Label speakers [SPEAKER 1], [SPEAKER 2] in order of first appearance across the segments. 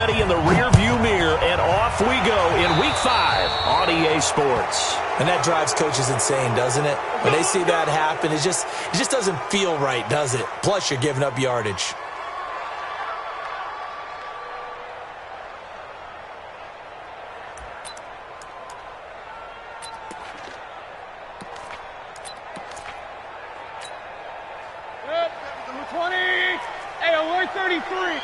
[SPEAKER 1] In the rear-view mirror, and off we go in Week 5 on EA Sports.
[SPEAKER 2] And that drives coaches insane, doesn't it? When they see that happen, it just doesn't feel right, does it? Plus, you're giving up yardage.
[SPEAKER 3] Number 20, AOR 33.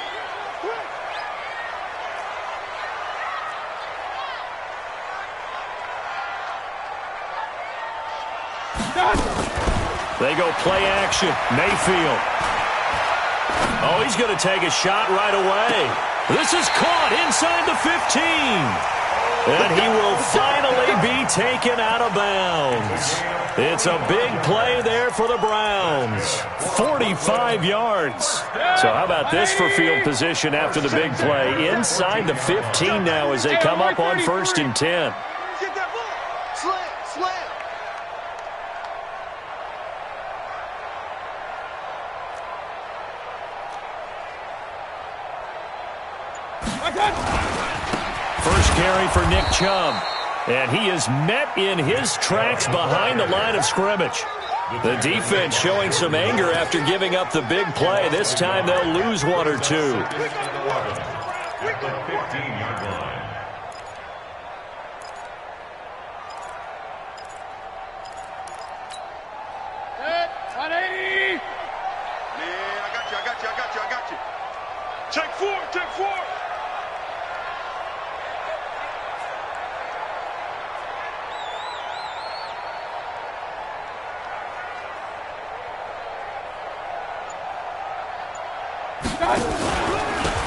[SPEAKER 1] They go play action. Mayfield. Oh, he's going to take a shot right away. This is caught inside the 15. And he will finally be taken out of bounds. It's a big play there for the Browns. 45 yards. So how about this for field position after the big play? Inside the 15 now as they come up on 1st and 10.
[SPEAKER 3] Get that ball. Slam.
[SPEAKER 1] First carry for Nick Chubb. And he is met in his tracks behind the line of scrimmage. The defense showing some anger after giving up the big play. This time they'll lose one or two.
[SPEAKER 3] I got you. Check four.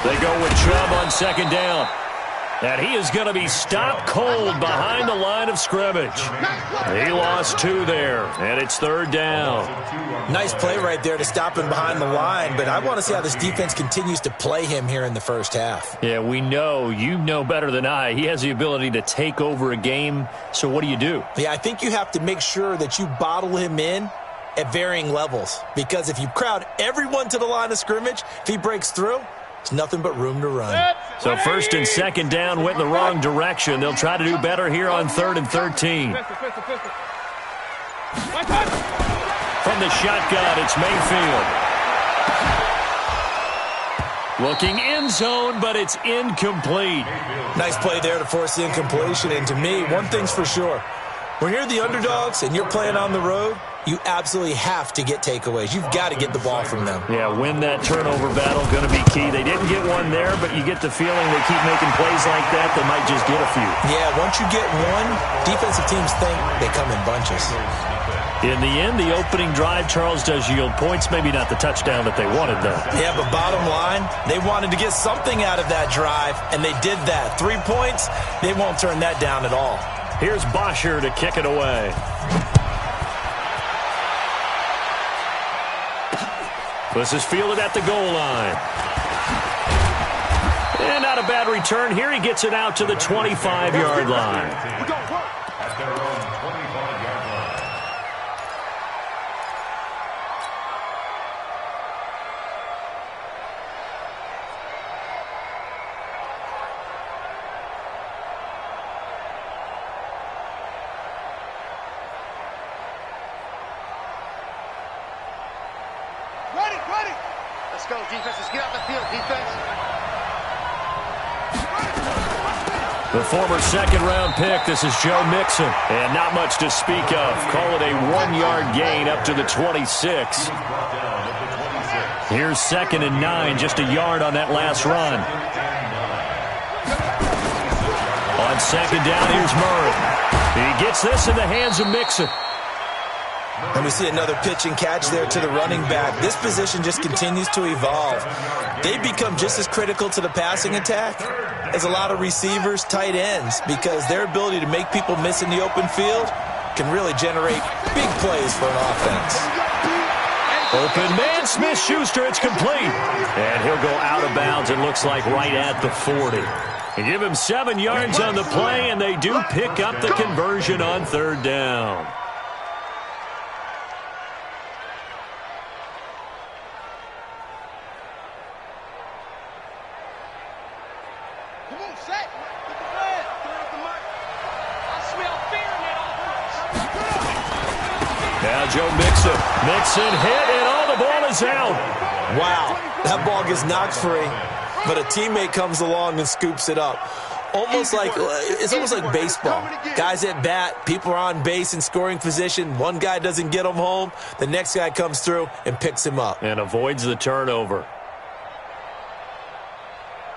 [SPEAKER 1] They go with Chubb on 2nd down. And he is going to be stopped cold behind the line of scrimmage. He lost 2 there, and it's 3rd down.
[SPEAKER 2] Nice play right there to stop him behind the line, but I want to see how this defense continues to play him here in the first half.
[SPEAKER 1] Yeah, we know. You know better than I. He has the ability to take over a game, so what do?
[SPEAKER 2] Yeah, I think you have to make sure that you bottle him in at varying levels, because if you crowd everyone to the line of scrimmage, if he breaks through, it's nothing but room to run.
[SPEAKER 1] So 1st and 2nd down went in the wrong direction. They'll try to do better here on 3rd and 13. From the shotgun, it's Mayfield. Looking end zone, but it's incomplete.
[SPEAKER 2] Nice play there to force the incompletion. And to me, one thing's for sure. When you're the underdogs and you're playing on the road, you absolutely have to get takeaways. You've got to get the ball from them.
[SPEAKER 1] Yeah, win that turnover battle, going to be key. They didn't get one there, but you get the feeling they keep making plays like that, they might just get a few.
[SPEAKER 2] Yeah, once you get one, defensive teams think they come in bunches.
[SPEAKER 1] In the end, the opening drive, Charles, does yield points. Maybe not the touchdown that they wanted, though.
[SPEAKER 2] Yeah, but bottom line, they wanted to get something out of that drive, and they did that. 3 points, they won't turn that down at all.
[SPEAKER 1] Here's Bosher to kick it away. This is fielded at the goal line. And not a bad return here. He gets it out to the 25-yard line.
[SPEAKER 4] At their own 25-yard line.
[SPEAKER 3] Ready. Let's go, defense. Let's get out the field, defense.
[SPEAKER 1] The former second-round pick, this is Joe Mixon. And not much to speak of. Call it a 1-yard gain up to the 26. Here's 2nd and 9, just a yard on that last run. On 2nd down, here's Murray. He gets this in the hands of Mixon.
[SPEAKER 2] And we see another pitch and catch there to the running back. This position just continues to evolve. They become just as critical to the passing attack as a lot of receivers, tight ends, because their ability to make people miss in the open field can really generate big plays for an offense.
[SPEAKER 1] Open man, Smith-Schuster, it's complete. And he'll go out of bounds, it looks like, right at the 40. And give him 7 yards on the play, and they do pick up the conversion on 3rd down.
[SPEAKER 3] Come on, set. Get the flag. Throw it up the mic. I smell fear in that offense.
[SPEAKER 1] Now Joe Mixon. Mixon hit, and the ball is out.
[SPEAKER 2] Wow, that ball gets knocked free, but a teammate comes along and scoops it up. It's almost like baseball. Guys at bat, people are on base in scoring position. One guy doesn't get him home. The next guy comes through and picks him up.
[SPEAKER 1] And avoids the turnover.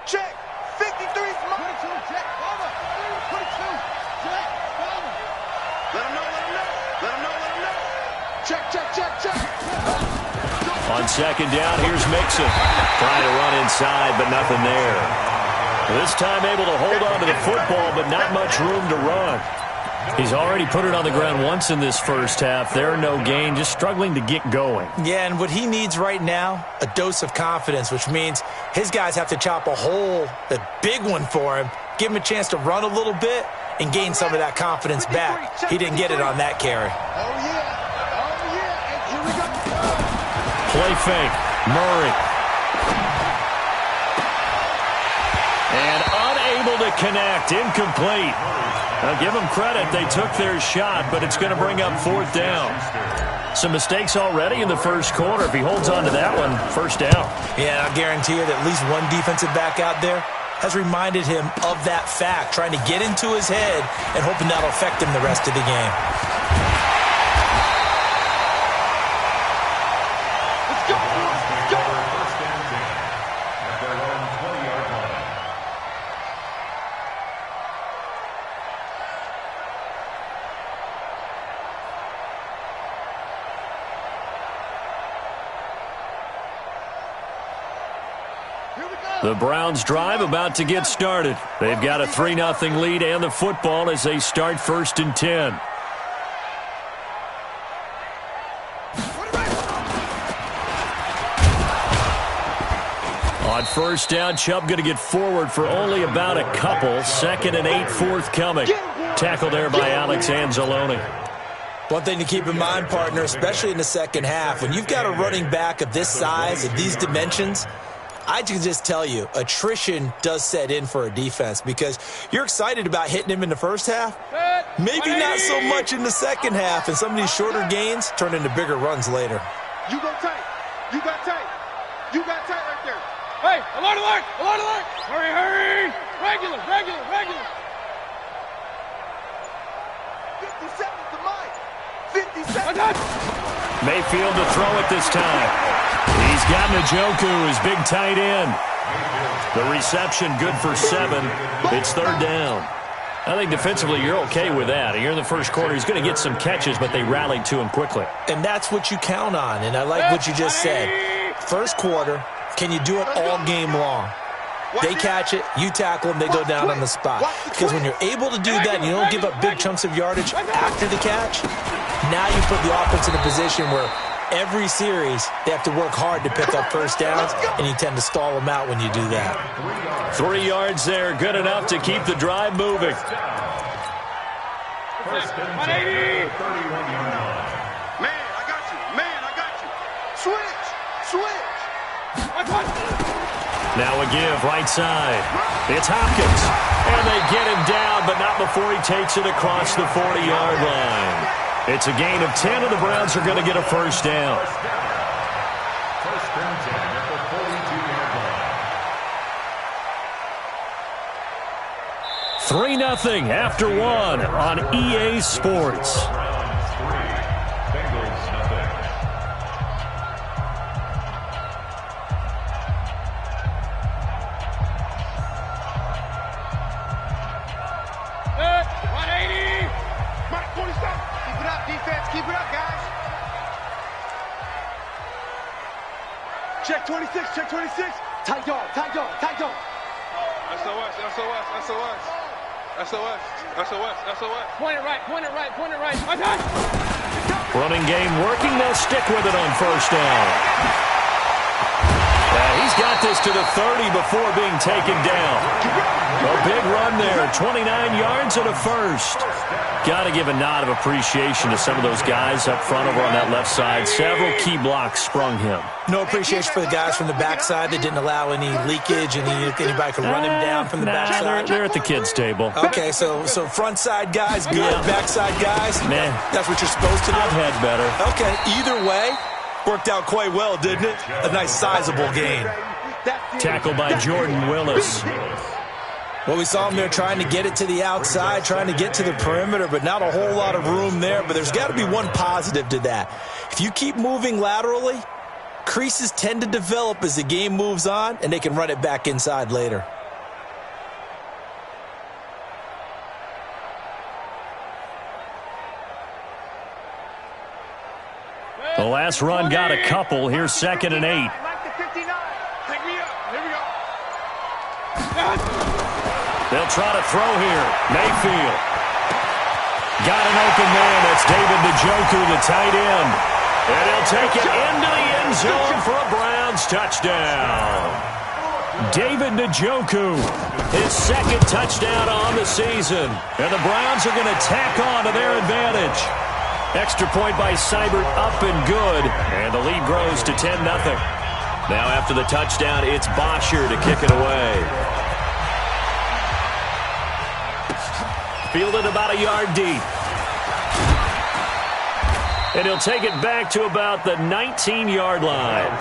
[SPEAKER 3] Check. 53 is 22. Check. Over. 22. Check. Over. Let him know. Check.
[SPEAKER 1] On second down, here's Mixon. Trying to run inside, but nothing there. This time able to hold on to the football, but not much room to run. He's already put it on the ground once in this first half. There, no gain, just struggling to get going.
[SPEAKER 2] Yeah, and what he needs right now, a dose of confidence, which means his guys have to chop a big one for him, give him a chance to run a little bit, and gain some of that confidence back. He didn't get it on that carry.
[SPEAKER 3] Oh, yeah. And here we go.
[SPEAKER 1] Play fake. Murray. And unable to connect. Incomplete. Now give them credit. They took their shot, but it's going to bring up fourth down. Some mistakes already in the first quarter. If he holds on to that one, first down.
[SPEAKER 2] Yeah, I'll guarantee you that at least one defensive back out there has reminded him of that fact, trying to get into his head and hoping that'll affect him the rest of the game.
[SPEAKER 3] Let's go.
[SPEAKER 1] The Browns drive about to get started. They've got a 3-0 lead and the football as they start 1st and 10. On first down, Chubb going to get forward for only about a couple. 2nd and 8 forthcoming. Tackled there by Alex Anzalone.
[SPEAKER 2] One thing to keep in mind, partner, especially in the second half, when you've got a running back of this size, of these dimensions, I can just tell you, attrition does set in for a defense because you're excited about hitting him in the first half. Maybe not so much in the second half, and some of these shorter gains turn into bigger runs later.
[SPEAKER 3] You go tight. You got tight. You got tight right there. Hey, alert, alert, alert, alert. Hurry, hurry. Regular, regular, regular. 50 seconds to mine. 50 seconds.
[SPEAKER 1] Mayfield to throw it this time. He's got Njoku, his big tight end. The reception good for 7. It's 3rd down. I think defensively you're okay with that. Here in the first quarter, he's going to get some catches, but they rallied to him quickly.
[SPEAKER 2] And that's what you count on, and I like what you just said. First quarter, can you do it all game long? They catch it, you tackle them, they go down on the spot. Because when you're able to do that and you don't give up big chunks of yardage after the catch, now you put the offense in a position where every series they have to work hard to pick up first downs, and you tend to stall them out when you do that.
[SPEAKER 1] 3 yards there, good enough to keep the drive moving.
[SPEAKER 4] 180. 31-yard line.
[SPEAKER 3] Man, I got you. Man, I got you. Switch. Switch.
[SPEAKER 1] Now a give, right side. It's Hopkins. And they get him down, but not before he takes it across the 40-yard line. It's a gain of 10, and the Browns are going to get a first down.
[SPEAKER 4] First and 10 at the 42-yard line.
[SPEAKER 1] 3-0 after 1 on EA Sports.
[SPEAKER 4] Browns 3, Bengals nothing.
[SPEAKER 3] Keep it up, guys. Check 26, check 26. Tight dog, tight dog, tight dog. SOS, SOS, SOS. SOS, SOS, SOS. Point it right, point it right, point it right. Okay.
[SPEAKER 1] Running game working. They'll stick with it on first down. He's got this to the 30 before being taken down. A big run there 29 yards and a first. Got to give a nod of appreciation to some of those guys up front over on that left side. Several key blocks sprung him.
[SPEAKER 2] No appreciation for the guys from the backside that didn't allow any leakage, and anybody could run him down from the backside.
[SPEAKER 1] They're at the kids' table.
[SPEAKER 2] Okay, so front side guys, good. Yeah. Backside guys,
[SPEAKER 1] man,
[SPEAKER 2] that's what you're supposed to do.
[SPEAKER 1] I've had better.
[SPEAKER 2] Okay, either way, worked out quite well, didn't it? A nice sizable gain.
[SPEAKER 1] Tackled by Jordan Willis.
[SPEAKER 2] Well, we saw him there trying to get it to the outside, trying to get to the perimeter, but not a whole lot of room there. But there's got to be one positive to that. If you keep moving laterally, creases tend to develop as the game moves on, and they can run it back inside later.
[SPEAKER 1] The last run got a couple. Here's 2nd and 8. They'll try to throw here. Mayfield. Got an open man. That's David Njoku, the tight end. And he'll take it into the end zone for a Browns touchdown. David Njoku, his 2nd touchdown on the season. And the Browns are going to tack on to their advantage. Extra point by Seibert, up and good. And the lead grows to 10-0. Now after the touchdown, it's Bosher to kick it away. Fielded about a yard deep. And he'll take it back to about the 19-yard line.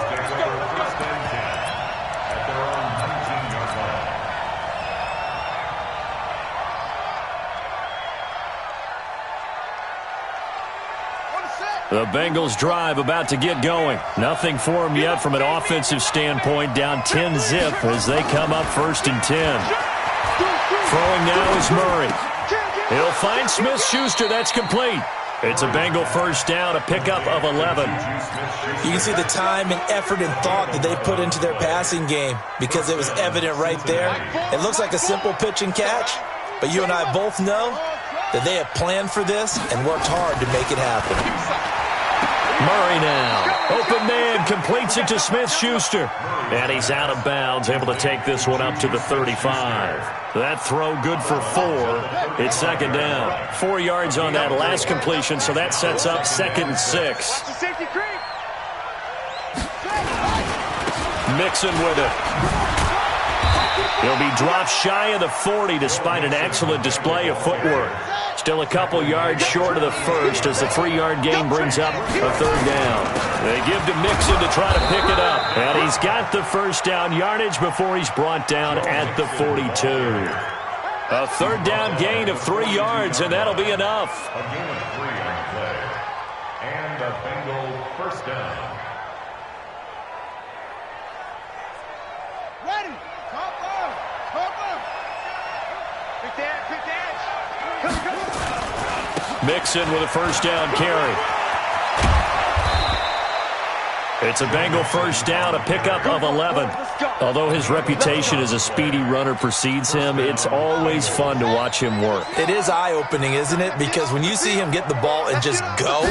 [SPEAKER 1] The Bengals drive about to get going. Nothing for them yet from an offensive standpoint. Down 10-zip as they come up 1st and 10. Throwing now is Murray. He'll find Smith-Schuster. That's complete. It's a Bengal first down, a pickup of 11.
[SPEAKER 2] You can see the time and effort and thought that they put into their passing game because it was evident right there. It looks like a simple pitch and catch, but you and I both know that they have planned for this and worked hard to make it happen.
[SPEAKER 1] Murray now. Open man completes it to Smith-Schuster. And he's out of bounds, able to take this one up to the 35. That throw good for 4. It's 2nd down. 4 yards on that last completion, so that sets up 2nd and 6. Mixon with it. He'll be dropped shy of the 40 despite an excellent display of footwork. Still a couple yards short of the first as the 3-yard gain brings up a 3rd down. They give to Mixon to try to pick it up. And he's got the first down yardage before he's brought down at the 42. A 3rd down gain of 3 yards, and that'll be enough.
[SPEAKER 4] A gain of 3 on the play. And a Bengal first down.
[SPEAKER 3] Ready. Big dash, big dash.
[SPEAKER 1] Mixon with a first down carry. It's a Bengal first down, a pickup of 11. Although his reputation as a speedy runner precedes him, it's always fun to watch him work.
[SPEAKER 2] It is eye-opening, isn't it? Because when you see him get the ball and just go,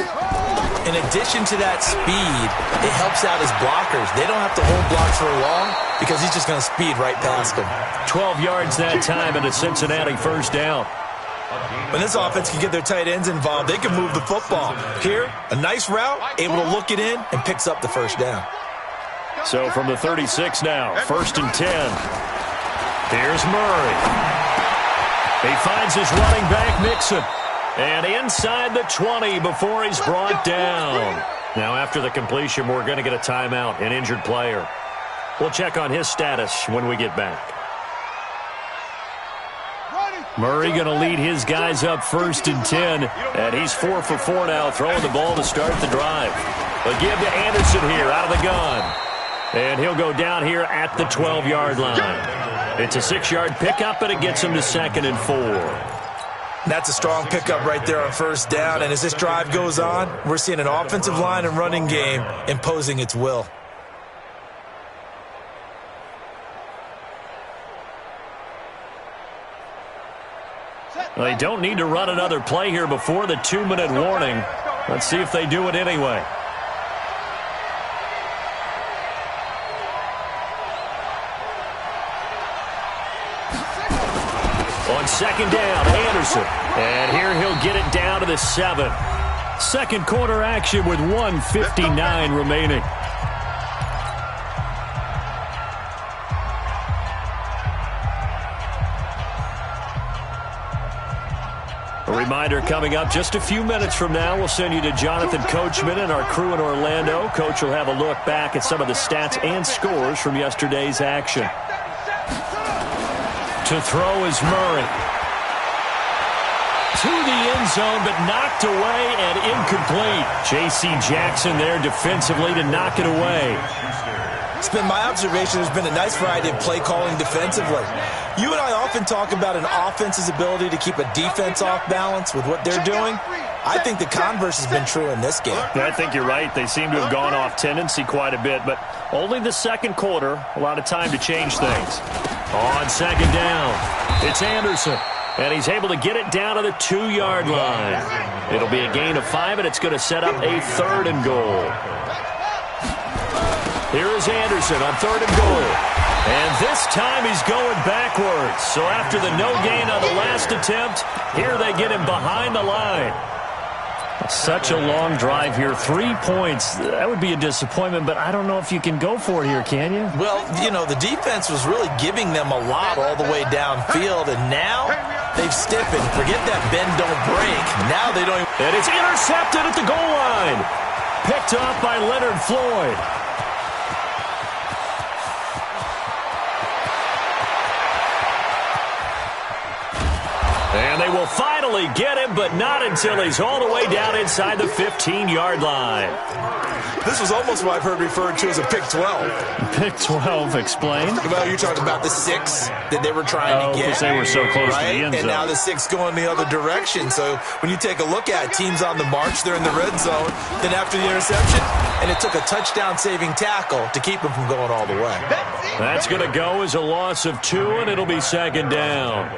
[SPEAKER 2] in addition to that speed, it helps out his blockers. They don't have to hold blocks for long because he's just going to speed right past them.
[SPEAKER 1] 12 yards that time and a Cincinnati first down.
[SPEAKER 2] When this offense can get their tight ends involved, they can move the football. Here, a nice route, able to look it in, and picks up the first down.
[SPEAKER 1] So from the 36 now, 1st and 10. Here's Murray. He finds his running back, Mixon. And inside the 20 before he's brought down. Now after the completion, we're going to get a timeout, an injured player. We'll check on his status when we get back. Murray going to lead his guys up 1st and 10. And he's 4 for 4 now, throwing the ball to start the drive. A give to Anderson here out of the gun. And he'll go down here at the 12-yard line. It's a 6-yard pickup, and it gets him to 2nd and 4.
[SPEAKER 2] That's a strong pickup right there on first down. And as this drive goes on, we're seeing an offensive line and running game imposing its will.
[SPEAKER 1] Well, they don't need to run another play here before the 2-minute warning. Let's see if they do it anyway. On second down, Anderson. And here he'll get it down to the 7. Second quarter action with 1:59 remaining. A reminder coming up just a few minutes from now, we'll send you to Jonathan Coachman and our crew in Orlando. Coach will have a look back at some of the stats and scores from yesterday's action. To throw is Murray. To the end zone, but knocked away and incomplete. J.C. Jackson there defensively to knock it away.
[SPEAKER 2] It's been my observation there's been a nice variety of play calling defensively. You and I often talk about an offense's ability to keep a defense off balance with what they're doing. I think the converse has been true in this game.
[SPEAKER 1] I think you're right. They seem to have gone off tendency quite a bit, but only the second quarter, a lot of time to change things. On second down, it's Anderson, and he's able to get it down to the 2-yard line. It'll be a gain of 5, and it's going to set up a 3rd and goal. Here is Anderson on 3rd and goal. And this time he's going backwards. So after the no gain on the last attempt, here they get him behind the line. Such a long drive here. 3 points. That would be a disappointment, but I don't know if you can go for it here, can you?
[SPEAKER 2] Well, you know, the defense was really giving them a lot all the way downfield, and now they've stiffened. Forget that bend, don't break. Now they don't even...
[SPEAKER 1] And it's intercepted at the goal line. Picked off by Leonard Floyd. And they will finally get him, but not until he's all the way down inside the 15-yard line.
[SPEAKER 2] This was almost what I've heard referred to as a pick 12.
[SPEAKER 1] Pick 12, explain.
[SPEAKER 2] Well, you're talking about the 6 that they were trying to get.
[SPEAKER 1] Because they were so close to the end zone.
[SPEAKER 2] And now the 6 going the other direction. So when you take a look at teams on the march, they're in the red zone. Then after the interception, and it took a touchdown-saving tackle to keep them from going all the way.
[SPEAKER 1] That's going to go as a loss of 2, and it'll be second down.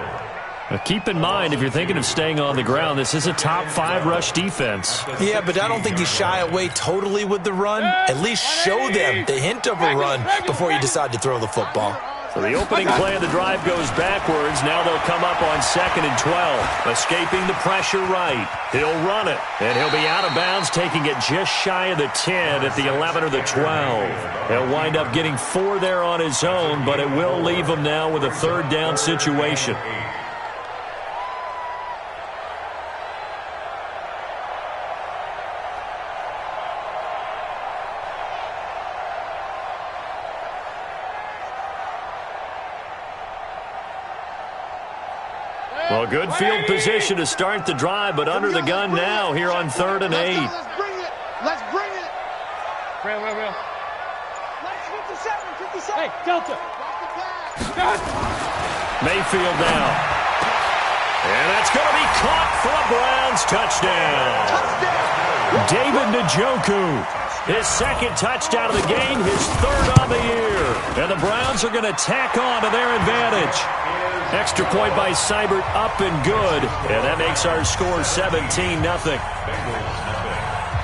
[SPEAKER 1] Now keep in mind, if you're thinking of staying on the ground, this is a top 5 rush defense.
[SPEAKER 2] Yeah, but I don't think you shy away totally with the run. At least show them the hint of a run before you decide to throw the football.
[SPEAKER 1] So the opening play of the drive goes backwards. Now they'll come up on 2nd and 12. Escaping the pressure right. He'll run it, and he'll be out of bounds, taking it just shy of the 10 at the 11 or the 12. He'll wind up getting 4 there on his own, but it will leave him now with a 3rd down situation. Well, good field position to start the drive, but under the gun now here on 3rd and 8.
[SPEAKER 3] Let's bring it. Let's bring it. Real. Let's 57. Hey, Delta.
[SPEAKER 1] Mayfield now. And that's going to be caught for a Browns touchdown. David Njoku. His 2nd touchdown of the game, his 3rd on the year. And the Browns are going to tack on to their advantage. Extra point by Seibert, up and good. And that makes our score 17-0.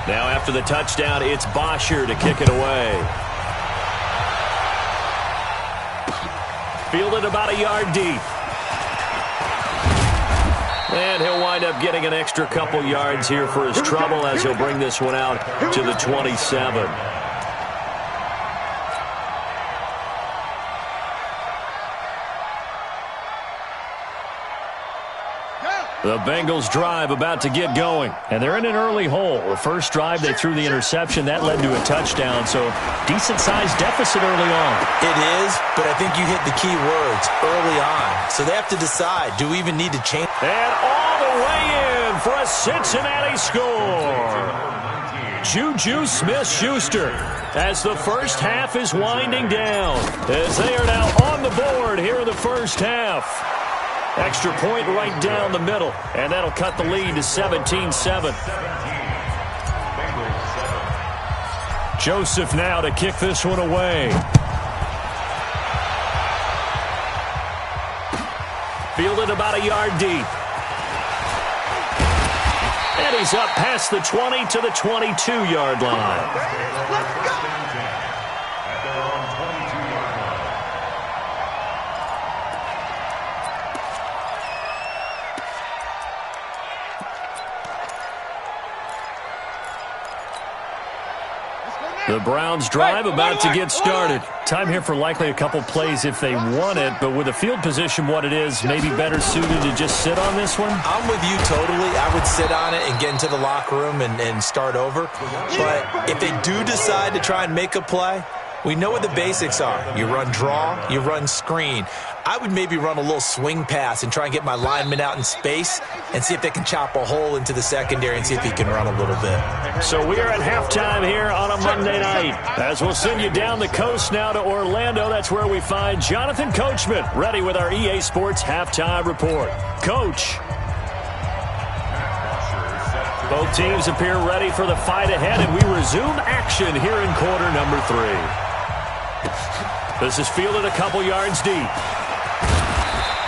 [SPEAKER 1] Now after the touchdown, it's Bosher to kick it away. Fielded about a yard deep. And he'll wind up getting an extra couple yards here for his trouble as he'll bring this one out to the 27. The Bengals drive about to get going, and they're in an early hole. The first drive, they threw the interception. That led to a touchdown, so decent-sized deficit early on.
[SPEAKER 2] It is, but I think you hit the key words, early on. So they have to decide, do we even need to change?
[SPEAKER 1] And all the way in for a Cincinnati score. Juju Smith-Schuster as the first half is winding down, as they are now on the board here in the first half. Extra point right down the middle, and that'll cut the lead to 17-7. Joseph now to kick this one away. Fielded about a yard deep. And he's up past the 20 to the 22-yard line. The Browns drive about to get started. Time here for likely a couple plays if they want it, but with the field position what it is, maybe better suited to just sit on this one?
[SPEAKER 2] I'm with you totally. I would sit on it and get into the locker room and start over. But if they do decide to try and make a play, we know what the basics are. You run draw, you run screen. I would maybe run a little swing pass and try and get my lineman out in space and see if they can chop a hole into the secondary and see if he can run a little bit.
[SPEAKER 1] So we are at halftime here on a Monday night. As we'll send you down the coast now to Orlando, that's where we find Jonathan Coachman, ready with our EA Sports halftime report. Coach. Both teams appear ready for the fight ahead, and we resume action here in quarter number 3. This is fielded a couple yards deep.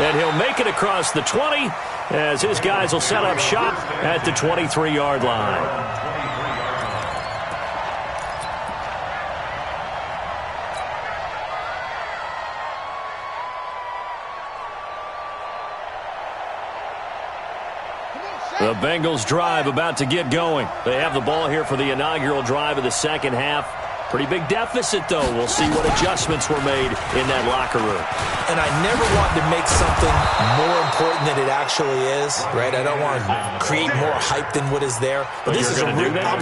[SPEAKER 1] And he'll make it across the 20 as his guys will set up shop at the 23-yard line. The Bengals drive about to get going. They have the ball here for the inaugural drive of the second half. Pretty big deficit, though. We'll see what adjustments were made in that locker room.
[SPEAKER 2] And I never want to make something more important than it actually is, right? I don't want to create more hype than what is there. But this is I'm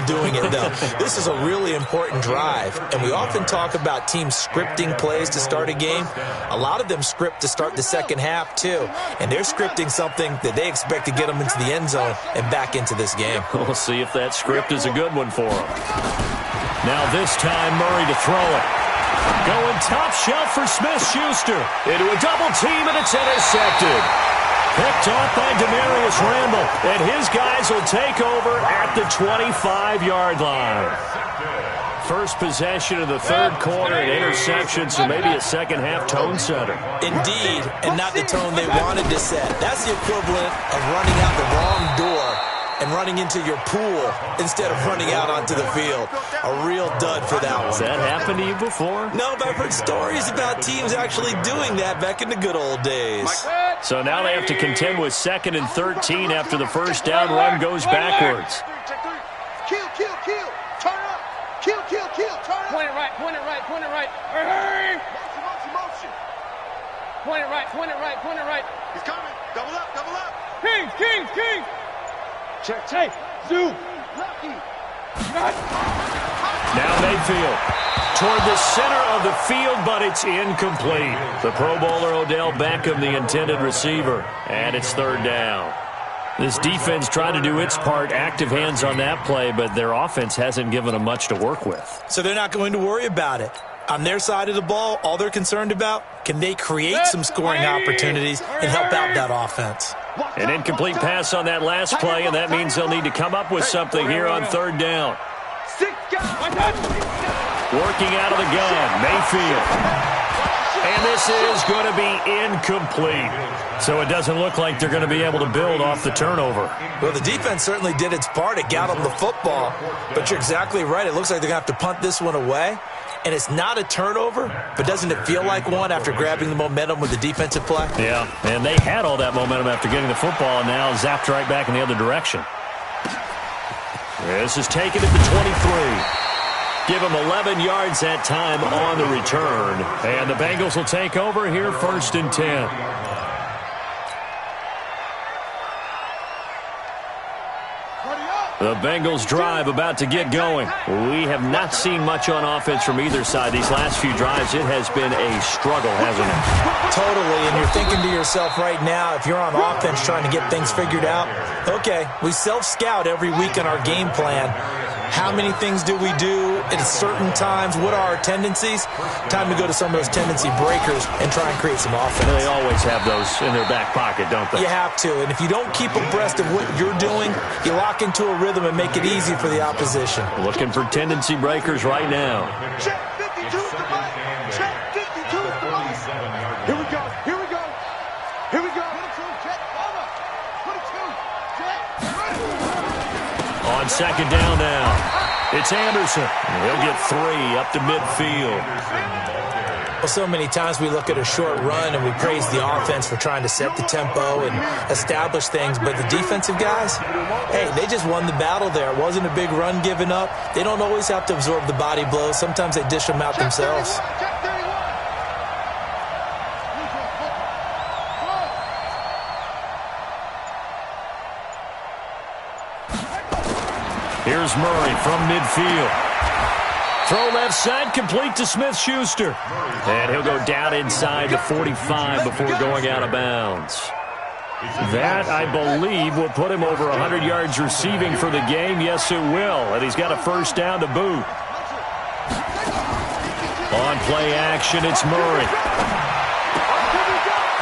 [SPEAKER 2] doing it, though. This is a really important drive. And we often talk about teams scripting plays to start a game. A lot of them script to start the second half, too. And they're scripting something that they expect to get them into the end zone and back into this game.
[SPEAKER 1] We'll see if that script is a good one for them. Now this time, Murray to throw it. Going top shelf for Smith-Schuster. Into a double team, and it's intercepted. Picked off by Demarius Randall, and his guys will take over at the 25-yard line. First possession of the third quarter, an interception, so maybe a second-half tone setter.
[SPEAKER 2] Indeed, and not the tone they wanted to set. That's the equivalent of running out the wrong door and running into your pool instead of running out onto the field. A real dud for that one.
[SPEAKER 1] Has that happened to you before?
[SPEAKER 2] No, but I've heard stories about teams actually doing that back in the good old days.
[SPEAKER 1] So now they have to contend with 2nd and 13 after the first down run goes backwards.
[SPEAKER 3] Kill. Turn up. Kill. Turn up. Point it right. Hey. Motion. Point it right. He's coming. Double up. Kings. Check. Zoom. Lucky.
[SPEAKER 1] Now Mayfield toward the center of the field, but it's incomplete. The Pro Bowler Odell Beckham, the intended receiver, and it's third down. This defense trying to do its part, active hands on that play, but their offense hasn't given them much to work with.
[SPEAKER 2] So they're not going to worry about it. On their side of the ball, all they're concerned about, can they create some scoring opportunities and help out that offense?
[SPEAKER 1] An incomplete pass on that last play, and that means they'll need to come up with something here on third down. Working out of the gun, Mayfield. And this is going to be incomplete. So it doesn't look like they're going to be able to build off the turnover.
[SPEAKER 2] Well, the defense certainly did its part. It got them the football. But you're exactly right. It looks like they're going to have to punt this one away. And it's not a turnover, but doesn't it feel like one after grabbing the momentum with the defensive play?
[SPEAKER 1] Yeah, and they had all that momentum after getting the football and now zapped right back in the other direction. This is taken at the 23. Give them 11 yards that time on the return. And the Bengals will take over here 1st and 10. The Bengals drive about to get going. We have not seen much on offense from either side. These last few drives, it has been a struggle, hasn't it?
[SPEAKER 2] Totally, and you're thinking to yourself right now, if you're on offense trying to get things figured out, okay, we self-scout every week on our game plan. How many things do we do at certain times? What are our tendencies? Time to go to some of those tendency breakers and try and create some offense.
[SPEAKER 1] They always have those in their back pocket, don't they?
[SPEAKER 2] You have to, and if you don't keep abreast of what you're doing, you lock into a rhythm and make it easy for the opposition.
[SPEAKER 1] Looking for tendency breakers right now.
[SPEAKER 3] Check 52 is the ball. Check 52 is the ball. Here we go. Check. Over. 22. Check.
[SPEAKER 1] On second down now, it's Anderson. He'll get 3 up to midfield.
[SPEAKER 2] Well, so many times we look at a short run and we praise the offense for trying to set the tempo and establish things, but the defensive guys, hey, they just won the battle there. It wasn't a big run given up. They don't always have to absorb the body blows. Sometimes they dish them out themselves.
[SPEAKER 1] Here's Murray from midfield. Throw left side, complete to Smith-Schuster. And he'll go down inside the 45 before going out of bounds. That, I believe, will put him over 100 yards receiving for the game. Yes, it will. And he's got a first down to boot. On play action, it's Murray.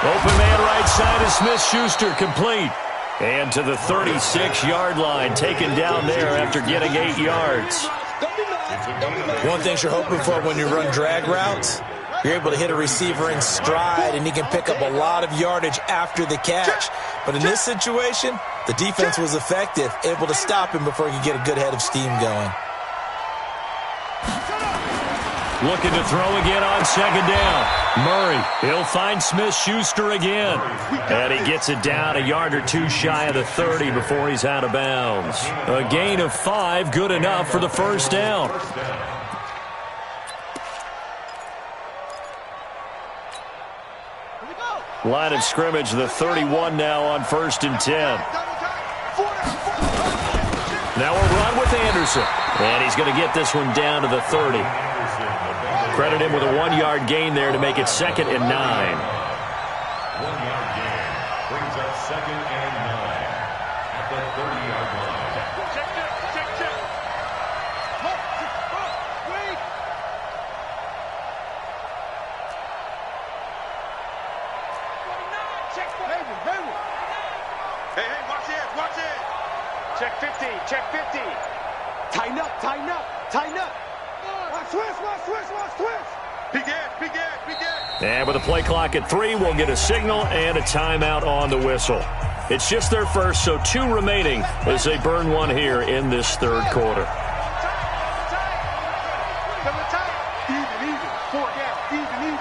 [SPEAKER 1] Open man right side is Smith-Schuster, complete. And to the 36-yard line, taken down there after getting 8 yards.
[SPEAKER 2] One thing you're hoping for when you run drag routes, you're able to hit a receiver in stride, and he can pick up a lot of yardage after the catch. But in this situation, the defense was effective, able to stop him before he could get a good head of steam going.
[SPEAKER 1] Looking to throw again on second down. Murray, he'll find Smith-Schuster again. And he gets it down a yard or two shy of the 30 before he's out of bounds. A gain of 5, good enough for the first down. Line of scrimmage, the 31 now on 1st and 10. Now a run with Anderson. And he's going to get this one down to the 30. Credit him with a 1-yard gain there to make it 2nd and 9.
[SPEAKER 4] 1-yard gain brings up 2nd and 9 at the 30-yard line.
[SPEAKER 3] Check. Wait. Hey, watch it. Check 50. Tighten up. Watch twist. Begin.
[SPEAKER 1] And with a play clock at 3, we'll get a signal and a timeout on the whistle. It's just their first, so 2 remaining as they burn one here in this third quarter.
[SPEAKER 3] Even. 4 down. Even.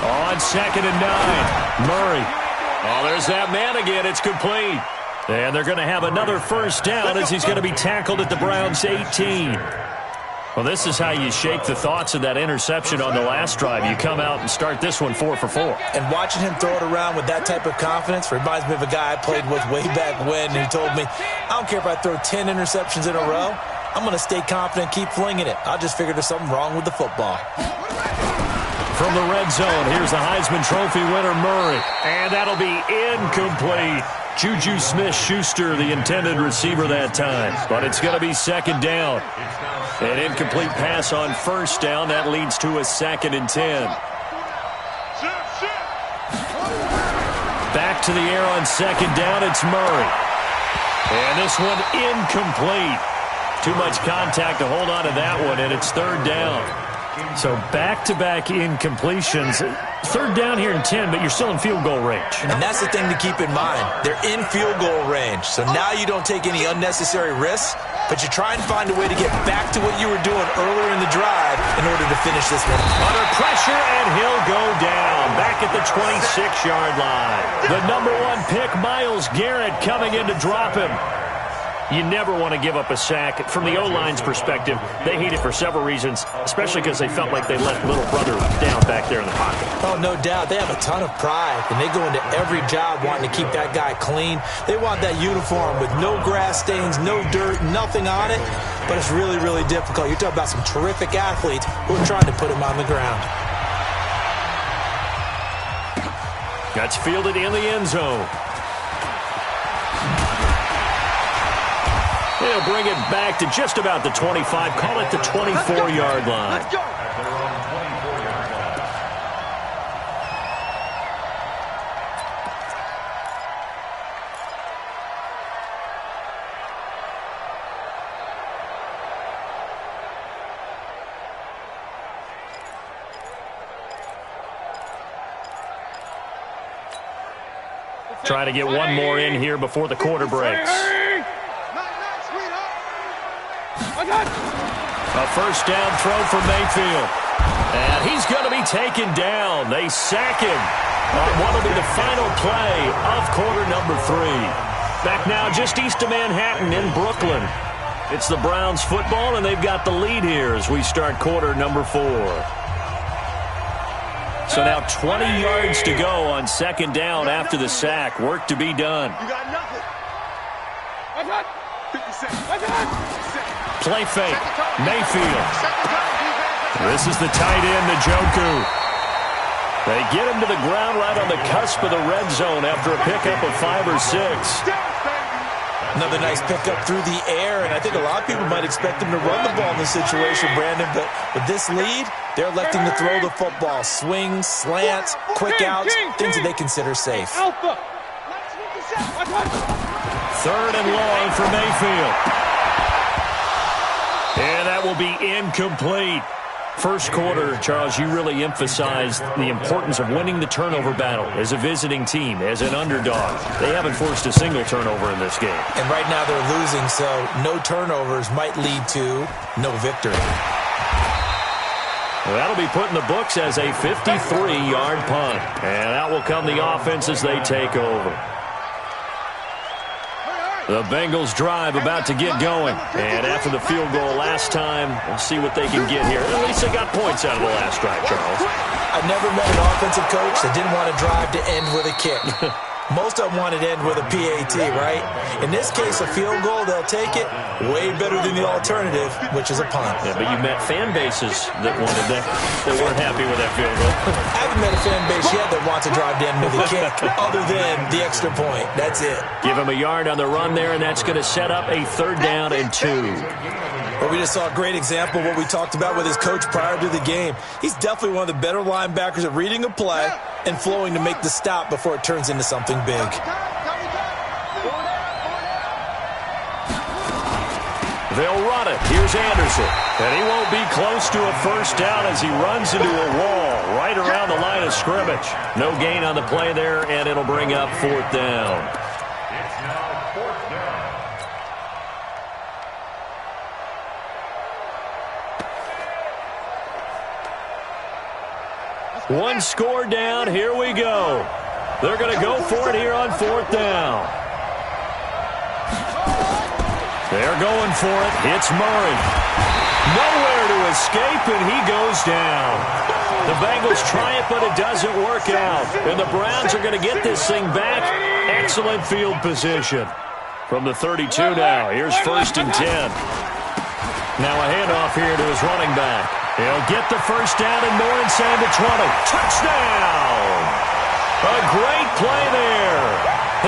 [SPEAKER 1] On 2nd and 9, Murray. Oh, there's that man again. It's complete. And they're going to have another first down as he's going to be tackled at the Browns' 18. Well, this is how you shake the thoughts of that interception on the last drive. You come out and start this one 4 for 4.
[SPEAKER 2] And watching him throw it around with that type of confidence reminds me of a guy I played with way back when, and he told me, I don't care if I throw 10 interceptions in a row. I'm going to stay confident and keep flinging it. I just figured there's something wrong with the football.
[SPEAKER 1] From the red zone, here's the Heisman Trophy winner, Murray. And that'll be incomplete. Juju Smith-Schuster, the intended receiver that time. But it's going to be 2nd down. An incomplete pass on 1st down. That leads to a 2nd and 10. Back to the air on 2nd down, it's Murray. And this one incomplete. Too much contact to hold on to that one, and it's 3rd down. So back-to-back incompletions. 3rd down here in 10, but you're still in field goal range.
[SPEAKER 2] And that's the thing to keep in mind. They're in field goal range. So now you don't take any unnecessary risks, but you try and find a way to get back to what you were doing earlier in the drive in order to finish this one.
[SPEAKER 1] Under pressure, and he'll go down. Back at the 26-yard line. The number 1 pick, Myles Garrett, coming in to drop him. You never want to give up a sack. From the O-line's perspective, they hate it for several reasons, especially because they felt like they let little brother down back there in the pocket.
[SPEAKER 2] Oh, no doubt. They have a ton of pride, and they go into every job wanting to keep that guy clean. They want that uniform with no grass stains, no dirt, nothing on it, but it's really, really difficult. You're talking about some terrific athletes who are trying to put him on the ground.
[SPEAKER 1] That's fielded in the end zone. They'll bring it back to just about the 25. Call it the 24-yard line.
[SPEAKER 3] Let's go.
[SPEAKER 1] Trying to get one more in here before the quarter breaks. A first down throw for Mayfield. And he's going to be taken down. They sack him on what will be the final play of quarter number 3. Back now just east of Manhattan in Brooklyn. It's the Browns football, and they've got the lead here as we start quarter number 4. So now 20 yards to go on second down after the sack. Work to be done.
[SPEAKER 3] You got nothing.
[SPEAKER 1] Play fake. Mayfield. This is the tight end, Njoku. They get him to the ground right on the cusp of the red zone after a pickup of 5 or 6.
[SPEAKER 2] Another nice pickup through the air, and I think a lot of people might expect him to run the ball in this situation, Brandon, but with this lead, they're electing to throw the football. Swings, slants, quick outs, things that they consider safe.
[SPEAKER 1] Third and long for Mayfield. And that will be incomplete. First quarter, Charles, you really emphasized the importance of winning the turnover battle as a visiting team, as an underdog. They haven't forced a single turnover in this game.
[SPEAKER 2] And right now they're losing, so no turnovers might lead to no victory.
[SPEAKER 1] Well, that'll be put in the books as a 53-yard punt. And out will come the offense as they take over. The Bengals drive about to get going. And after the field goal last time, we'll see what they can get here. At least they got points out of the last drive, Charles.
[SPEAKER 2] I've never met an offensive coach that didn't want to drive to end with a kick. Most of them want to end with a PAT, right? In this case, a field goal, they'll take it. Way better than the alternative, which is a punt.
[SPEAKER 1] Yeah, but you met fan bases that wanted that weren't happy with that field goal.
[SPEAKER 2] I haven't met a fan base yet that wants to drive to end with a kick, other than the extra point. That's it.
[SPEAKER 1] Give him a yard on the run there, and that's going to set up a 3rd down and 2.
[SPEAKER 2] Well, we just saw a great example of what we talked about with his coach prior to the game. He's definitely one of the better linebackers at reading a play and flowing to make the stop before it turns into something big.
[SPEAKER 1] They'll run it. Here's Anderson. And he won't be close to a first down as he runs into a wall right around the line of scrimmage. No gain on the play there, and it'll bring up 4th down.
[SPEAKER 4] It's now 4th down.
[SPEAKER 1] One score down. Here we go. They're going to go for it here on 4th down. They're going for it. It's Murray. Nowhere to escape, and he goes down. The Bengals try it, but it doesn't work out. And the Browns are going to get this thing back. Excellent field position. From the 32 now. Here's 1st and 10. Now a handoff here to his running back. He'll get the first down and more inside the 20. Touchdown! A great play there.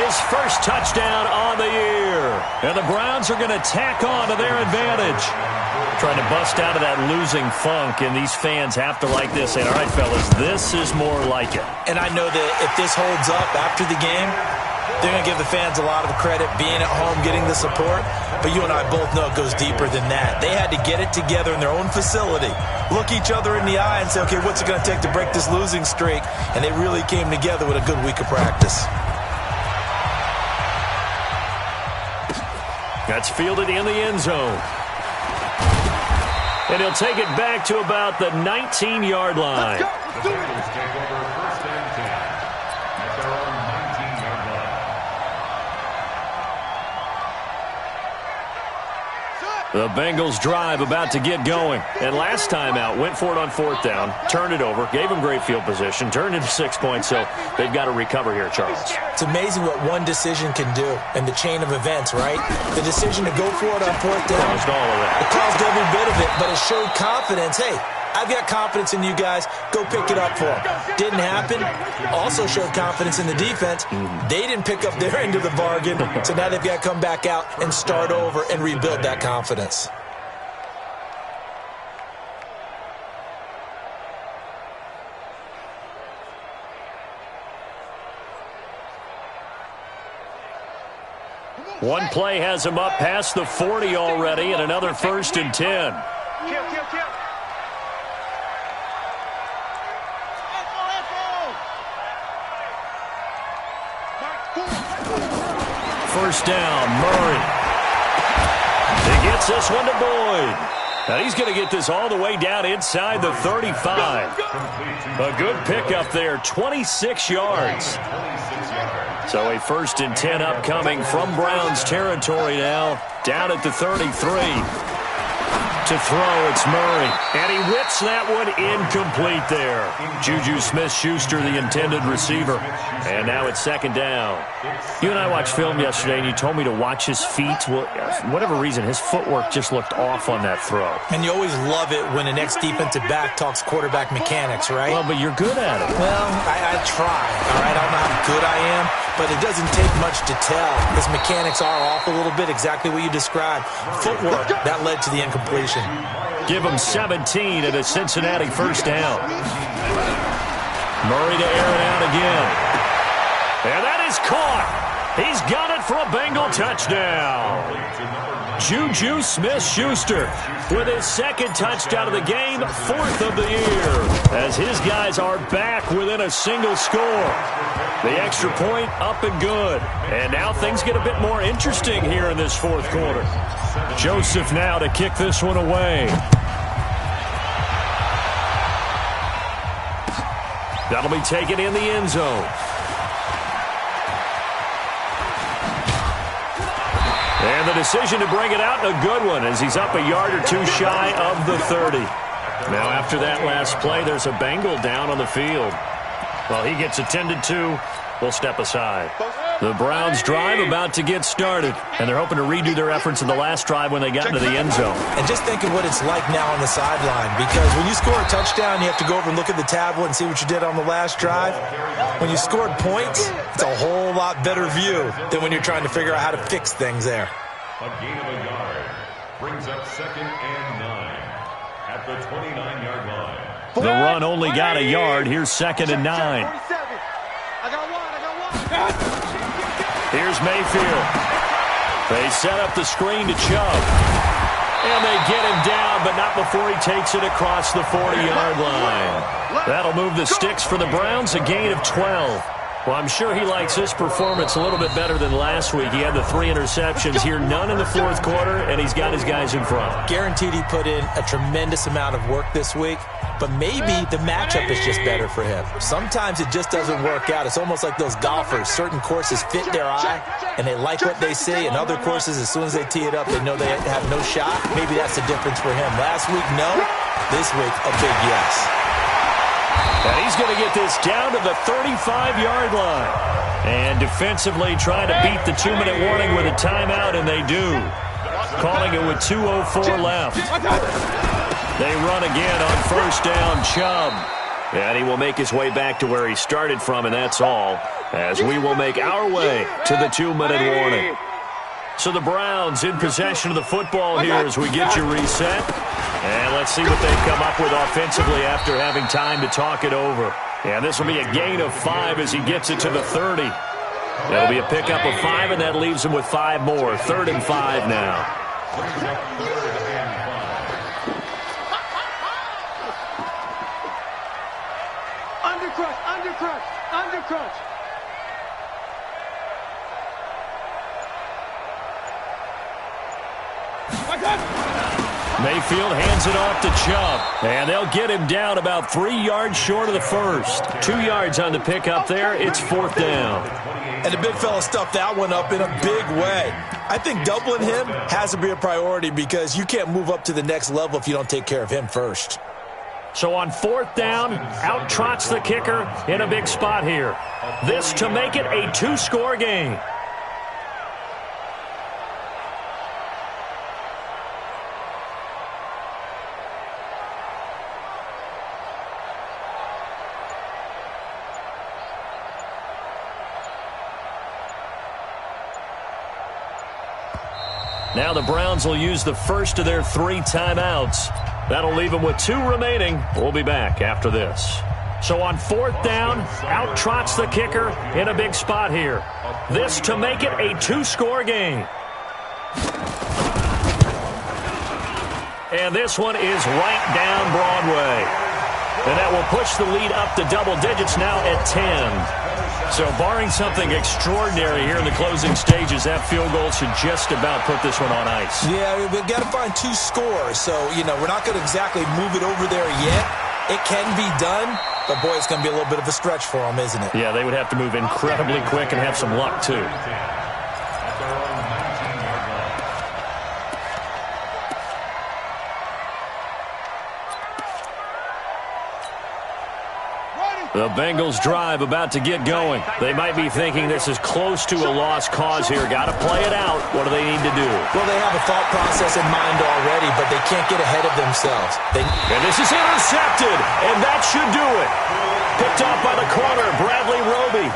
[SPEAKER 1] His first touchdown on the year. And the Browns are going to tack on to their advantage. Trying to bust out of that losing funk, and these fans have to like this. Saying, all right, fellas, this is more like it.
[SPEAKER 2] And I know that if this holds up after the game, they're going to give the fans a lot of credit being at home, getting the support. But you and I both know it goes deeper than that. They had to get it together in their own facility, look each other in the eye and say, okay, what's it going to take to break this losing streak? And they really came together with a good week of practice.
[SPEAKER 1] That's fielded in the end zone. And he'll take it back to about the 19-yard line.
[SPEAKER 4] The Bengals take over 1st and 10 at their own 19-yard line.
[SPEAKER 1] The Bengals drive about to get going. And last time out, went for it on 4th down, turned it over, gave them great field position, turned into 6 points, so they've got to recover here, Charles.
[SPEAKER 2] It's amazing what one decision can do in the chain of events, right? The decision to go for it on 4th down.
[SPEAKER 1] Caused all of that.
[SPEAKER 2] It caused every bit of it, but it showed confidence. Hey, I've got confidence in you guys. Go pick it up for them. Didn't happen. Also showed confidence in the defense. They didn't pick up their end of the bargain, so now they've got to come back out and start over and rebuild that confidence.
[SPEAKER 1] One play has him up past the 40 already, and another 1st and 10.
[SPEAKER 3] Kill.
[SPEAKER 1] First down, Murray. He gets this one to Boyd. Now he's going to get this all the way down inside the 35. A good pickup there, 26 yards. So a 1st and 10 upcoming from Browns territory now, down at the 33. To throw, it's Murray. And he whips that one incomplete there. Juju Smith-Schuster, the intended receiver. And now it's 2nd down. You and I watched film yesterday, and you told me to watch his feet. Well, for whatever reason, his footwork just looked off on that throw.
[SPEAKER 2] And you always love it when the next defensive back talks quarterback mechanics, right?
[SPEAKER 1] Well, but you're good at it.
[SPEAKER 2] Well, I try, all right? I don't know how good I am, but it doesn't take much to tell. His mechanics are off a little bit, exactly what you described. Footwork, that led to the incompletion.
[SPEAKER 1] Give him 17 at a Cincinnati 1st down. Murray to air it out again. And that is caught. He's got it for a Bengal touchdown. Juju Smith-Schuster with his 2nd touchdown of the game, 4th of the year, as his guys are back within a single score. The extra point up and good. And now things get a bit more interesting here in this 4th quarter. Joseph now to kick this one away. That'll be taken in the end zone. And the decision to bring it out, a good one, as he's up a yard or two shy of the 30. Now after that last play, there's a Bengal down on the field. Well, he gets attended to. We'll step aside. The Browns drive about to get started, and they're hoping to redo their efforts in the last drive when they got into the end zone.
[SPEAKER 2] And just think of what it's like now on the sideline, because when you score a touchdown, you have to go over and look at the tablet and see what you did on the last drive. When you scored points, it's a whole lot better view than when you're trying to figure out how to fix things there.
[SPEAKER 4] A gain of a yard brings up 2nd and 9 at the 29-yard line.
[SPEAKER 1] The run only got a yard. Here's 2nd and 9. Here's Mayfield. They set up the screen to Chubb. And they get him down, but not before he takes it across the 40-yard line. That'll move the sticks for the Browns, a gain of 12. Well, I'm sure he likes his performance a little bit better than last week. He had the 3 interceptions here, none in the 4th quarter, and he's got his guys in front.
[SPEAKER 2] Guaranteed he put in a tremendous amount of work this week, but maybe the matchup is just better for him. Sometimes it just doesn't work out. It's almost like those golfers. Certain courses fit their eye, and they like what they see, and other courses, as soon as they tee it up, they know they have no shot. Maybe that's the difference for him. Last week, no. This week, a big yes.
[SPEAKER 1] And he's going to get this down to the 35-yard line. And defensively trying to beat the 2-minute warning with a timeout, and they do. Calling it with 2:04 left. They run again on 1st down, Chubb. And he will make his way back to where he started from, and that's all, as we will make our way to the 2-minute warning. So the Browns in possession of the football here as we get you reset. And let's see what they've come up with offensively after having time to talk it over. And this will be a gain of 5 as he gets it to the 30. That'll be a pickup of 5, and that leaves him with 5 more. 3rd and 5 now.
[SPEAKER 3] Undercrush.
[SPEAKER 1] Mayfield hands it off to Chubb, and they'll get him down about 3 yards short of the 1st. 2 yards on the pickup there. It's 4th down.
[SPEAKER 2] And the big fella stuffed that one up in a big way. I think doubling him has to be a priority because you can't move up to the next level if you don't take care of him first.
[SPEAKER 1] So on 4th down, out trots the kicker in a big spot here. This to make it a 2-score game. Now the Browns will use the first of their 3 timeouts. That'll leave them with 2 remaining. We'll be back after this. So on 4th down, out trots the kicker in a big spot here. This to make it a 2-score game. And this one is right down Broadway. And that will push the lead up to double digits now at 10. So barring something extraordinary here in the closing stages, that field goal should just about put this one on ice.
[SPEAKER 2] Yeah, we've got to find 2 scores. So, we're not going to exactly move it over there yet. It can be done, but, boy, it's going to be a little bit of a stretch for them, isn't it?
[SPEAKER 1] Yeah, they would have to move incredibly quick and have some luck, too. The Bengals drive about to get going. They might be thinking this is close to a lost cause here. Got to play it out. What do they need to do?
[SPEAKER 2] Well, they have a thought process in mind already, but they can't get ahead of themselves.
[SPEAKER 1] And this is intercepted, and that should do it. Picked off by the corner, Bradley Roby.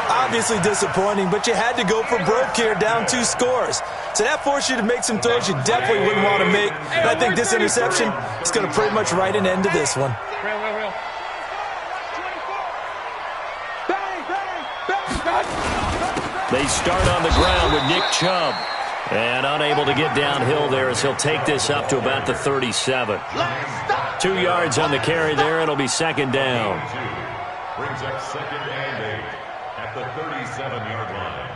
[SPEAKER 2] Obviously disappointing, but you had to go for broke here, down 2 scores. So that forced you to make some throws you definitely wouldn't want to make. And I think this interception is going to pretty much write an end to this one.
[SPEAKER 1] They start on the ground with Nick Chubb. And unable to get downhill there as he'll take this up to about the 37. 2 yards on the carry there. It'll be second down.
[SPEAKER 4] Brings up second and 8 at the 37-yard line.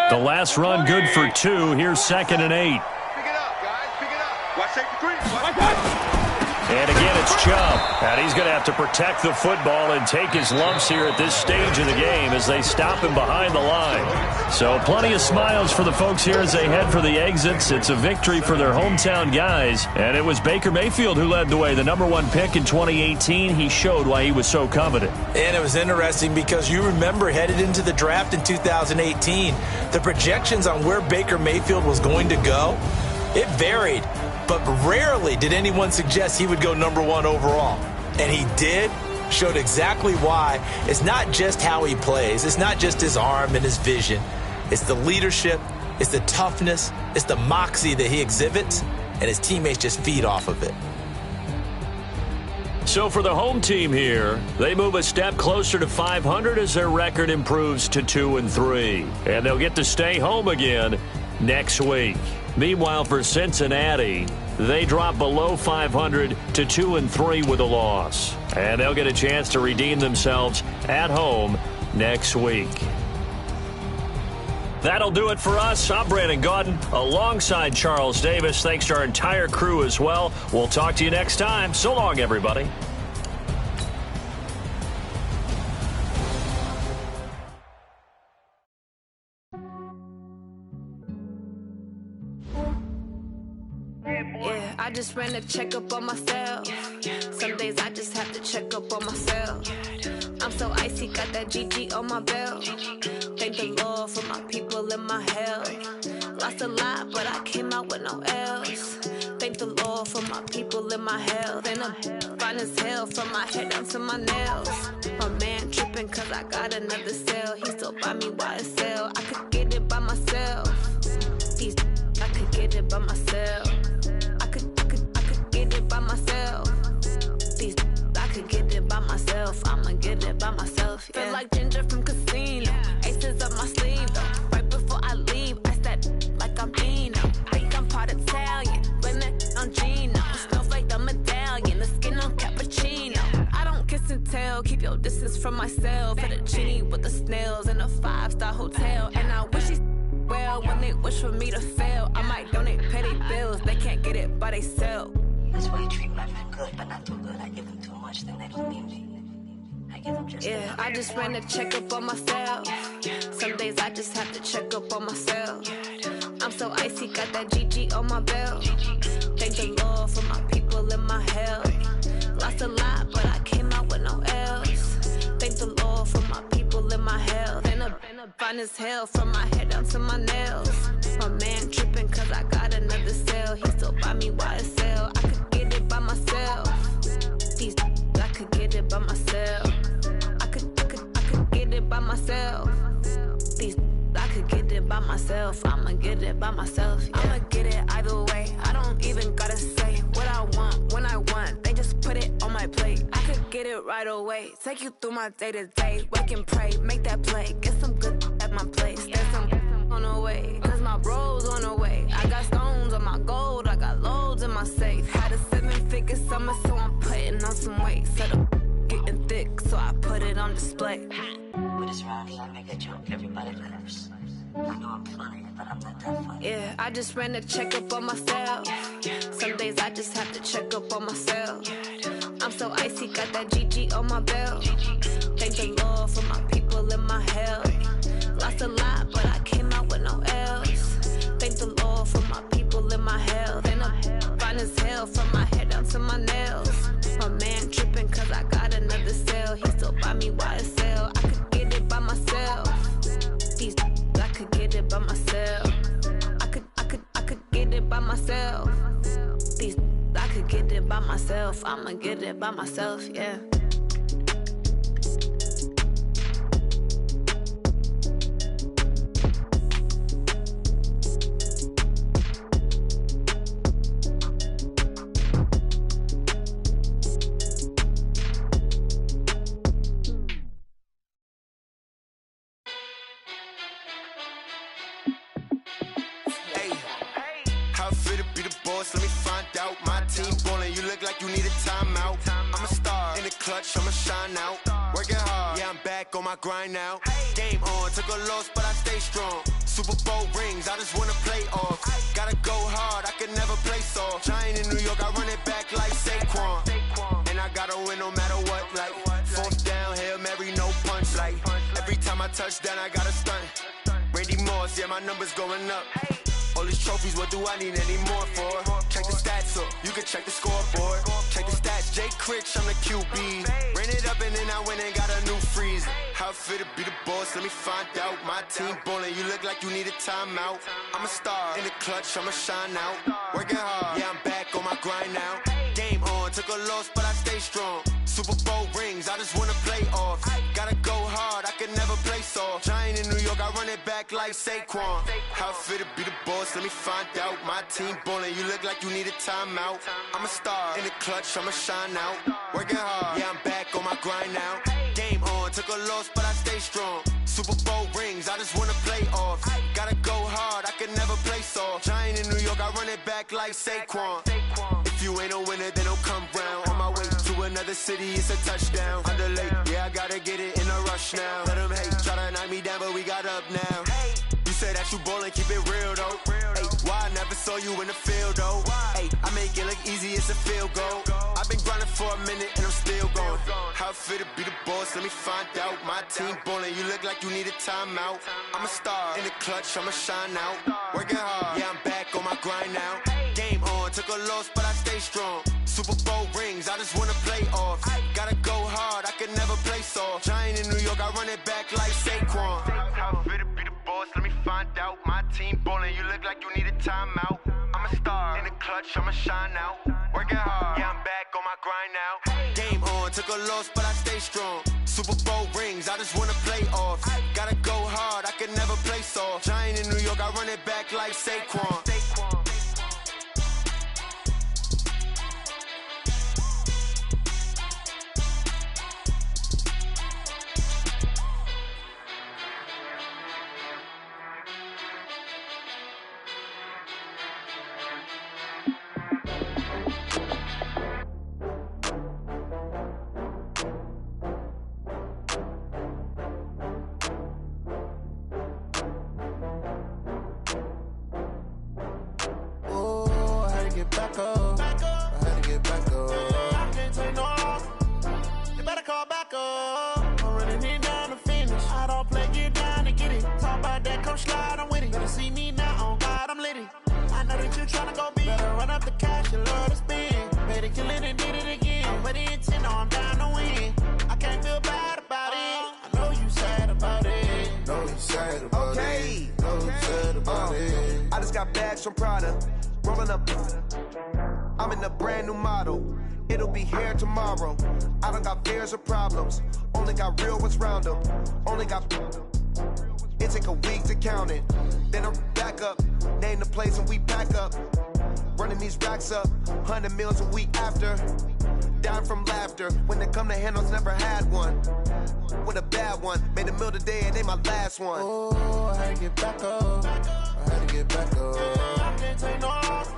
[SPEAKER 1] The last run good for 2. Here's second and 8.
[SPEAKER 3] Pick it up, guys. Pick it up. Watch take the 3.
[SPEAKER 1] And again, it's Chubb. And he's going to have to protect the football and take his lumps here at this stage of the game as they stop him behind the line. So plenty of smiles for the folks here as they head for the exits. It's a victory for their hometown guys. And it was Baker Mayfield who led the way. The #1 pick in 2018. He showed why he was so coveted.
[SPEAKER 2] And it was interesting because you remember headed into the draft in 2018, the projections on where Baker Mayfield was going to go, it varied. But rarely did anyone suggest he would go #1 overall. And he did, showed exactly why. It's not just how he plays. It's not just his arm and his vision. It's the leadership. It's the toughness. It's the moxie that he exhibits. And his teammates just feed off of it.
[SPEAKER 1] So for the home team here, they move a step closer to 500 as their record improves to 2-3. And they'll get to stay home again next week. Meanwhile, for Cincinnati, they drop below 500 to 2-3 with a loss. And they'll get a chance to redeem themselves at home next week. That'll do it for us. I'm Brandon Gaudin alongside Charles Davis. Thanks to our entire crew as well. We'll talk to you next time. So long, everybody.
[SPEAKER 5] I just ran a checkup on myself. Some days I just have to check up on myself. I'm so icy, got that GG on my belt. Thank the Lord for my people and my health. Lost a lot, but I came out with no else. Thank the Lord for my people and my health. And I'm fine as hell from my head down to my nails. My man tripping cause I got another cell. He still buy me YSL. I could get it by myself. I could get it by myself. By myself. I could get it by myself. I'ma get it by myself. Yeah. Feel like Ginger from Casino. Aces up my sleeve though. Right before I leave, I said like I'm Dino. Think I'm part Italian. Blame that on Gino. Snowflake the medallion. The skin on cappuccino. I don't kiss and tell. Keep your distance from myself. At a genie with the snails in a 5-star hotel. And I wish he well when they wish for me to fail. I might donate petty bills. They can't get it by themselves.
[SPEAKER 6] That's why you treat my men good, but not too good. I give them too much, then they don't need me. I give them just enough.
[SPEAKER 5] I just ran a checkup on myself. Some days I just have to check up on myself. I'm so icy, got that GG on my belt. Thank the Lord for my people and my health. Lost a lot, but I came out with no else. Thank the Lord for my people and my health. And I'm fine as hell from my head down to my nails. My man tripping cause I got another cell. He still buy me YSL. I could get it by myself. I could get it by myself. I could get it by myself. I could get it by myself. I'ma get it by myself. Yeah. I'ma get it either way. I don't even gotta say what I want when I want. They just put it on my plate. I could get it right away. Take you through my day to day. Wake and pray, make that play. Get some good at my place. There's some on the way, cause my bros on the way. I got stones on my gold, I got loads in my safe. on display.
[SPEAKER 6] But it's around here, I make a joke, everybody laughs. I know I'm funny, but I'm not that funny.
[SPEAKER 5] Yeah, I just ran a checkup on myself. Some days I just have to check up on myself. I'm so icy, got that GG on my belt. Thank the Lord for my people in my health. Lost a lot, but I came out with no else. Thank the Lord for my people in my health. And I'm fine as hell from my head down to my nails. My man tripping cause I got another cell. He still buy me YSL. I could get it by myself. These I could get it by myself. I could get it by myself. These I could get it by myself. I'ma get it by myself, yeah.
[SPEAKER 7] Let me find out. My team ballin', you look like you need a timeout. I'm a star in the clutch, I'ma shine out. Working hard, yeah, I'm back on my grind now. Game on, took a loss, but I stay strong. Super Bowl rings, I just wanna play off. Gotta go hard, I can never play soft. Giant in New York, I run it back like Saquon. And I gotta win no matter what, like fourth down, Hail Mary, no punch. Like every time I touch down, I gotta stunt. Randy Moss, yeah, my numbers going up. All these trophies, what do I need any more for? Check the stats up, you can check the scoreboard. Check the stats, Jay Critch, I'm the QB. Ran it up and then I went and got a new freeze. How it feel to be the boss, let me find out. My team ballin', you look like you need a timeout. I'm a star in the clutch, I'ma shine out. Working hard, yeah, I'm back on my grind now. Game on, took a loss, but I stay strong. Super Bowl rings, I just wanna play off. Gotta go hard, I can never play soft. Giant in New York, I run it back like Saquon. How it feel to be the boss, let me find out. My team ballin', you look like you need a timeout. I'm a star in the clutch, I'ma shine out. Working hard, yeah, I'm back on my grind now. Game on, took a loss, but I stay strong. Super Bowl rings, I just wanna play off. Gotta go hard, I can never play soft. Giant in New York, I run it back like Saquon. If you ain't a winner, then don't come round. On my way to another city, it's a touchdown. Underlay, yeah, I gotta get it in a rush now. Let them hate, try to knock me down, but we got up now. You say that you ballin', keep it real though. Hey, why I never saw you in the field though? Hey, I make it look easy, it's a field goal. I've been grinding for a minute and I'm still going. How it feel to be the boss, let me find out. My team ballin', you look like you need a timeout. I'm a star in the clutch, I'ma shine out. Working hard, yeah, I'm back on my grind now. Game on, took a loss, but I stay strong. Super Bowl rings, I just wanna play off. Gotta go hard, I can never play soft. Giant in New York, I run it back like Saquon. How it feel to be the boss, let me find out. My team ballin', you look like you need a timeout. I'm a star in the clutch, I'ma shine out. Working hard, yeah, I'm back on my grind now. Game on, took a loss, but I stay strong. Super Bowl rings, I just wanna play off. Gotta go hard, I can never play soft. Giant in New York, I run it back like Saquon.
[SPEAKER 8] Back up. I had to get back up. I can't take no loss. You better call back up. I'm running it down to finish. I don't play, get down to get it. Talk about that, come slide, I'm with it. Better see me now, on God, I'm litty. I know that you tryna go big. Better run up the cash, you love to spend. Better kill it and did it again. I'm with the intent, no, I'm down to win. I can't feel bad about it. I know you sad about it.
[SPEAKER 9] Know you sad about it. Know you sad about it. I just got bags from Prada. Rolling up, I'm in a brand new model. It'll be here tomorrow. I don't got fears or problems. Only got real ones round them. Only got. It take a week to count it. Then I'm back up. Name the place and we pack up. Running these racks up. 100 meals a week after. Down from laughter. When they come to handles, never had one. With a bad one. Made a meal today and ain't my last one.
[SPEAKER 8] Oh, I had to get back up. I had to get back up. I can't take no loss.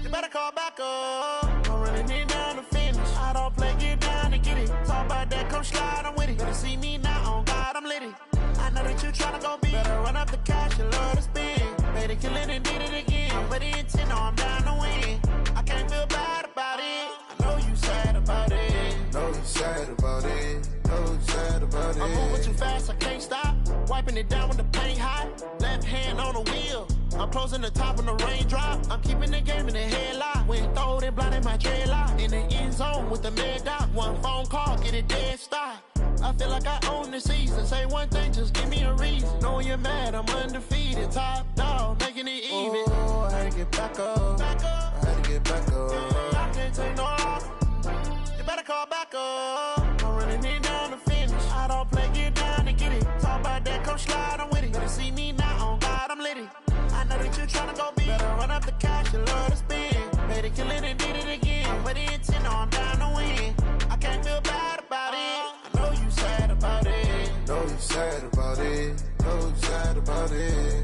[SPEAKER 8] You better call back up. I'm running it down to finish. I don't play, get down to get it. Talk about that. come slide, I'm with it. Better see me now, on God, I'm litty. I know that you tryna go big. Better run up the cash, you love to spend. Made it, kill it, and did it again. But the intent, no, I'm down to win. I can't feel bad about it. I know you sad about it.
[SPEAKER 9] Know you sad about it. Know you sad about it.
[SPEAKER 8] I'm moving too fast, I can't stop. Wiping it down with the paint hot. Left hand on the wheel. I'm closing the top when the raindrop. I'm keeping the game in the headlock. When throwed and blinded my dreadlock. In the end zone with the mad dot. One phone call, get it dead stop. I feel like I own the season. Say one thing, just give me a reason. Knowing you're mad, I'm undefeated. Top dog, making it even.
[SPEAKER 9] Oh, I had to get back up. I had to get back up.
[SPEAKER 8] I can't take no longer. You better call back up. I'm running it down to finish. I don't play, get down to get it. Talk about that, come slide, I'm with it. Better see me now, on God, I'm litty. I know that you tryna go big. Better run up the cash, you love to spend. Made it, kill it, and did it again. But the intent, no, I'm down to win. I can't feel bad about it. I know you sad about it.
[SPEAKER 9] Know you sad about it. Know you sad about it.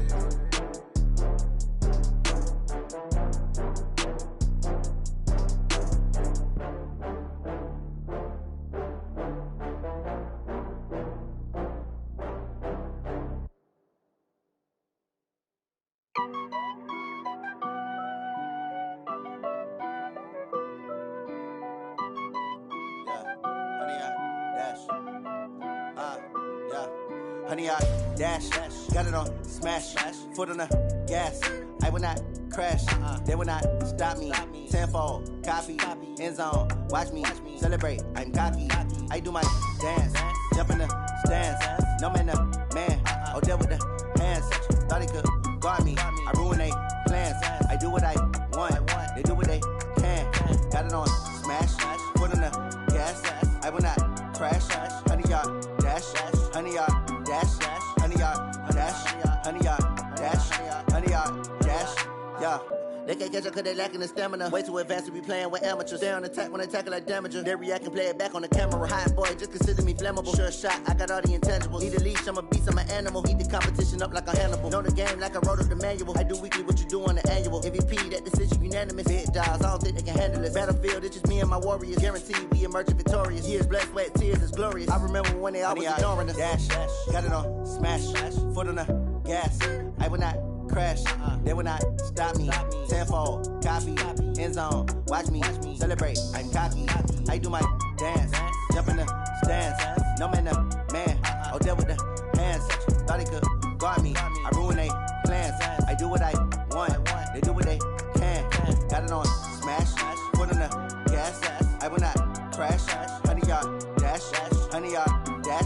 [SPEAKER 10] Honey, I dash, got it on smash, foot on the gas. I will not crash, they will not stop me. Tenfold, copy, end zone, watch me celebrate. I'm cocky, I do my dance, jump in the stands. No man, the man, oh, deal with the hands. Thought he could guard me, I ruin they plans. I do what I want, they do what they can. Got it on smash, foot on the gas. I will not crash, honey, y'all dash, honey, y'all dash, honey, y'all dash, honey, y'all dash, honey, y'all dash, yeah. They can't catch up cause they lacking the stamina. Way too advanced to be playing with amateurs. Stay on attack when they tackle like damager. They react and play it back on the camera. Hot boy, just consider me flammable. Sure shot, I got all the intangibles. Need a leash, I'm a beast, I'm an animal. Heat the competition up like a Hannibal. Know the game like I wrote up the manual. I do weekly what you do on the annual. MVP, that decision unanimous. Big dogs, I don't think they can handle it. Battlefield, it's just me and my warriors. Guaranteed we emerging victorious. Years, blood, sweat, tears, it's glorious. I remember when they always ignoring us. Dash, got it on smash, foot on the gas. I will not crash, they will not stop me. Tenfold, copy, end zone, watch me celebrate. I'm cocky, I do my dance, jump in the stands. No man, the man, oh, deal with the hands. Thought he could guard me, I ruin they plans. I do what I want, they do what they can. Got it on smash, foot on the gas. I will not crash, honey, y'all dash, honey, y'all dash,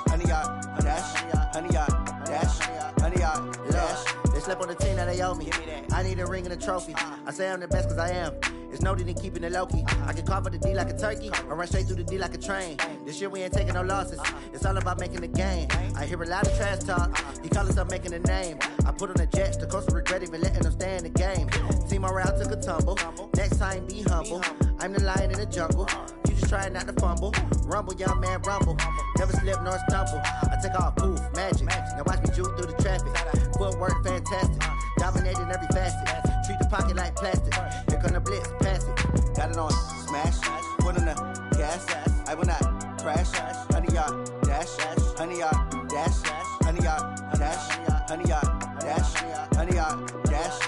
[SPEAKER 10] honey, y'all dash, honey, y'all dash, honey, y'all dash. They slept on the team that they owe me. I need a ring and a trophy. I say I'm the best cause I am. It's no need in keeping it low-key. I can carve up the D like a turkey or run straight through the D like a train. This year we ain't taking no losses. It's all about making the game. I hear a lot of trash talk. He call us up making a name. I put on the Jets. The coach will regret even letting them stay in the game. Team morale took a tumble. Next time be humble. I'm the lion in the jungle. You just trying not to fumble. Rumble, young man, rumble. Never slip nor stumble. I take off, poof, magic. Now watch me juke through the traffic. Footwork fantastic. Dominating every facet. Treat the pocket like plastic. Here come the blitz, pass it. Got it on smash, foot on the gas. I will not crash. Honey, y'all dash, honey, y'all dash, honey, y'all dash, honey, y'all dash, honey, y'all dash.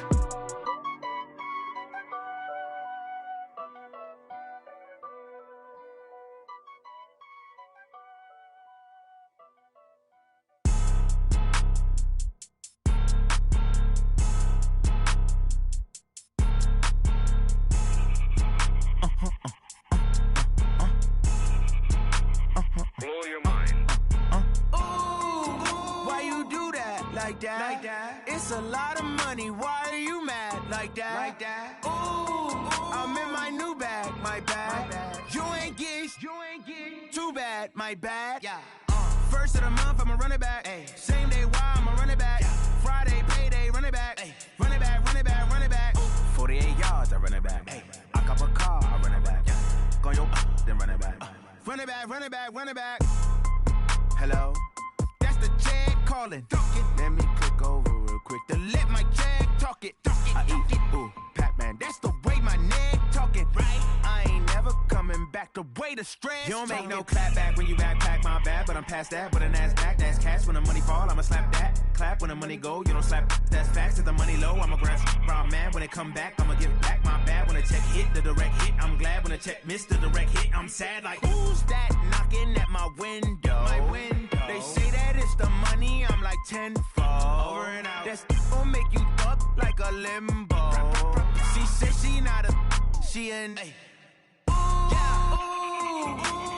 [SPEAKER 8] Like that. It's a lot of money. Why are you mad like that? Ooh, I'm in my new bag, my bad. You ain't get too bad, my bad. Yeah. First of the month, I'ma run it back. Ay. Same day, why I'ma run it back. Yeah. Friday, payday, run it back. Ay. Run it back, run it back, run it back. Ooh. 48 yards, I run it back. Ay. I cop a car, I run it back. Yeah. Go yo, then run it back. Run it back, run it back, run it back. Hello? That's the jag calling. Let me click over real quick to let my jag talk it. I eat it, ooh, Pac-Man. That's the way my neck talking. Right? I ain't never coming back the way
[SPEAKER 11] the stress. You don't make no clap back when you backpack, my bad. But I'm past that, but a NASDAQ, that's cash. When the money fall, I'ma slap that. Clap when the money go, you don't slap, that's facts. If the money low, I'ma grab brown man. When it come back, I'ma give back my bad. When the check hit, the direct hit, I'm glad. When the check missed, the direct hit, I'm sad. Like, who's that knocking at my window? They say that it's the money, I'm like tenfold. Over and out. That's gon' make you up like a limbo. She said she not a, she an, ay.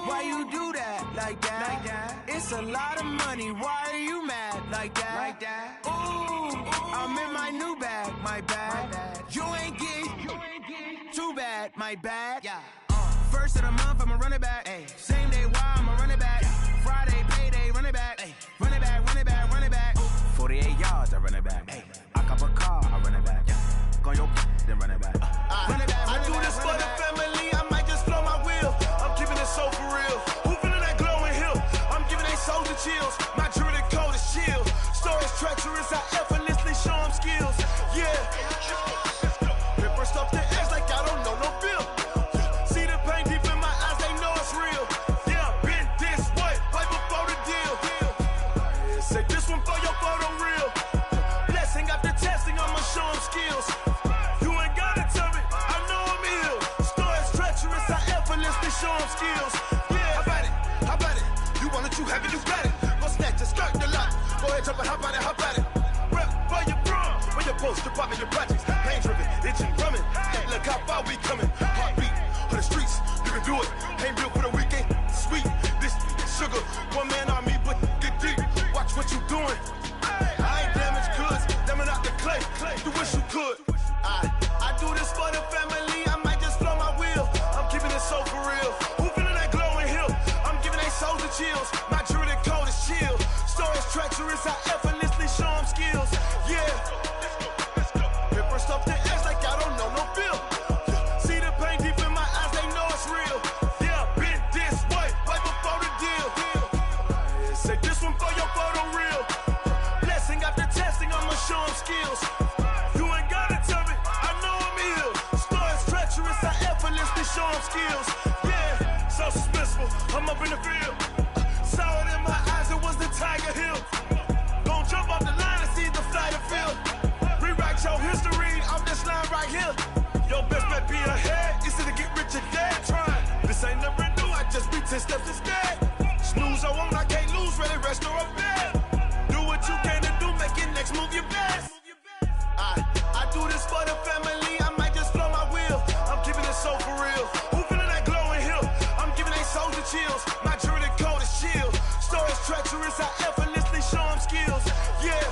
[SPEAKER 11] Why you do that like that? It's a lot of money. Why are you mad like that? Ooh, I'm in my new bag, my bad. You ain't get too bad, my bad. First of the month, I'ma run it back. Same day, why I'ma run it back. Friday, payday, run it back. Run it back, run it back, run it back. 48 yards, I run it back. I cop a car, I run it back. Go on your then run it back. Run it back,
[SPEAKER 12] I do this for the family. I might just blow my wheel. I'm keeping it so for real. Who feeling that glowing hill? I'm giving they soldier chills. My jewelry code is chill. Stories treacherous, I effortlessly show them skills. Yeah. Ripper stuff the edge like I don't know no feel. See the pain deep in my eyes, they know it's real. Yeah, been this way, right before the deal. Say this one for your photo real. Blessing after testing, I'ma show them skills. You ain't gotta tell me, I know I'm ill. Stories treacherous, I effortlessly show them skills. Yeah, how about it? You want it, you have it, you got it. Go snatch it, start the lot. Go ahead, jump it, how about it? Rep for your bro, for your post, your poppin', your projects. Pain driven, itching, drumming. Look how far we coming. Heartbeat for the streets, you can do it. Ain't built for the weekend, sweet. This sugar, one man army, but get deep. Watch what you doing. I ain't damaged goods, damn out the clay. You wish you could. I do this for the family. I might just blow my wheel. I'm keeping it so for real. Who feeling that glowing hill? I'm giving they souls the chills. My jewelry code is chill. Stories treacherous, I effortlessly show them skills. Yeah. Ripper stuff the edge like I don't know no feel. See the pain deep in my eyes, they know it's real. Yeah, been this way, right before the deal. Say this one for your photo real. Blessing after testing, I'ma show them skills. You ain't gotta tell me, I know I'm ill. Stories treacherous, I effortlessly show them skills. Yeah, so suspenseful, I'm up in the field. Saw it in my eyes, it was the Tiger Hill. Gon' jump off the line and see the flight of field. Rewrite your history off this line right here. Your best bet be ahead, easy to get rich or dead. Trying, this ain't never new, I just be 10 steps instead. Snooze I won't, I can't lose, ready, rest or up bed. Do what you can to do, make your next move your best. I do this for the family, I might just blow my wheel. I'm keeping it so for real. Who feeling that glowing hill? I'm giving they soldier chills. My jewelry code is chill. Stories treacherous, I effortlessly show them skills. Yeah.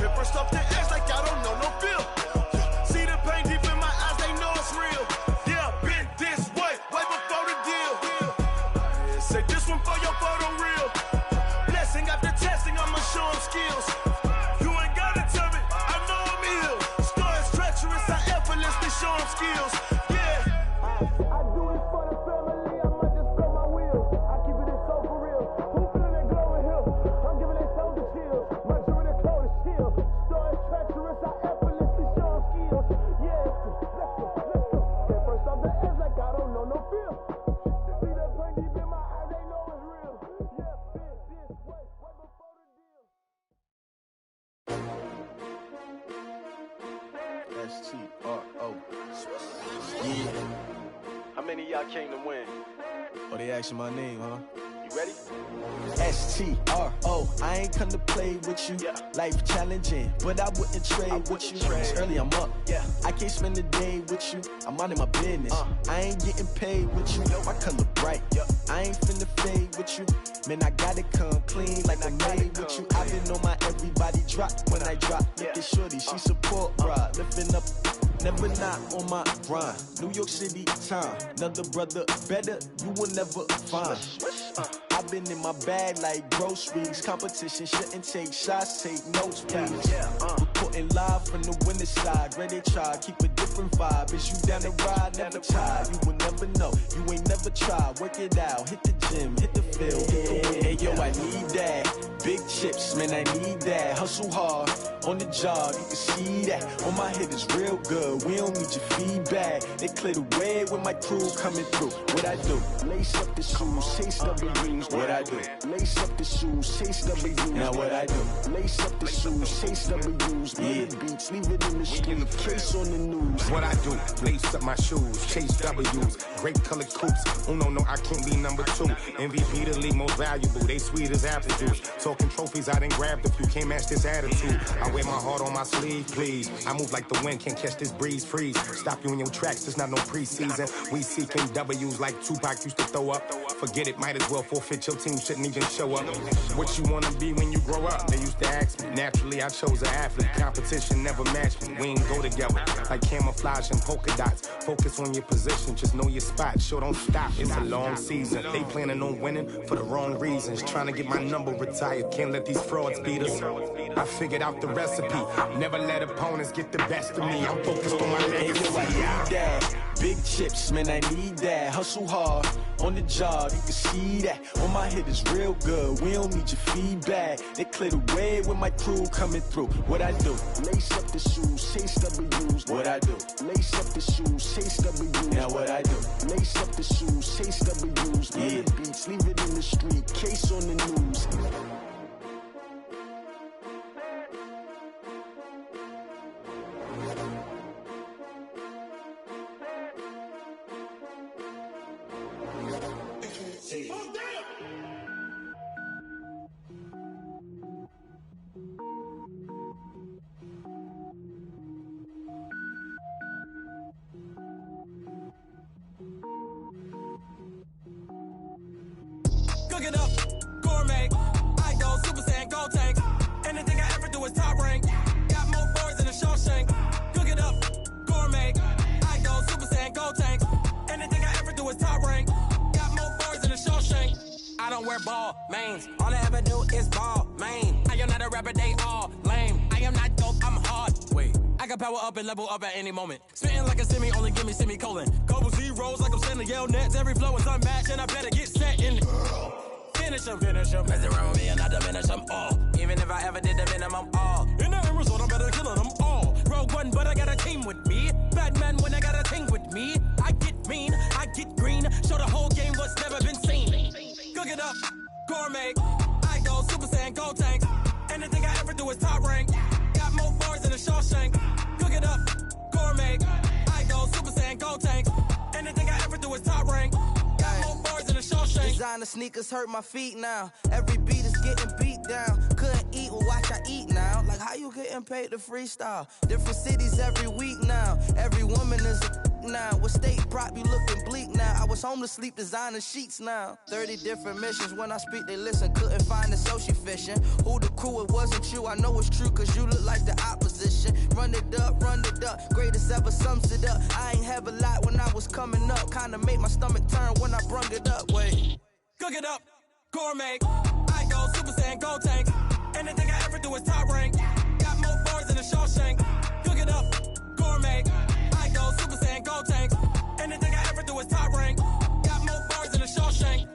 [SPEAKER 12] Ripper stuff the edge like I don't know no feel. See the pain deep in my eyes, they know it's real. Yeah, been this way, right before the deal. Say this one for your photo real. Blessing after testing, I'ma show them skills. You ain't gotta tell me, I know I'm ill. Stories treacherous, I effortlessly show them skills. Yeah. I do this for the family, I might just blow my wheel. I keep it so for real. Who feeling that glowing hill? I'm giving they soldier chills. My jewelry code is chill. Stories treacherous, I effortlessly show them skills. Yeah, let's go. Get first off the edge like I don't know no feel. See that pain deep in my eyes, they know it's real. Yeah, been this way, right before the deal.
[SPEAKER 13] S-T-R-O. Yeah.
[SPEAKER 12] How many of y'all came to win?
[SPEAKER 13] Oh, they asking my name, huh?
[SPEAKER 12] You ready?
[SPEAKER 13] S-T-R-O. I ain't come to play with you.
[SPEAKER 12] Yeah.
[SPEAKER 13] Life challenging, but I wouldn't trade with you. It's early, I'm up.
[SPEAKER 12] Yeah.
[SPEAKER 13] I can't spend the day with you. I'm minding my business. I ain't getting paid with you. My color bright. I ain't finna fade with you. Man, I gotta come clean like I'm made with you. I've been on my everybody drop when I drop. Look at shorty, she support, bruh. Lifting up, never not on my grind. New York City time. Another brother better, you will never find. I've been in my bag like groceries. Competition shouldn't take shots, take notes, please. Reporting live from the winning side. Ready to try, keep a different vibe. Is you down the ride, never tired. You will never know, you ain't never tried. Work it out, hit the gym, hit the field. Hey yo, I need that. Big chips, man, I need that. Hustle hard, on the job, you can see that. On my head is real good, we don't need your feedback. They clear the way with my crew coming through. What I do? Lace up the shoes, chase W's. What I do? Lace up the shoes, chase W's. Now what I do? Lace up the shoes, chase W's. Yeah. Beats, leave it in the street, case on the news.
[SPEAKER 14] What I do? Lace up my shoes, chase W's. Great colored coops. No, I can't be number 2. MVP the league most valuable. They sweet as apple juice. Talking trophies, I done grabbed a few. Can't match this attitude. I wear my heart on my sleeve, please. I move like the wind, can't catch this breeze, freeze. Stop you in your tracks, it's not no preseason. We seeking W's like Tupac used to throw up. Forget it, might as well forfeit. Your team shouldn't even show up. What you wanna be when you grow up? They used to ask me. Naturally, I chose an athlete. Competition never matched me. We ain't go together like camouflage and polka dots. Focus on your position, just know your spot. Sure, don't stop. It's a long season. They planning on winning for the wrong reasons. Trying to get my number retired. Can't let these frauds beat us. I figured out the recipe. Never let opponents get the best of me. I'm focused on my legacy.
[SPEAKER 13] Big chips, man, I need that. Hustle hard on the job, you can see that. On my head is real good, we don't need your feedback. They clear the way with my crew coming through. What I do? Lace up the shoes, chase W's. What I do? Lace up the shoes, chase W's. Now what I do? Lace up the shoes, chase W's. Yeah. Beats, leave it in the street, case on the news.
[SPEAKER 15] Cook it up, gourmet. I go Super Saiyan, gold tank. Anything I ever do is top rank. Got more boards than a Shawshank. Cook it up, gourmet. I go Super Saiyan, gold tank. Anything I ever do is top rank. Got more boards than a Shawshank. I don't wear ball mains. All I ever do is ball main. I am not a rapper, they all lame. I am not dope, I'm hard. Wait, I can power up and level up at any moment. Spitting like a semi, only give me semicolon. Couple zeros like I'm sending yell nets. Every flow is unmatched and I better get set in. Finish them. Mess around with me and I diminish them all. Even if I ever did the minimum all. In the end result, I'm better killing them all. Rogue One, but I got a team with me. Batman when I got a team with me. I get mean, I get green. Show the whole game what's never been seen. Cook it up, gourmet. I go Super Saiyan, gold tank. Anything I ever do is top rank. Got more bars than a Shawshank. Cook it up, gourmet. I go Super Saiyan, gold tank. Anything I ever do is top rank. Got more bars than a Shawshank.
[SPEAKER 16] Designer sneakers hurt my feet now. Every beat is getting beat down. Couldn't eat, well watch I eat now. Like how you getting paid to freestyle? Different cities every week now. Every woman is a now. With state prop, you looking bleak now. I was home to sleep, designer sheets now. 30 different missions. When I speak, they listen. Couldn't find it, so she fishing. Who the crew? It wasn't you. I know it's true, cause you look like the opposition. Run it up, greatest ever sums it up. I ain't have a lot when I was coming up. Kinda made my stomach turn when I brung it up. Wait.
[SPEAKER 15] Cook it up, gourmet. I go Super Saiyan, gold tank. Anything I ever do is top rank. Got more bars than a Shawshank. Cook it up, gourmet. I go Super Saiyan, gold tank. Anything I ever do is top rank. Got more bars than a Shawshank.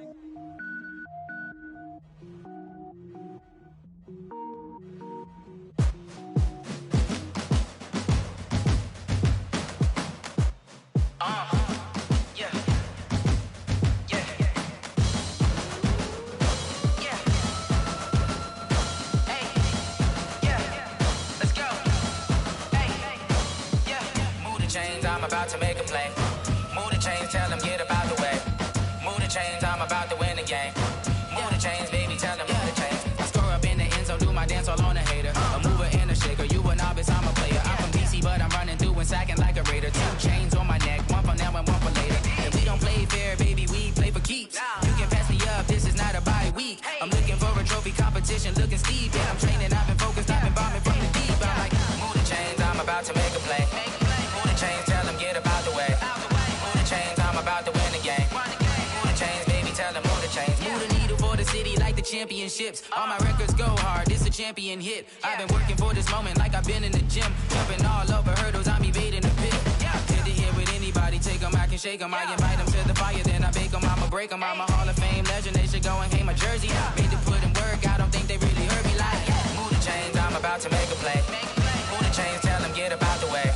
[SPEAKER 17] I'm about to make a play. Move the chains, tell them get about the way. Move the chains, I'm about to win the game. Move the chains, baby, tell them move the chains. I score up in the end zone, do my dance all on a hater. A mover and a shaker, you a novice, I'm a player. I'm from DC, but I'm running through and sacking like a raider. 2 chains on my neck, one for now and one for later. If we don't play fair, baby, we play for keeps. You can pass me up, this is not a bye week. I'm looking for a trophy competition, looking steep. Yeah, I'm training, I've been focused, I've been bombing from the deep. I'm like, move the chains, I'm about to make a play. Move the chains, tell them get about the way. Move the chains, I'm about to win the game. Move the chains, baby, tell them move the chains. Move the needle for the city like the championships. All my records go hard, this a champion hit. I've been working for this moment like I've been in the gym. Jumping all over hurdles, I'm evading the pit. Hit it here with anybody, take them, I can shake them. I invite them to the fire, then I bake them, I'ma break them. I'm a Hall of Fame legend, they should go and hang my jersey. Made to put in work, I don't think they really heard me like, move the chains. chains, I'm about to make a play. Move the chains, tell them get about the way.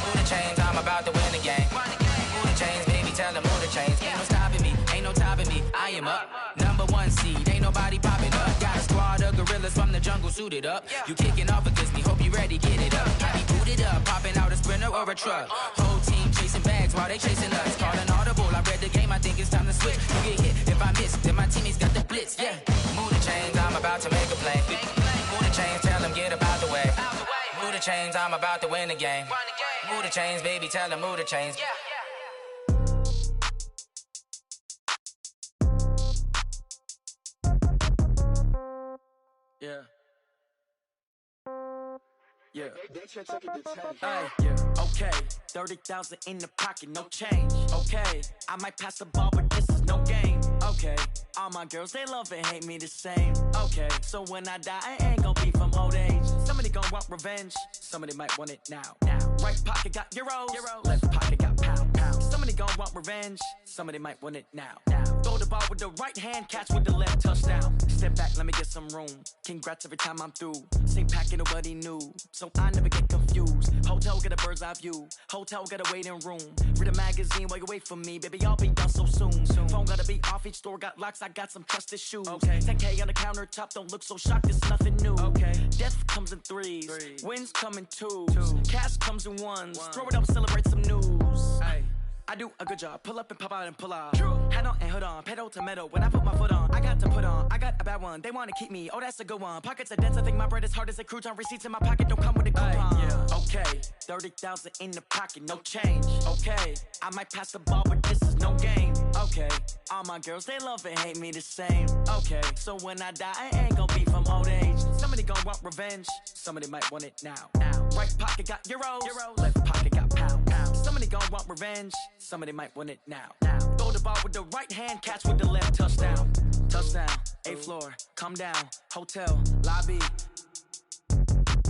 [SPEAKER 17] Move the chains, I'm about to win the game. Move the chains, baby, tell them move the chains. Ain't no stopping me, ain't no topping me. I am up, #1 seed, ain't nobody popping up. Got a squad of gorillas from the jungle suited up. You kicking off against me, hope you ready, get it up. I be booted up, popping out a sprinter or a truck. Whole team chasing bags while they chasing us. Calling audible, I read the game, I think it's time to switch. You get hit, if I miss, then my teammates got the blitz, yeah. Move the chains, I'm about to make a play. Move the chains, tell them get about the way. Move the chains, I'm about to win the game. Move the chains, baby, tell them move the chains.
[SPEAKER 15] Yeah. Yeah. Hey, yeah. Okay. 30,000 in the pocket, no change. Okay. I might pass the ball, but this is no game. Okay. All my girls, they love and hate me the same. Okay. So when I die, I ain't gon' be from old age. Somebody gon' want revenge. Somebody might want it now. Right pocket got euros. Left pocket got pound. Somebody gon' want revenge. Somebody might want it now. Throw the ball with the right hand, catch with the left, touchdown. Step back, let me get some room. Congrats every time I'm through. Same packet, nobody knew, so I never get confused. Hotel get a bird's eye view. Hotel got a waiting room. Read a magazine while you wait for me, baby. I'll be done so soon. Phone gotta be off. Each store got locks. I got some trusted shoes. Okay. 10K on the countertop. Don't look so shocked. It's nothing new. Okay. Death comes in threes. Wins come in twos. Cash comes in ones. Throw it up, celebrate some news. Ay. I do a good job. Pull up and pop out and pull out. Hat on and hood on. Pedal to metal. When I put my foot on, I got to put on. I got a bad one. They want to keep me. Oh, that's a good one. Pockets are dense. I think my bread is hard as a crouton. Receipts in my pocket don't come with a coupon. Yeah. Okay. 30,000 in the pocket. No change. Okay. I might pass the ball, but this is no game. Okay. All my girls, they love and hate me the same. Okay. So when I die, I ain't gon' be from old age. Somebody gon' want revenge. Somebody might want it now. Right pocket got euros. Left pocket got pound. Somebody gon' want revenge. Somebody might want it now. Throw the ball with the right hand, catch with the left, touchdown. Touchdown, 8th floor, come down, hotel, lobby.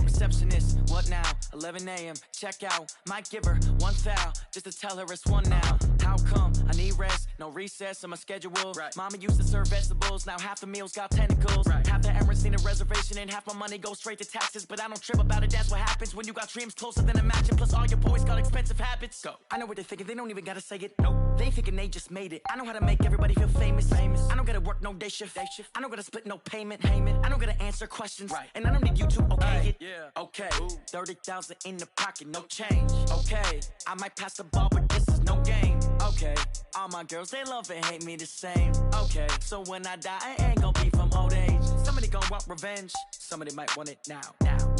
[SPEAKER 15] Receptionist, what now? 11 a.m., check out. Might give her one foul, just to tell her it's one now. How come? I need rest, no recess in my schedule. Mama used to serve vegetables, now half the meals got tentacles. Half the Emirates need a reservation and half my money goes straight to taxes. But I don't trip about it, that's what happens when you got dreams closer than a mansion. Plus all your boys got expensive habits. Go. I know what they're thinking, they don't even gotta say it. Nope. They thinking they just made it. I know how to make everybody feel famous. I don't gotta work no day shift. I don't gotta split no payment. I don't gotta answer questions. And I don't need you to okay it. Okay, 30,000 in the pocket, no change. Okay, I might pass the ball, but this is no game. Okay, all my girls, they love and hate me the same. Okay, so when I die, I ain't gon' be from old age. Somebody gon' want revenge. Somebody might want it now.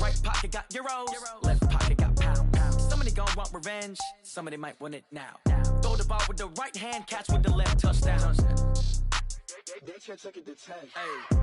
[SPEAKER 15] Right pocket got euros. Left pocket got pound. Somebody gon' want revenge. Somebody might want it now. Throw the ball with the right hand, catch with the left, touchdown.
[SPEAKER 13] They can't take it to 10.
[SPEAKER 15] Hey.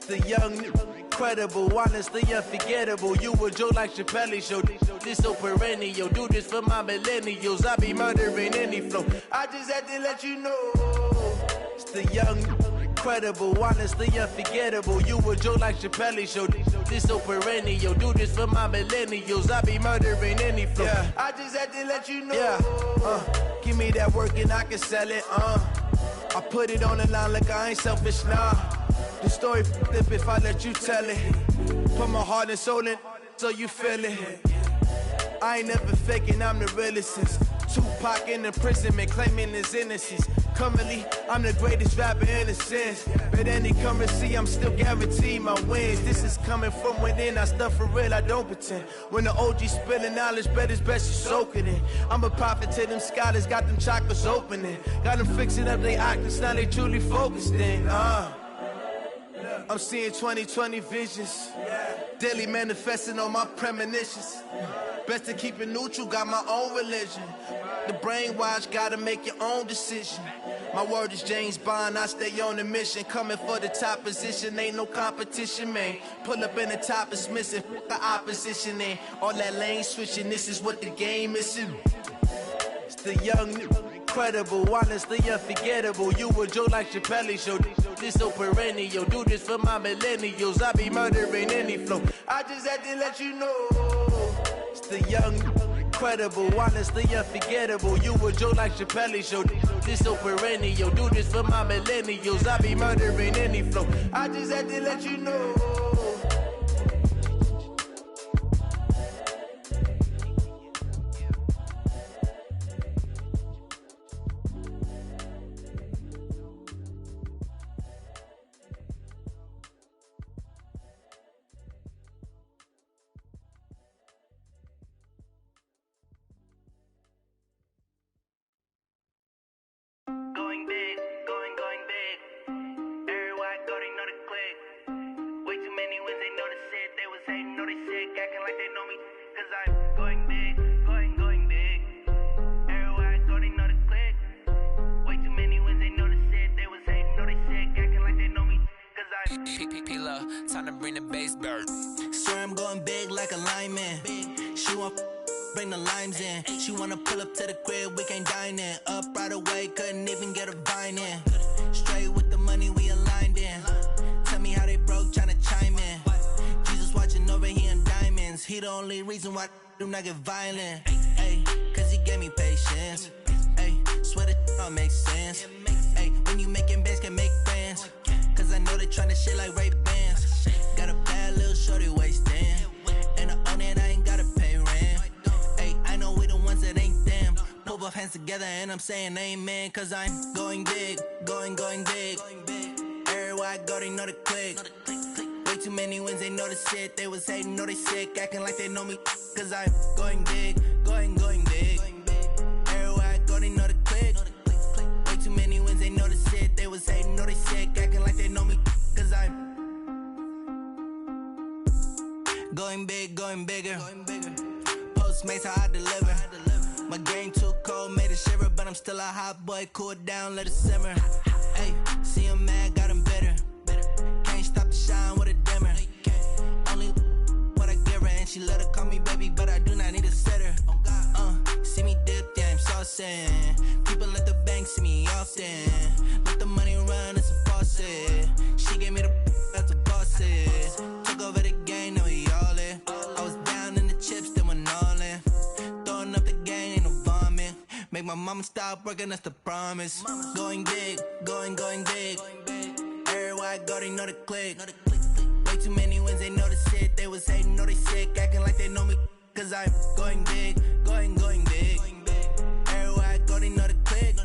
[SPEAKER 18] The young, incredible, honestly unforgettable. You a joke like Chappelle show. This so perennial. Do this for my millennials. I be murdering any flow. I just had to let you know. It's the young, incredible, honestly unforgettable. You a joke like Chappelle show. This so perennial. Do this for my millennials. I be murdering any flow. Yeah. I just had to let you know. Yeah. Give me that work and I can sell it. I put it on the line like I ain't selfish, nah. The story flip if I let you tell it. Put my heart and soul in so you feel it. I ain't never faking, I'm the realest since Tupac in imprisonment, claiming his innocence. Currently, I'm the greatest rapper in a sense. But any currency, I'm still guaranteed my wins. This is coming from within, I stuff for real, I don't pretend. When the OG spilling knowledge, bet it's best you soak it in. I'm a prophet to them scholars, got them chakras opening. Got them fixing up their octaves, now they truly focused in. I'm seeing 2020 visions. Daily manifesting on my premonitions. Best to keep it neutral, got my own religion. The brainwash, gotta make your own decision. My word is James Bond, I stay on the mission. Coming for the top position, ain't no competition, man. Pull up in the top is missing, the opposition in. All that lane switching, this is what the game is. It's the young, incredible, honestly unforgettable. You a Joe like Chappelle show. This so perennial, do this for my millennials. I be murdering any flow. I just had to let you know. It's the young, incredible, honestly unforgettable. You a Joe like Chappelle show. This so perennial, do this for my millennials. I be murdering any flow. I just had to let you know.
[SPEAKER 19] Going big, going big. Everywhere I go, they know the click. Way too many wins, they know the shit. They was hating, know they sick, acting like they know me. Cause I'm going big, going big. Everywhere I go, they know the click. Way too many wins, they know the shit. They was hating, know they sick, acting like they know me. Cause I'm
[SPEAKER 20] P-P-P-Love, time to bring the bass bird.
[SPEAKER 16] Swear I'm going big like a lineman. She want bring the limes in. She wanna pull up to the crib, we can't dine in. Up right away, couldn't even get a vine in. Straight with the money we aligned in. Tell me how they broke, tryna chime in. Jesus watching over here in diamonds. He the only reason why do not get violent. Ay, cause he gave me patience. Ay, swear that don't make sense. Ay, when you making bands, can make friends. Cause I know they tryna shit like Ray Bans. Got a bad little shorty wasting. And I own it, I ain't gotta pay rent. I know we the ones that ain't them. Pull both hands together and I'm saying amen. Cause I'm going big, going big. Everywhere I go, they know the click. Way too many wins, they know the shit. They was hating, know they sick, acting like they know me. Cause I'm going big, going big. Everywhere I go, they know the click. Way too many wins, they know the shit. They was hating, know they sick, acting like they know me. Cause I'm going big, going bigger. Postmates how I deliver. My game too cold, made it shiver, but I'm still a hot boy. Cool it down, let it simmer. Hey, see him mad, got him bitter. Can't stop the shine with a dimmer. Only what I give her, and she let her call me baby, but I do not need a sitter. See me dip, yeah, I'm saucing. People at the bank see me often. Let the money run, it's a faucet. She gave me the that's a boss it. Took over the game, now we all in. I was down in the chips, then went all in. Throwing up the game, ain't no vomit. Make my mama stop working, that's the promise. Going big, going big. Everywhere I go, they know the click. Way too many wins, they know the shit. They was hating, know they sick, acting like they know me. Cause I'm going big, going big. Everywhere I go, they know the click.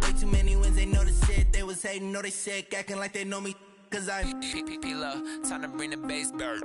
[SPEAKER 16] Way too many wins, they know the shit. They was hating, know they sick, acting like they know me. Cause I'm
[SPEAKER 20] P-P-P-Love, time to bring the bass bird.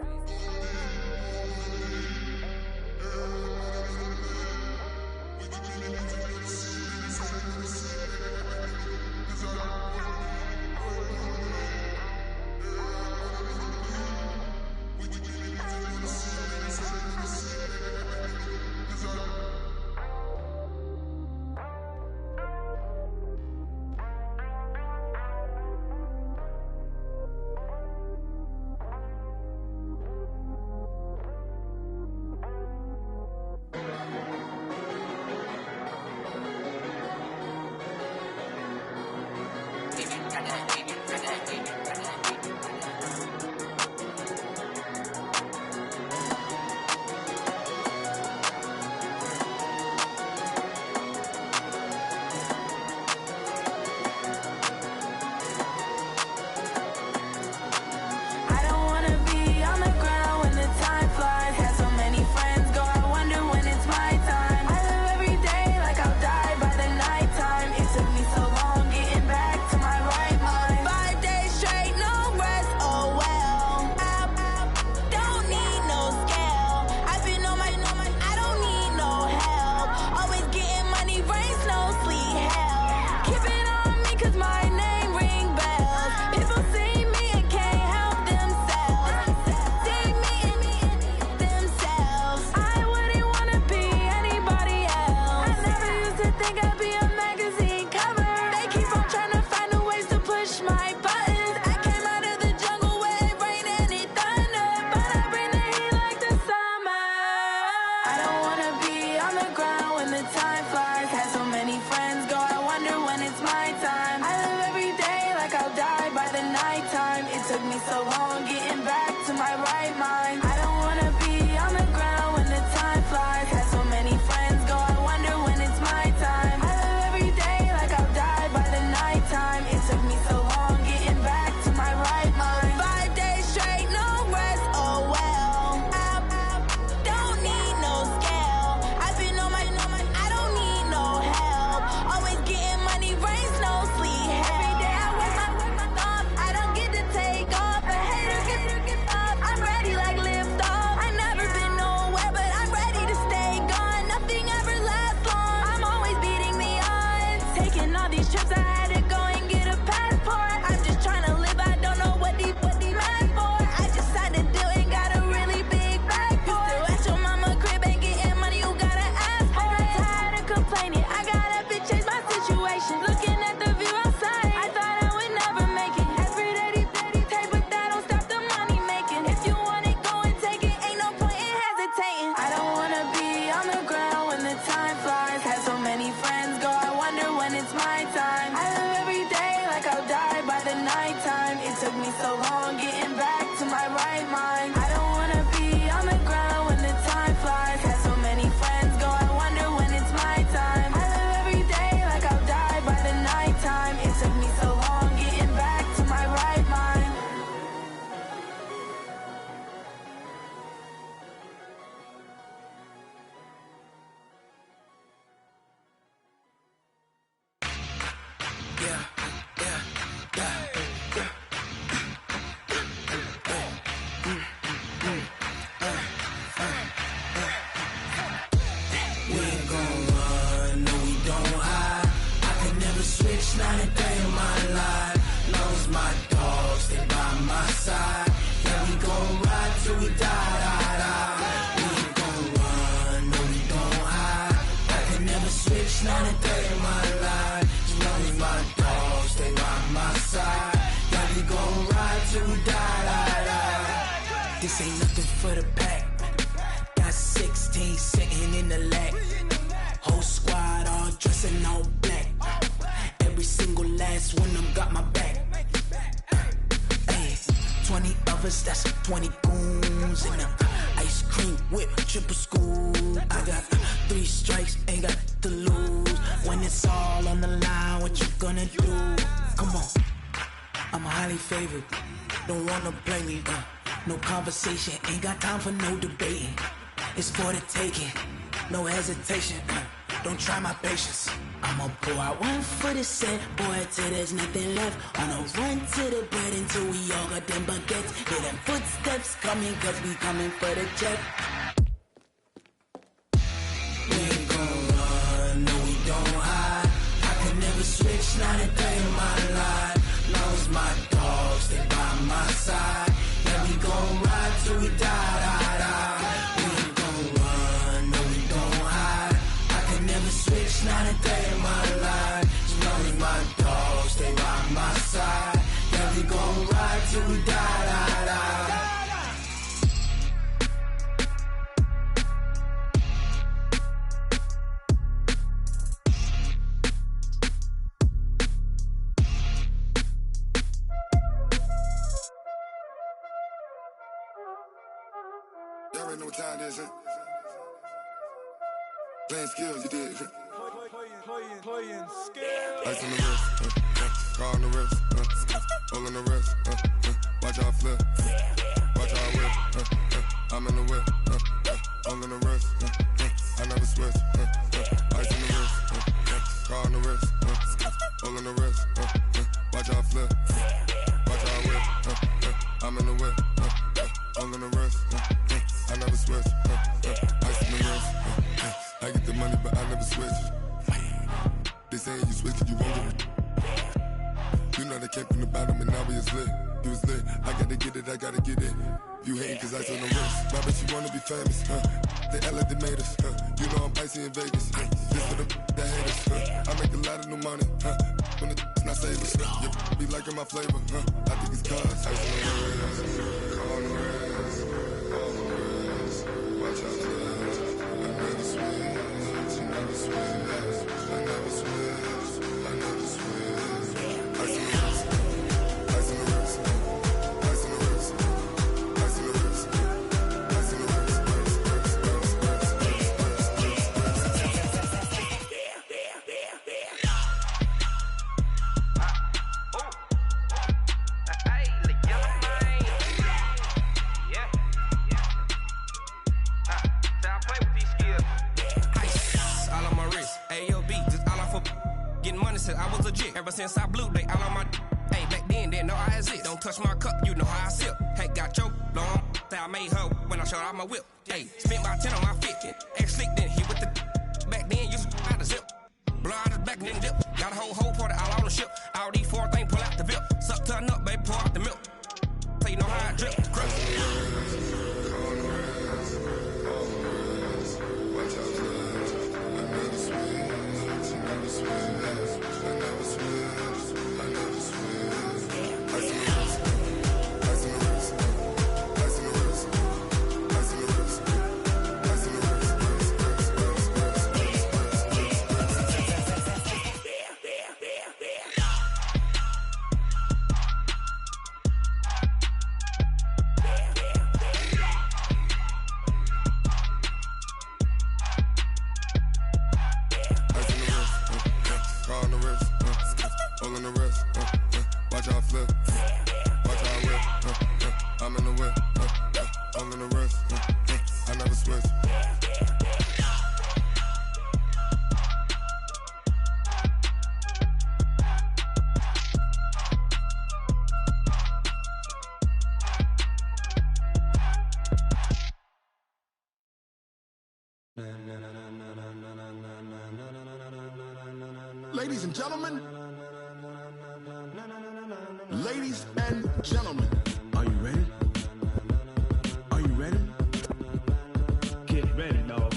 [SPEAKER 16] switch, 9 and 3 in my life. As long as my dogs stay by my side. Yeah, we gon' ride till we die. This ain't nothing for the pack. Got 16 sitting in the lap. Whole squad all dressing all black. Every single last one of them got my back. 20 of us, that's 20 goons in the ice cream whip, triple school. I got 3 strikes, ain't got to lose. When it's all on the line, what you gonna do? Come on, I'm highly favored. Don't wanna blame me. No conversation, ain't got time for no debating. It's for the taking, no hesitation. Don't try my patience. I'ma pour out one for the set, boy, till there's nothing left. On a run to the bread until we all got them baguettes. Hear them footsteps coming, cause we coming for the check. We ain't gon' run, no we don't hide. I can never switch, not a day in my life. Long as my dogs stay by my side. Yeah, we gon' ride till we die. We ain't gon' run, no we don't hide. I can never switch, not a day in my life. As long as my dogs stay by my side. Yeah, we gon' ride till we die.
[SPEAKER 21] Y'all already know what time it is, huh? Playing skills, you did.
[SPEAKER 12] Playing skills.
[SPEAKER 21] Ice on the wrist, car on the wrist, hole in the wrist, watch how I flip, watch how I whip, I'm in the whip, hole in the wrist, I never switch, ice on the wrist, car on the wrist, hole in the wrist, watch how I flip, watch how I whip, I'm in the whip, hole in the wrist, I never switch, ice on the wrist, I get the money but I never switch. They saying you switch it, you won't get it. You know they came from the bottom and now we is lit. You was lit, I gotta get it, I gotta get it. You hating cause I on the wrist. My bitch, you wanna be famous, They Ella, they made us, You know I'm icy in Vegas, This for the that hate us, I make a lot of new money, When the not savers, You be liking my flavor, I think it's cause ice on the wrist, on the wrist, on the wrist. Watch out, I never switch, I never switch. I never switch, I never switch. Ice on the wrist, ice on the wrist, ice on the wrist, ice on the wrist, ice on the wrist,
[SPEAKER 22] I was legit ever since I blew they all on my hey back then didn't know I exist. Don't touch my cup, you know how I sip. Hey, got your long that I made her when I showed out my whip. Hey, spent my 10 on my fit. Ex slick then hit with the back then used to out the zip. Blow out his back then dip. Got a whole party all on the ship. All these 4 things pull out the VIP. Suck turn up, baby, pour out the milk. So you know how I drip. Crush.
[SPEAKER 23] Ladies and gentlemen, ladies and gentlemen, are you ready? Are you ready? Get ready, dog.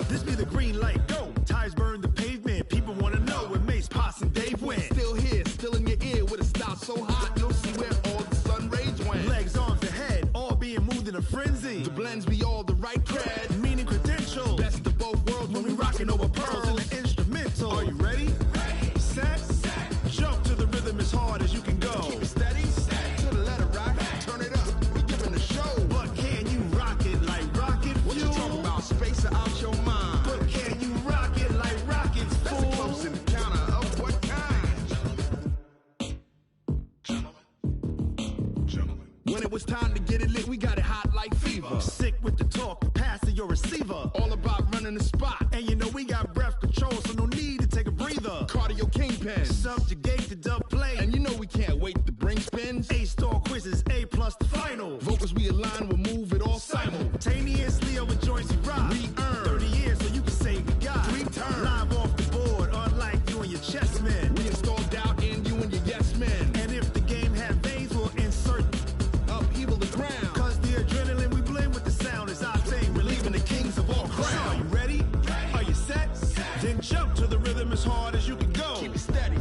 [SPEAKER 2] This be the green light, go. Tires burn the pavement. People wanna know where Mace, Potts, and Dave went.
[SPEAKER 23] Still here, still in your ear with a style so hot, you'll see where all the sun rays went.
[SPEAKER 2] Legs, arms, the head, all being moved in a frenzy.
[SPEAKER 23] The blends be all the right cred,
[SPEAKER 2] meaning credentials.
[SPEAKER 23] Best of both worlds when we rockin' over pearls
[SPEAKER 2] and the instrumental. Are you ready? Set. Jump to the rhythm as hard as you can go.
[SPEAKER 23] Keep it steady, to the letter right. Turn it up, we giving the show.
[SPEAKER 2] But can you rock it like rocket fuel?
[SPEAKER 23] What you talking about? Space it out your mind.
[SPEAKER 2] But can you rock it like rockets, fool?
[SPEAKER 23] That's a close encounter of what kind? Gentlemen. When it was time to get it lit, we got it hot like fever.
[SPEAKER 2] Sick with the talk, pass to your receiver.
[SPEAKER 23] All about running the spot.
[SPEAKER 2] And you know we got breath control, so no need to take a breather.
[SPEAKER 23] Cardio kingpin.
[SPEAKER 2] Subjugate the dub play.
[SPEAKER 23] And you know we can't wait to bring spins.
[SPEAKER 2] A-star quizzes, A+ the final.
[SPEAKER 23] Vocals we align, we'll move it all
[SPEAKER 2] simultaneously over joints we rock.
[SPEAKER 23] We earn
[SPEAKER 2] 30 years so you can say we got
[SPEAKER 23] 3 turns.
[SPEAKER 2] Live off the board, unlike you and your chess men.
[SPEAKER 23] We install doubt in you and your yes men.
[SPEAKER 2] And if the game had veins, we'll insert
[SPEAKER 23] upheaval the ground.
[SPEAKER 2] Cause the adrenaline we blend with the sound is our thing.
[SPEAKER 23] Relieving the kings of all crowns.
[SPEAKER 2] So are you ready? Are you set? Then jump to the rhythm as hard as you can go.
[SPEAKER 23] Keep it steady,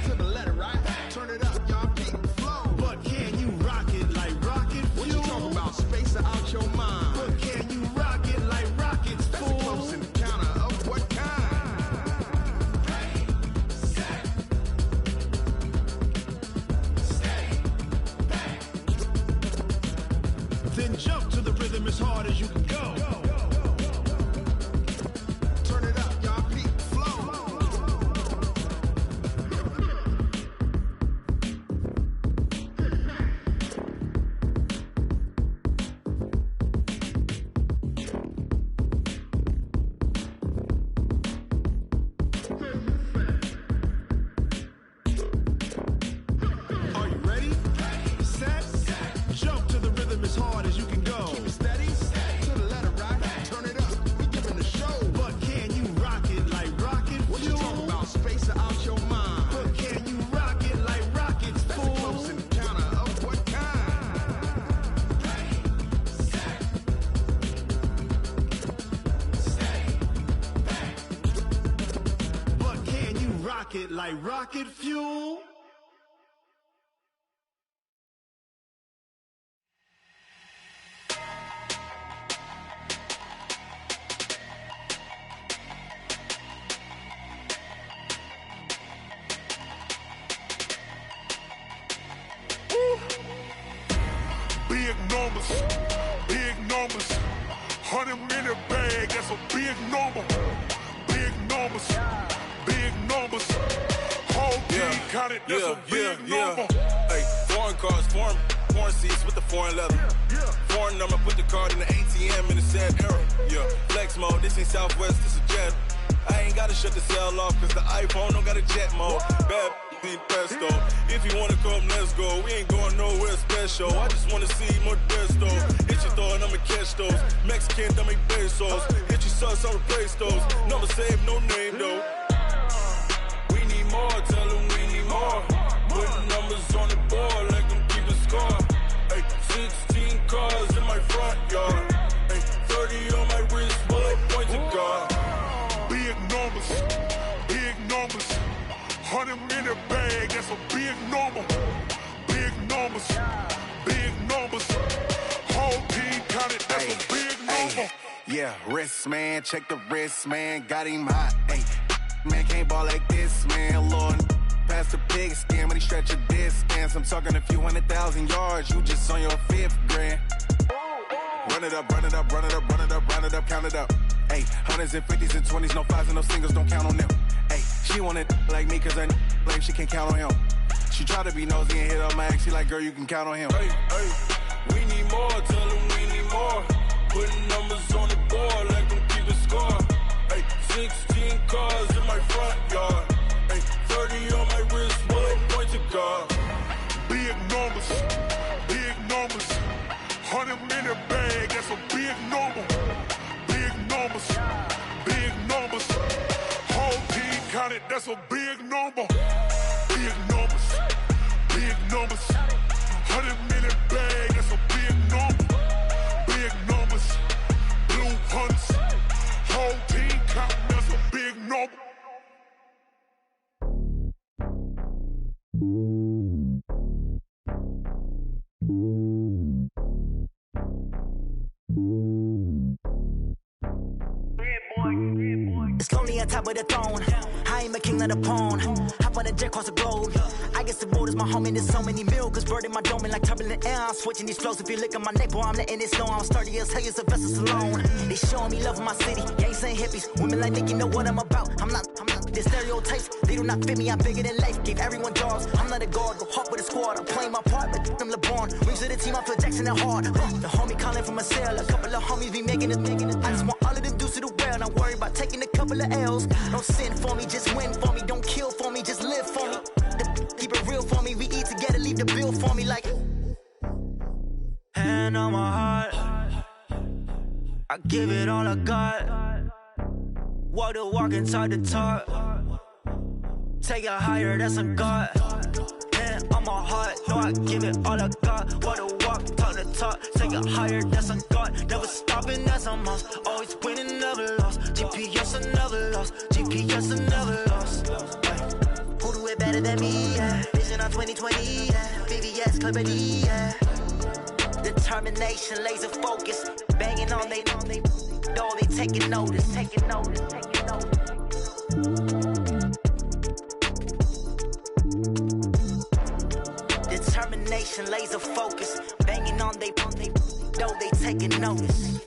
[SPEAKER 23] to the letter right. Turn it up, y'all keep it flow.
[SPEAKER 2] But can you rock it like rocket fuel?
[SPEAKER 23] What you talking about? Space it out your mind.
[SPEAKER 2] But can you rock it like rockets,
[SPEAKER 23] fool? That's a close encounter of what kind?
[SPEAKER 2] Then jump to the rhythm as hard as you can go.
[SPEAKER 23] Turn it up, y'all keep it flow.
[SPEAKER 2] Are you ready? Set. Jump to the rhythm as hard as you can go.
[SPEAKER 23] Keep it steady, to the letter right. Turn it up, we giving the show.
[SPEAKER 2] But can you rock it like rocket
[SPEAKER 23] What you
[SPEAKER 2] fuel?
[SPEAKER 23] talking about? Space it out your mind.
[SPEAKER 2] But can you rock it like rockets,
[SPEAKER 23] That's
[SPEAKER 2] fool?
[SPEAKER 23] a close encounter of what kind?
[SPEAKER 2] But can you rock it like rocket fuel?
[SPEAKER 3] Big numbers, big numbers. 100-minute bag, that's a big number. Big numbers, big numbers. Whole team counted, that's a big number.
[SPEAKER 4] Hey, foreign cars, foreign seats with the foreign leather. Foreign number, put the card in the ATM in the sad era. Yeah, flex mode, this ain't Southwest, this is Jet. I ain't gotta shut the cell off, cause the iPhone don't got a jet mode. Bad need pesto. If you wanna come, let's go. We ain't going nowhere special. I just wanna see more desto. Hit your throw and I'ma catch those. Mexican, don't make pesos. Hit your sauce, I'll replace those. Number save, no name though. We need more, tell them we need more. Putting numbers on the board, let them keep a score. Hey, 16 cars in my front yard. Hey, 30 on my wrist, bullet point to God.
[SPEAKER 3] Big numbers, big numbers. 100-minute bag, that's a big number. Big numbers, big numbers. Whole team counted, that's a big number.
[SPEAKER 24] Yeah, wrist man, check the wrist man, got him hot. Ay, man can't ball like this, man. Lord, past the pig skin when he stretch a distance. I'm talking a few 100,000 yards, you just on your 5th grand. Run it up, run it up, run it up, run it up, run it up, count it up. Ay, 100s and 50s and 20s, no 5s and no singles, don't count on them. Ay, she want it like me cause her lame, she can't count on him. She try to be nosy and hit up my ex, she like, girl, you can count on him.
[SPEAKER 4] Hey, we need more, tell them we need more. Putting numbers on the board, let them keep a score. Hey, 16 cars in my front yard. Hey, 30 on my wrist, bullet point to God.
[SPEAKER 3] Big numbers, big numbers. 100-minute bag, that's a big number. Big numbers, big numbers. Whole team counted, that's a big number. Big numbers, big numbers. 100-minute bag, that's a big number. Big numbers, blue hunts. Whole team
[SPEAKER 1] It's lonely on top of the throne. I ain't a king of the pawn. Hop on a jet across the globe. I guess the road is my home and there's so many milkers birding my dome and like turbulent air. I'm switching these flows. If you look at my neck, boy, I'm letting it slow. I'm sturdy as hell, a vessel alone. They showing me love in my city. Gangs ain't hippies. Women like Nick, you know what I'm about. I'm not. The stereotypes, they do not fit me. I'm bigger than life. Gave everyone jobs. I'm not a guard. Go hard with a squad. I'm playing my part like them LeBron. Rings to the team. I feel Jackson and hard. The homie calling from a cell. A couple of homies be making it. I just want all of them dudes to do well. Not worry about taking a couple of L's. Don't sin for me, just win for me. Don't kill for me, just live for me. Keep it real for me. We eat together, leave the bill for me like. Hand on my heart, I give it all I got. Walk the walk and talk the talk. Take it higher, that's a God. Hand on my heart, no, I give it all I got. Walk the walk, talk the talk. Take it higher, that's a God. Never stopping, that's a must. Always winning, never lost. GPS, I never lost. GPS, I never lost. Who do it better than me? Yeah. Vision on 2020, yeah. VVS, Clippity, yeah. Determination, laser focus. Banging on they door, they taking notice. Determination, laser focus. Banging on they door, they taking notice.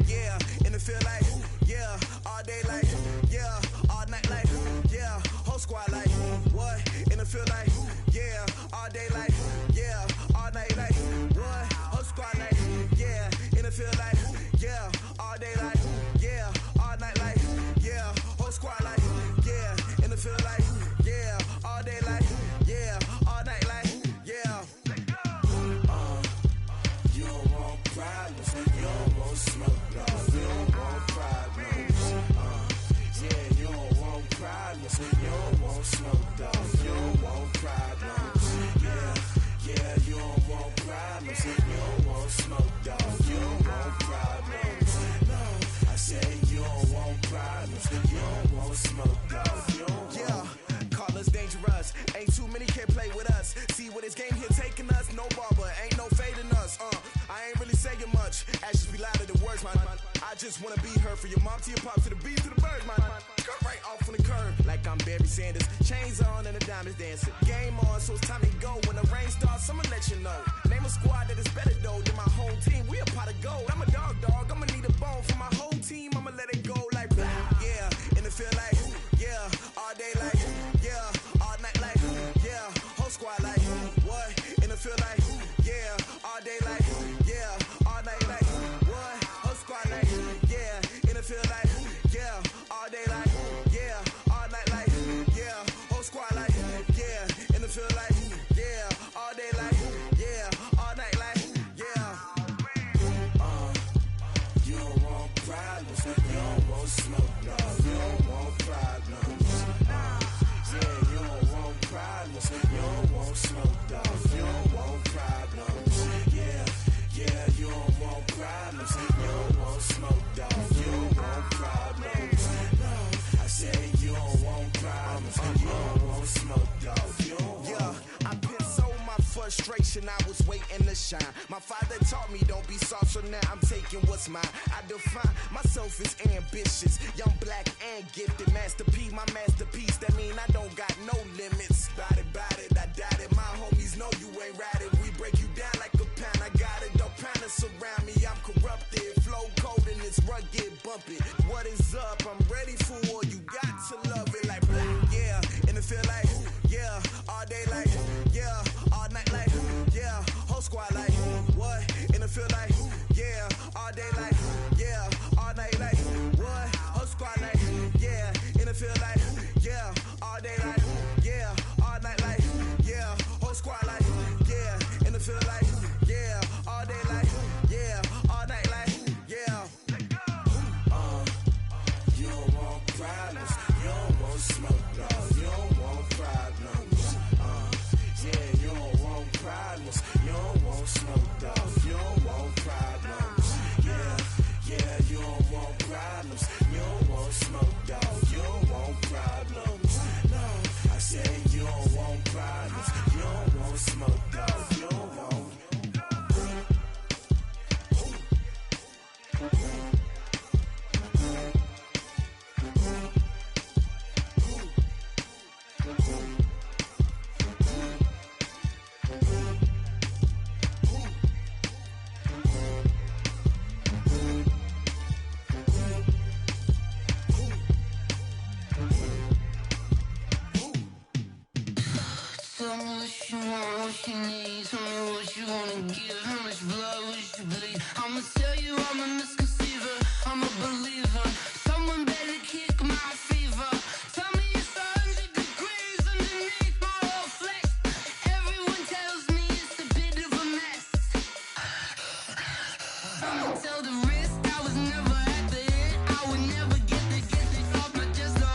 [SPEAKER 12] Yeah, and it feel like, yeah, all day like, yeah, all night like, yeah, whole squad like, what? And it feel like, yeah, all day like, yeah, all night like, what? Whole squad like, yeah, and it feel like, yeah, all day like, yeah, all night like, yeah, whole squad like, yeah, and it feel like, yeah, all day like, yeah, all night like, yeah. You don't want problems, you don't want smoke, no, you don't want problems. Yeah, you don't want problems, you don't want smoke, dog, you don't want problems. Yeah, you don't want problems, you don't want smoke, dog, you don't want problems. No, I say you don't want problems, you don't want smoke, dog, you don't want. Yeah, call us dangerous, ain't too many can play with us. See what this game here taking us, no barber, ain't no fading us. I ain't really saying much, actions be louder than words, man. I just wanna be heard for your mom to your pop to the beat to the bird, man. Cut right off on the curb, like I'm Barry Sanders. Chains on and the diamonds dancing. Game on, so it's time to go. When the rain starts, I'ma let you know. Name a squad that is better though than my whole team. We a pot of gold. I'm a dog, I'ma need a bone for my whole team. I'ma let it go like, yeah, and it feel like, yeah, all day like, yeah, all night like, yeah, whole squad like, what? And it feel like, yeah, all day like, yeah, all night like, what? Whole squad like, yeah, and it feel like, yeah, all day like, yeah, all night like, yeah, whole squad like, yeah, and it feel like, yeah, all day like, yeah, all night like, yeah. You don't want problems, you don't want smoke, no, you don't want problems. Yeah, you don't want problems, you don't want smoke, dog, you don't want problems. Yeah, you don't want problems, you don't want smoke, dog, you don't want problems. No, I say you don't want problems, you don't want smoke, dog, you don't want. Yeah, I've been so my frustration, I was waiting to shine. My father taught me don't be soft, so now I'm taking what's mine. I define myself as ambitious, young, black, and gifted. Master P, my masterpiece, that mean I don't got no limits. Bout it, I doubt it. My homies know you ain't ratted. We break you down like a pound. I got it, don't pound surround me. I'm corrupted, flow cold and it's rugged, bumpy. What is up? I'm ready for war. You got to love it like black, yeah. And it feel like, yeah, all day like, yeah, all night like, yeah, whole squad like, what? And it feel like, yeah, all day like, yeah, all night like, what? Whole squad like, yeah, and it feel like, yeah, all day like, yeah, all night like, yeah, whole squad like, yeah, and it feel like, yeah, all day.
[SPEAKER 5] what you need, tell me what you wanna give. How much blood would you bleed? I'ma tell you I'm a misconceiver, I'm a believer. Someone better kick my fever. Tell me it's 100 degrees underneath my whole flesh. Everyone tells me it's a bit of a mess. I'ma tell the risk I was never at the end. I would never get it off my chest, no.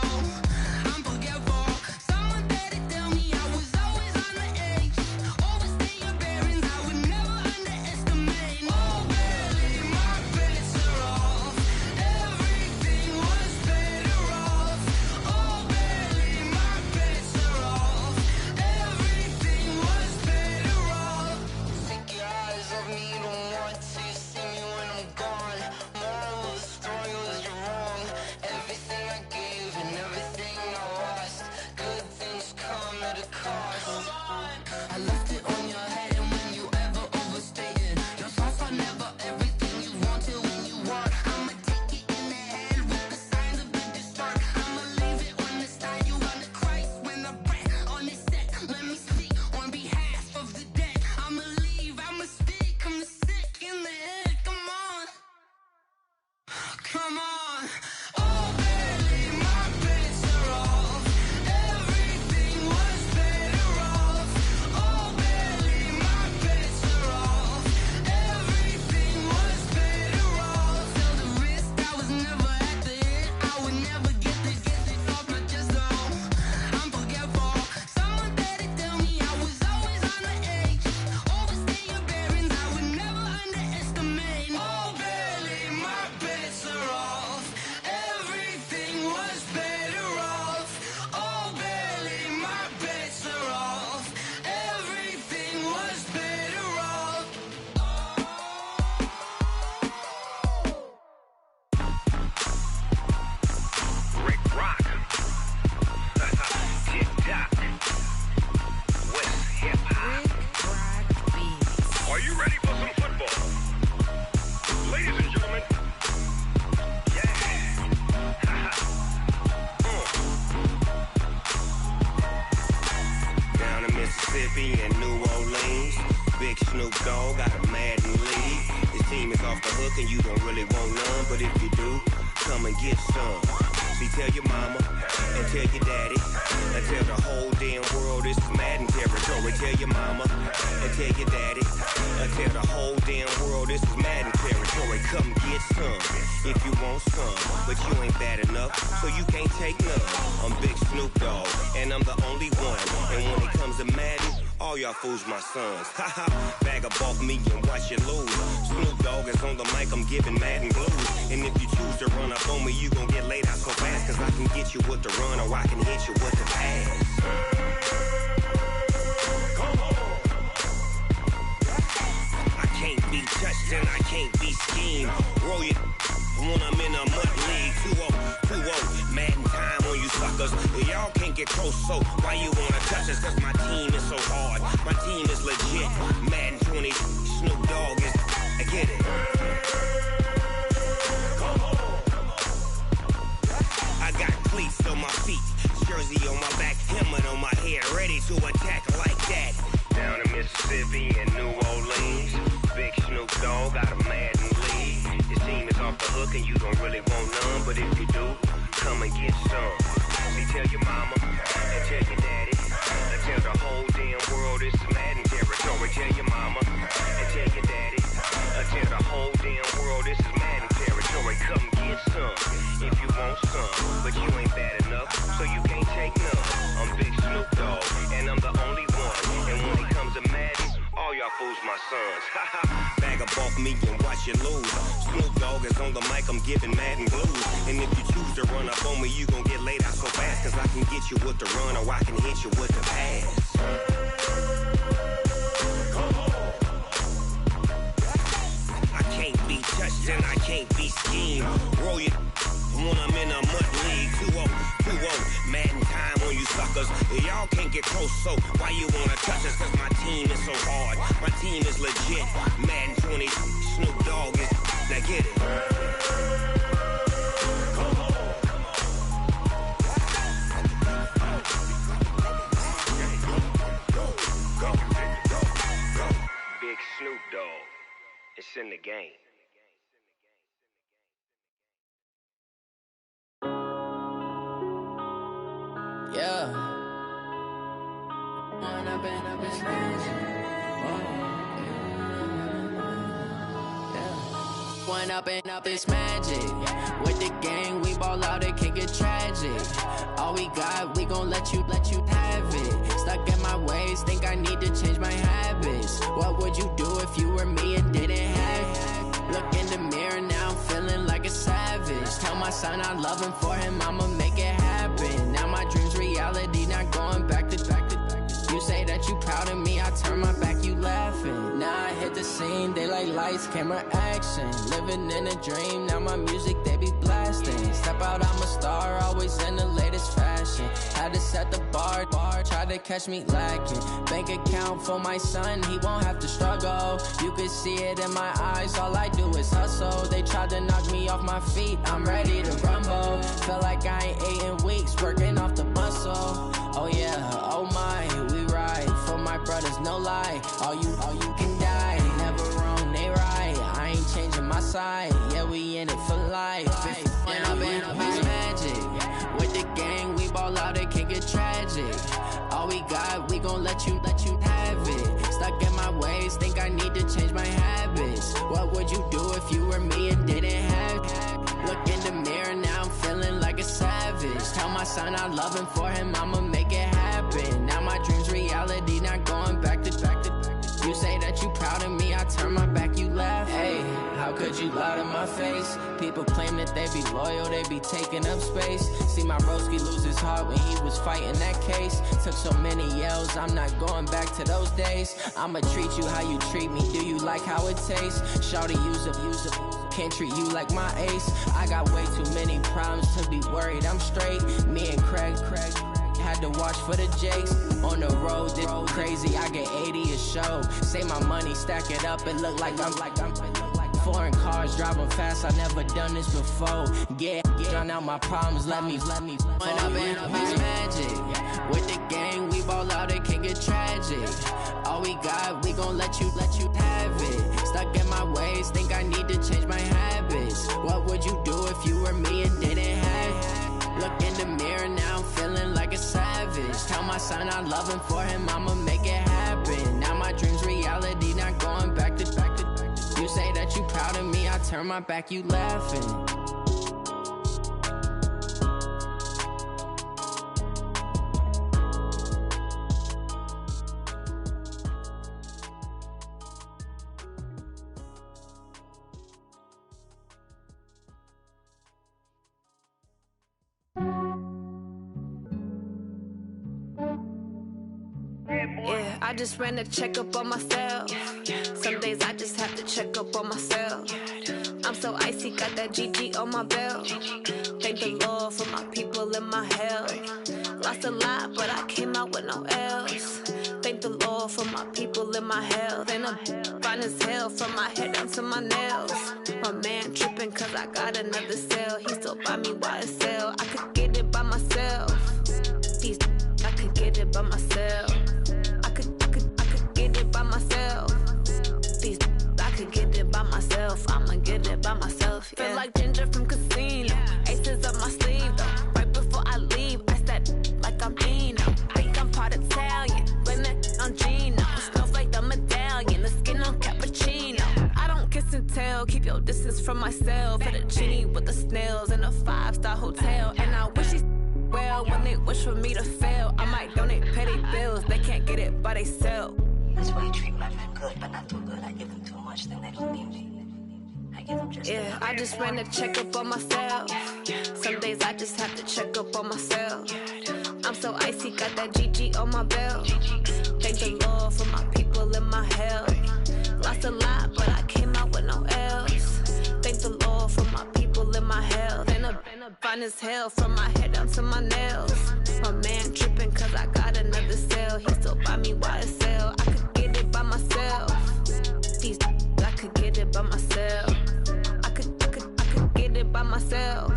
[SPEAKER 5] I'm forgetful. Someone better tell me I was always on the edge. Overstay your bearings, I would never underestimate. Oh, barely, my bets are off. Everything was better off. Oh, barely, my bets are off. Everything was better off. Take your eyes off me, you don't want to see me when I'm gone. Moral of the story was you're wrong. Everything I gave and everything I lost. Good things come at a cost. I left it on your head, and when you ever overstated, your thoughts are never everything you wanted when you want. I'ma take it in the head with the signs of the distort. I'ma leave it on the side. You want the Christ when I breath on this set. Let me speak on behalf of the dead. I'ma leave, I'ma speak. I'm the sick in the head. Come on, come on. Oh, barely, my bets are off. Everything was better off. Oh, barely, my bets are off. Everything was better off. Tell the risk I was never at the end. I would never get it off my chest, though. I'm forgetful. Someone better tell me I was always on the edge. Overstay your bearings, I would never underestimate. Oh, barely, my bets are off. Everything was better off. Oh, barely, my bets are off. Everything was better off.
[SPEAKER 6] Rick Rock. TikTok. West Hip Hop. Are you ready for some football? Ladies and gentlemen. Yeah.
[SPEAKER 7] Down in Mississippi and New Orleans, Big Snoop Dogg got a Madden lead. His team is off the hook and you don't really want none, but if you do, come and get some. See, tell your mama and tell your daddy and tell the whole damn world this is Madden territory. Tell your mama and tell your daddy and tell the whole damn world this is Madden territory. Come get some if you want some, but you ain't bad enough, so you can't take none. I'm Big Snoop Dogg and I'm the only one, and when it comes to Madden, all y'all fools my sons. Haha, bag up off me and watch you lose. Snoop Dogg is on the mic, I'm giving Madden blues. And if you choose to run up on me, you gon' get laid out so fast, cause I can get you with the run or I can hit you with the pass. I can't be touched and I can't be schemed. Roll you when I'm in a mud league. 2-0, Madden time on you suckers. Y'all can't get close, so why you wanna touch us? Cause my team is so hard, my team is legit. Madden 20, Snoop Dogg is, I get it. I got cleats on my feet, jersey on my back, helmet on my head, ready to attack like that. Down in Mississippi and New Orleans, Big Snoop Dogg got a Madden lead. His team is off the hook and you don't really want none, but if you do, come and get some. See, tell your mama and tell your daddy and tell the whole damn world this is Madden territory. Tell your mama and tell your daddy and tell the whole damn world this is Madden territory. Come get some if you want some, but you ain't bad enough, so you can't take none. I'm Big Snoop Dogg and I'm the only one, and when it comes to Madden, all y'all fools my sons. Bag up off me and watch you lose. Snoop Dogg is on the mic, I'm giving Madden blues. And if you choose to run up on me, you gon' get laid out so fast, cause I can get you with the run or I can hit you with the pass. I can't be touched and I can't be schemed. Roll you when I'm in a mud league. 2-0, Madden time on you suckers. Y'all can't get close, so why you wanna touch us? Cause my team is so hard, my team is legit. Madden 20, Snoop Dogg is, now get it. Go,
[SPEAKER 6] game.
[SPEAKER 17] Yeah. One up and up is magic. With the gang, we ball out, it can get tragic. All we got, we gon' let you have it. Stuck in my ways, think I need to change my habits. What would you do if you were me and didn't have it? Look in the mirror now, I'm feeling like a savage. Tell my son I love him, for him I'ma make it happen. Now my dream's reality, not going back to. You say that you proud of me, I turn my back, you laughing. Now I hit the scene, they like lights, camera, action. Living in a dream, now my music, they be blasting. Step out, I'm a star, always in the latest fashion. Had to set the bar, try to catch me lacking. Bank account for my son, he won't have to struggle. You can see it in my eyes, all I do is hustle. They tried to knock me off my feet, I'm ready to rumble. Feel like I ain't ate in weeks, working off the muscle. Oh yeah, oh my, we ride for my brothers, no lie. All you can die, never wrong, they right. I ain't changing my side, yeah, we in it for life. And up and up is magic. With the gang, we ball out, it can get tragic. All we got, we gon' let you have it. Stuck in my ways, think I need to change my habits. What would you do if you were me and didn't have it? Look in the mirror, now I'm feeling like a savage. Tell my son I love him, for him I'ma make it happen. Now my dream's reality, not going back to. You say that you proud of me, I turn my back, you laugh. Hey, how could you lie to my face? People claim that they be loyal, they be taking up space. See my broski lose his heart when he was fighting that case. Took so many yells, I'm not going back to those days. I'ma treat you how you treat me, do you like how it tastes? Shawty, use up, can't treat you like my ace. I got way too many problems to be worried, I'm straight. Me and Craig had to watch for the Jakes. On the road, this crazy, I get 80 a show. Say my money, stack it up, it look like I'm foreign cars, driving fast, I never done this before. Get drown out my problems, let me One up and up is magic. With the gang, we ball out, it can get tragic. All we got, we gon' let you have it. Stuck in my ways, think I need to change my habits. What would you do if you were me and didn't have it? Look in the mirror, now I'm feeling like a savage. Tell my son I love him, for him I'ma make it happen. Now my dream's reality, not going back to. You say that you proud of me, I turn my back, you laughing.
[SPEAKER 8] Yeah, I just ran a checkup on myself. Some days I just have to check up on myself. I'm so icy, got that GG on my belt. Thank the Lord for my people and my health. Lost a lot, but I came out with no else. Thank the Lord for my people and my health. And I'm fine as hell from my head down to my nails. My man tripping cause I got another cell. He still buy me YSL. I could get it by myself. I could get it by myself. I could get it by myself. I could get it by myself. I'ma get it by myself. Yeah. Feel like Ginger from Casino. Aces up my sleeve though. Right before I leave, I said like I'm Dino. Think I'm part Italian. Blame it on Gino. Snowflake the medallion. The skin on cappuccino. I don't kiss and tell. Keep your distance from myself. For the genie with the snails in a 5-star hotel. And I wish he well when they wish for me to fail. I might donate petty bills. They can't get it by they sell.
[SPEAKER 9] That's why you treat my men good, but not too good. I give them too much, then they don't need me. I give them just
[SPEAKER 8] yeah, I just ran a checkup on myself. Some days I just have to check up on myself. I'm so icy, got that GG on my belt. Thank the Lord for my people and my health. Lost a lot, but I came out with no else. Thank the Lord for my people and my health. And I'm fine as hell from my head down to my nails. My man tripping cause I got another cell. He still buy me YSL. I could get it by myself. I could get it by myself. I could get it by myself.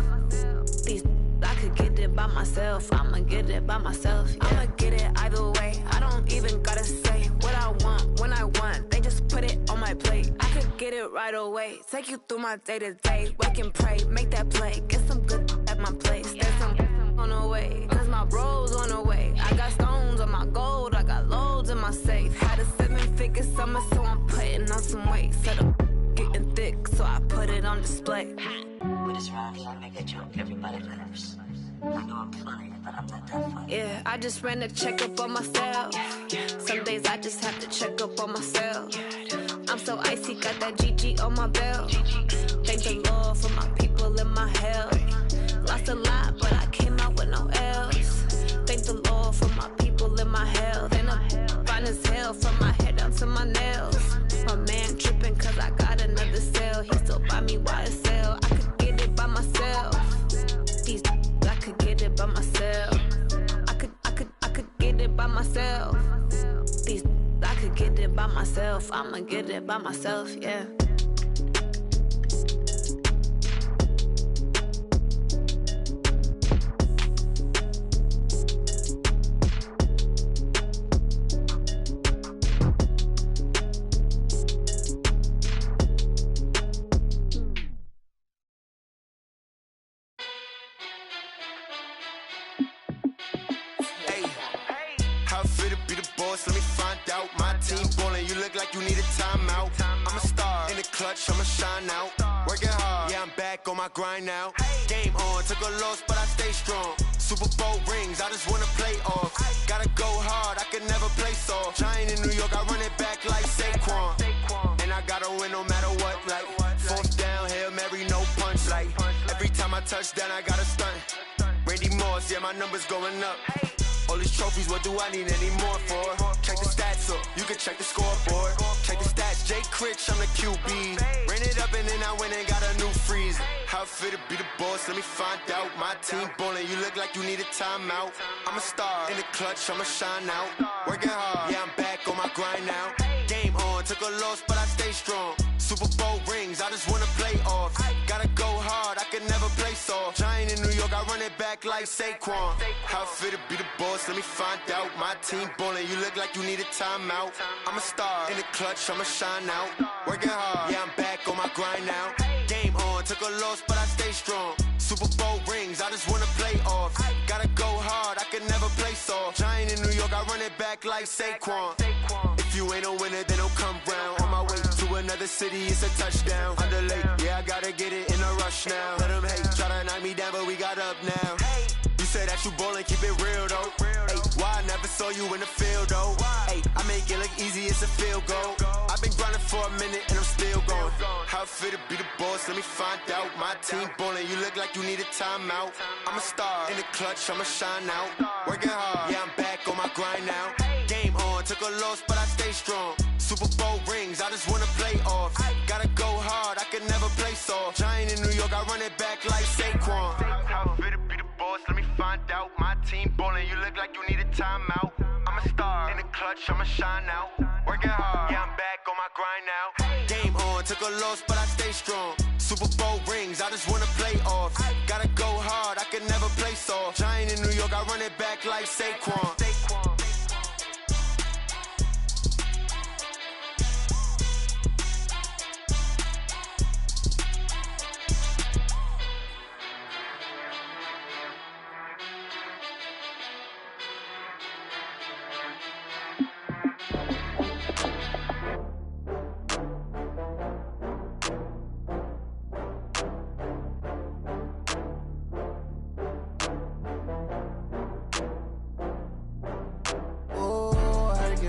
[SPEAKER 8] I could get it by myself. I'ma get it by myself. Yeah. I'ma get it either way. I don't even gotta say what I want when I want. They just put it on my plate. I could get it right away. Take you through my day to day. Wake and pray, make that play. Get some good at my place. There's some on the way, cause my bro's on the way. I got stones on my gold, I got loads in my safe. Had a 7-figure summer, so I'm putting on some weight. Said I'm getting thick, so I put it on display.
[SPEAKER 9] With this round here, I make a joke everybody laughs. I know I'm funny, but I'm not that funny.
[SPEAKER 8] Yeah, I just ran a checkup on myself. Some days I just have to check up on myself. I'm so icy, got that GG on my belt. Thank the Lord for my people in my health. Lost a lot, but I came out with no else. Thank the Lord for my people in my health. And I'm fine as hell from my head down to my nails. My man tripping cause I got another cell. He still buy me YSL. I could get it by myself. These I could get it by myself. I could get it by myself. These I could get it by myself. I'ma get it by myself, yeah.
[SPEAKER 12] Let me find out. My team ballin', you look like you need a timeout. I'm a star in the clutch, I'ma shine out. Working hard, yeah, I'm back on my grind now. Game on, took a loss, but I stay strong. Super Bowl rings, I just wanna play off. Gotta go hard, I can never play soft. Giant in New York, I run it back like Saquon. And I gotta win no matter what, like fourth down, Hail Mary, no punch. Like every time I touch down, I gotta stunt. Randy Moss, yeah, my numbers going up. All these trophies, what do I need any more for? Check the stats up, you can check the scoreboard. Check the stats, Jay Critch, I'm the QB. Ran it up and then I went and got a new freeze. How it feel to be the boss, let me find out. My team ballin', you look like you need a timeout. I'm a star in the clutch, I'ma shine out. Working hard, yeah, I'm back on my grind now. Game on, took a loss, but I stay strong. Super Bowl rings, I just wanna play off. Gotta go hard, I can never play soft. Giant in New York, I run it back like Saquon. How it feel to be the boss, let me find out. My team ballin', you look like you need a timeout. I'm a star in the clutch, I'ma shine out. Working hard, yeah, I'm back on my grind now. Game on, took a loss, but I stay strong. Super Bowl rings, I just wanna play off. Gotta go hard, I can never play soft. Giant in New York, I run it back like Saquon. If you ain't a winner, then don't come round. On my way to another city, it's a touchdown. Underlay, yeah, I gotta get it in a rush now. Let them hate, try to knock me down, but we got up now. You say that you ballin', keep it real though. Hey, why I never saw you in the field though? Hey, I make it look easy, it's a field goal. I've been grinding for a minute and I'm still going. How it feel to be the boss, let me find out. My team ballin', you look like you need a timeout. I'm a star in the clutch, I'ma shine out. Working hard, yeah, I'm back on my grind now. Game on, took a loss, but I stay strong. Super Bowl rings, I just wanna play off. Gotta go hard, I can never play soft. Giant in New York, I run it back like Saquon. How it feel to be the boss, let me find out. My team ballin', you look like you need a timeout. I'm a star in the clutch, I'ma shine out. Working hard, yeah, I'm back on my grind now. Game on, took a loss, but I stay strong. Super Bowl rings, I just wanna play off. Gotta go hard, I can never play soft. Giant in New York, I run it back like Saquon.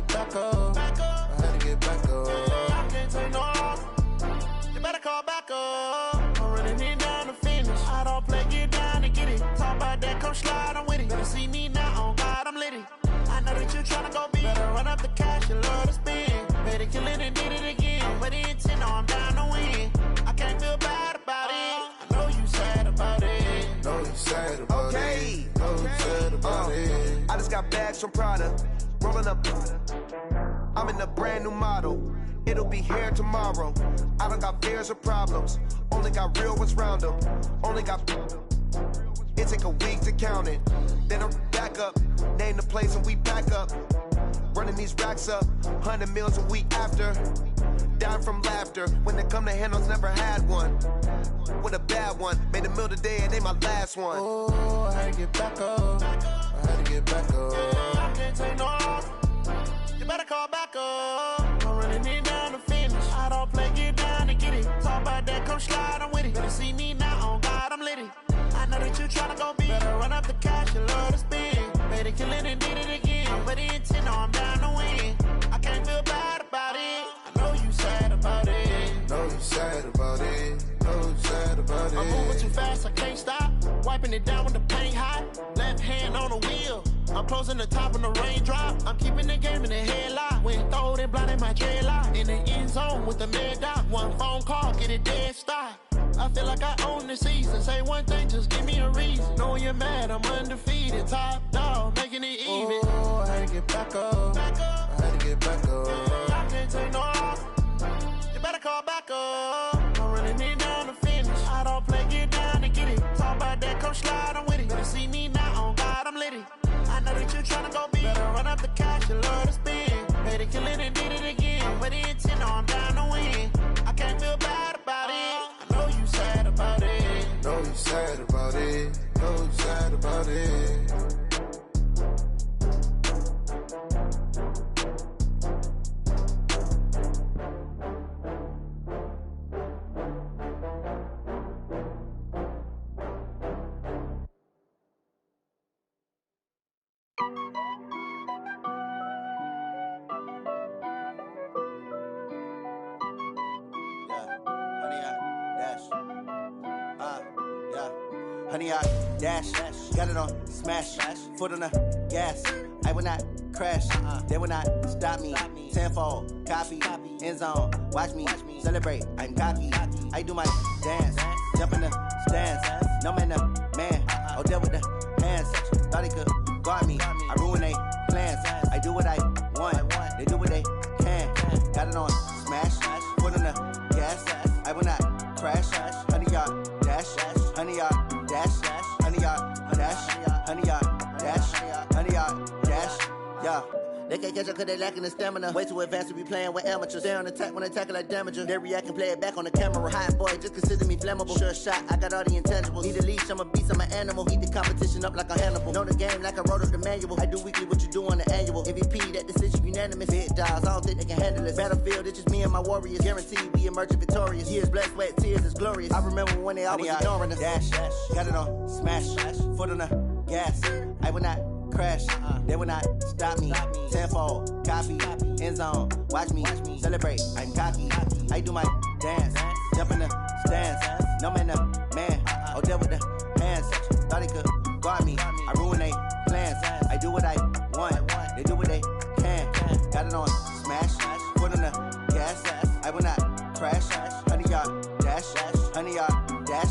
[SPEAKER 18] Back up. I had to get back up.
[SPEAKER 12] I can't take no loss. You better call back up. I'm running it down to finish. I don't play, get down to get it. Talk about that, come slide, I'm with it. Better see me now, on God, I'm litty. I know that you tryna go big. Better run up the cash, you love to spend. Better kill it and did it again. I'm with the intent, no, I'm down to win. I can't feel bad about it. I know you sad about it.
[SPEAKER 18] Know you sad about it. Know you sad about it.
[SPEAKER 10] I just got bags from Prada. Rolling up, I'm in a brand new model. It'll be here tomorrow. I don't got fears or problems. Only got real ones round them. Only got. It take a week to count it. Then I'm back up. Name the place and we back up. Running these racks up. 100 meals a week after. dying from laughter. When it come to handles, never had one. With a bad one, made a meal today and ain't my last one.
[SPEAKER 12] Oh, I had to get back up. I had to get back up. I can't take no loss. You better call back up. I'm running it down to finish. I don't play, get down to get it. Talk about that, come slide, I'm with it. Better see me now, on God, I'm litty. I know that you tryna go big. Better run up the cash, you love to spend. Made it, kill it, and did it again. But the intent, no, I'm down to win. I can't feel bad about it. I know you sad about it.
[SPEAKER 10] Know you sad about it. Know you sad about it.
[SPEAKER 12] I'm moving too fast, I can't stop. Wiping it down with the paint hot. Left hand on the wheel. I'm closing the top when the raindrop. I'm keeping the game in the headlock. When throwed and blinded my dreadlock. In the end zone with the mad dot. One phone call, get it dead stop. I feel like I own the season. Say one thing, just give me a reason. Knowing you're mad, I'm undefeated. Top dog, making it even.
[SPEAKER 10] Oh, I had to get back up. I had to get back up.
[SPEAKER 12] I can't take no loss. You better call back up. I'm running it down to finish. I don't play, get down to get it. Talk about that, come slide, I'm with it. Better see me now, on God, I'm litty. I know that you tryna go big. Better run up the cash, you love to spend. Made it, kill it, and did it again. But the intent, no, I'm down to win. I can't feel bad about it. I know you sad about it.
[SPEAKER 10] Know you sad about it. Know you sad about it.
[SPEAKER 16] Honey, I dash, got it on smash, foot on the gas. I will not crash, they will not stop me. Tenfold, copy, end zone, watch me celebrate. I'm cocky, I do my dance, jump in the stands. No man, man, oh, deal with the hands. Thought he could guard me, I ruin they plans. I do what I want, they do what they can. Got it on smash, foot on the gas. I will not crash, honey, y'all dash, honey, y'all dash, honey, y'all dash, honey, y'all dash, honey, y'all dash, yeah. They can't catch up cause they lacking the stamina. Way too advanced to be playing with amateurs. Stay on attack when attack like damager. They react and play it back on the camera. Hot boy, just consider me flammable. Sure shot, I got all the intangibles. Need a leash, I'm a beast, I'm an animal. Heat the competition up like a Hannibal. Know the game like I wrote up the manual. I do weekly what you do on the annual. MVP, that decision unanimous. Big dogs, I don't think they can handle this. Battlefield, it's just me and my warriors. Guaranteed we emerging victorious. Years, blood, sweat, tears, it's glorious. I remember when they always ignoring us. Dash, got it on smash, foot on the gas. I will not crash, they will not stop me. Tenfold, copy, end zone, watch me celebrate. I'm cocky, I do my dance, jump in the stands. No man, man, oh, deal with the hands. Thought he could guard me, I ruin they plans. I do what I want, they do what they can. Got it on smash, foot on the gas. I will not crash, honey, y'all dash, honey, y'all dash,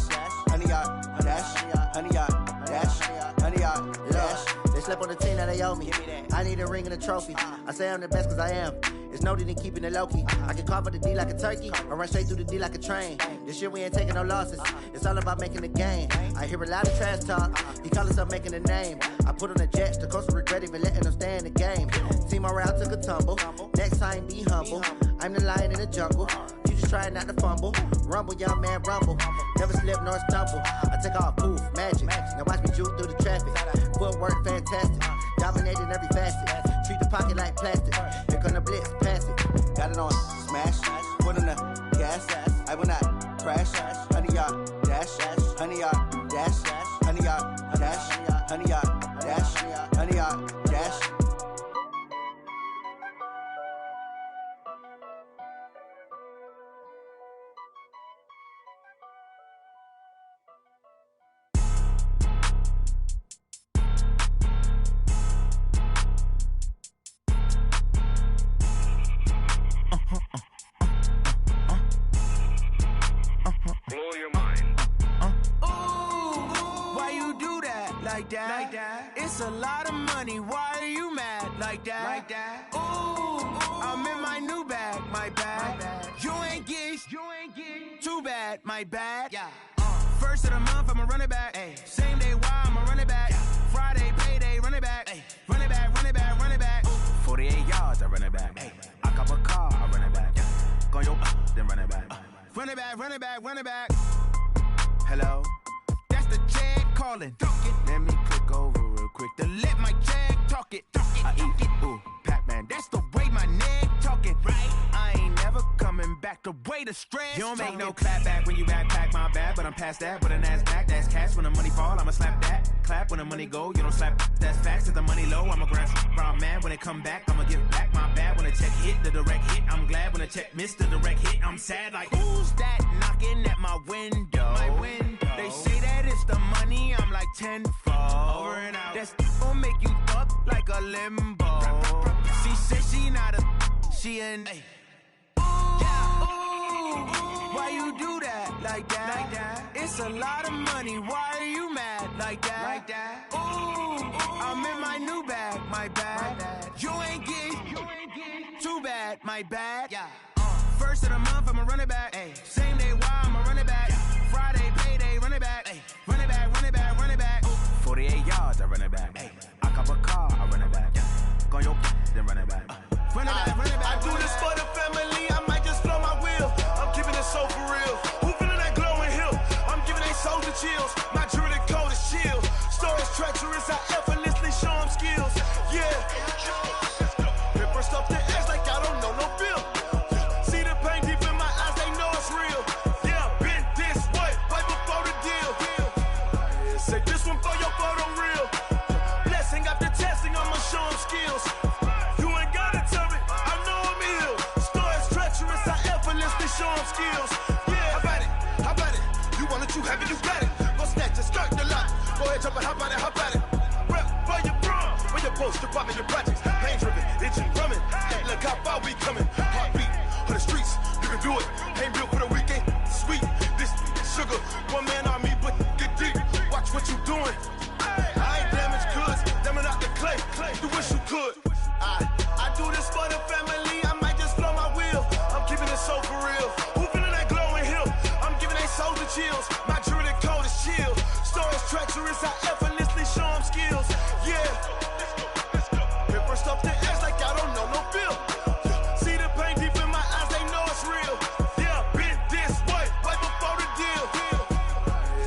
[SPEAKER 16] honey, y'all dash, honey, y'all dash, honey, y'all dash. They slept on the team that they owe me. I need a ring and a trophy. I say I'm the best cause I am. It's no need in keeping it low-key. I can carve up the D like a turkey or run straight through the D like a train. This year we ain't taking no losses. It's all about making the game. I hear a lot of trash talk. He call himself making a name. I put on the Jets. The coach will regret even letting them stay in the game. Team morale took a tumble. Next time be humble. I'm the lion in the jungle. You just try not to fumble. Rumble, young man, rumble. Never slip nor stumble. I take off, poof, magic. Now watch me juke through the traffic. Footwork fantastic. Dominating every facet. Treat the pocket like plastic. Here come the blitz, pass it. Got it on smash. Foot on the gas. I will not crash. Honey, y'all dash. Honey, y'all dash. Honey, y'all dash. Honey, y'all dash. Honey, y'all dash.
[SPEAKER 6] Blow your mind.
[SPEAKER 12] Why you do that? Like that? It's a lot of money. Why are you mad? Like that? Ooh, I'm in my new bag. My bad. You ain't get too bad. My bad. Yeah. First of the month, I'ma run it back. Ay. Same day, why I'ma run it back. Yeah. Friday, payday, run it back. Ay. Run it back. 48 yards, I run it back. Ay. I cop a car, I run it back.
[SPEAKER 11] on your then run it back. Run it back, run it back, run it back. Hello? That's the Jag calling. Let me click over real quick to let my Jag talk it. I eat it, ooh, Pac-Man. That's the way my neck talking. Right? I ain't never coming back the way the stress. You don't make no clap back when you backpack, my bad. But I'm past that with a NASDAQ. That's cash when the money fall, I'ma slap that. Clap when the money go, you don't slap. That's facts. If the money low, I'ma grab brown man. When it come back, I'ma give back my bad. When the check hit, the direct hit. I'm glad when the check missed the direct hit. I'm sad like, who's that knocking at my window? My window. They say that it's the money, I'm like tenfold. Over and out. That's gon' make you up like a limbo. She said she not a, she an. Ooh, why you do that like that? Like that? It's a lot of money. Why are you mad like that? Like that? Ooh, I'm in my new bag, my bad. You ain't getting too bad, my bad. Yeah. First of the month, I'ma run it back. Ay. Same day, why I'ma run it back. Friday, payday, run it back. Ay. Run it back, run it back, run it back. 48 yards, I run it back. Ay. I cop a car, I run it back. Go on your then run it back. Run it back, run it back.
[SPEAKER 12] I do this for the family, I might just blow my wheel. I'm keeping it so for real. Who feeling that glowing hill? I'm giving they soldier chills. My jewelry code is chill. Stories treacherous, I effortlessly show them skills. Yeah. Paper stuff the edge like I don't know no bill. See the pain deep in my eyes, they know it's real. Yeah, been this way, right before the deal. Say this one for your photo real. Blessing after testing, I'ma show them skills. You ain't gotta tell me, I know I'm ill. Stories treacherous, I effortlessly show them skills. Yeah, how about it? How about it? You want it, you have it, you got it. Go snatch it, skirt the lot. Go ahead, jump it, how about it? How about it? Rep for your bro, when you're post, you're popping your projects. Pain driven, itching, drumming. Hey, look how far we coming. Heartbeat on the streets, you can do it. Ain't built for the weekend. Sweet, this sugar, one man army, but get deep. Watch what you doing. I ain't damaged goods, damn out the clay. You wish you could. I do this for the family, I might just blow my wheel. I'm keeping it so for real. Who feeling that glowing hill? I'm giving they soldier chills. My jewelry code is chill. Stories treacherous, I effortlessly show them skills. Yeah. Paper stuff the edge like I don't know no bill. See the pain deep in my eyes, they know it's real. Yeah, been this way, right before the deal.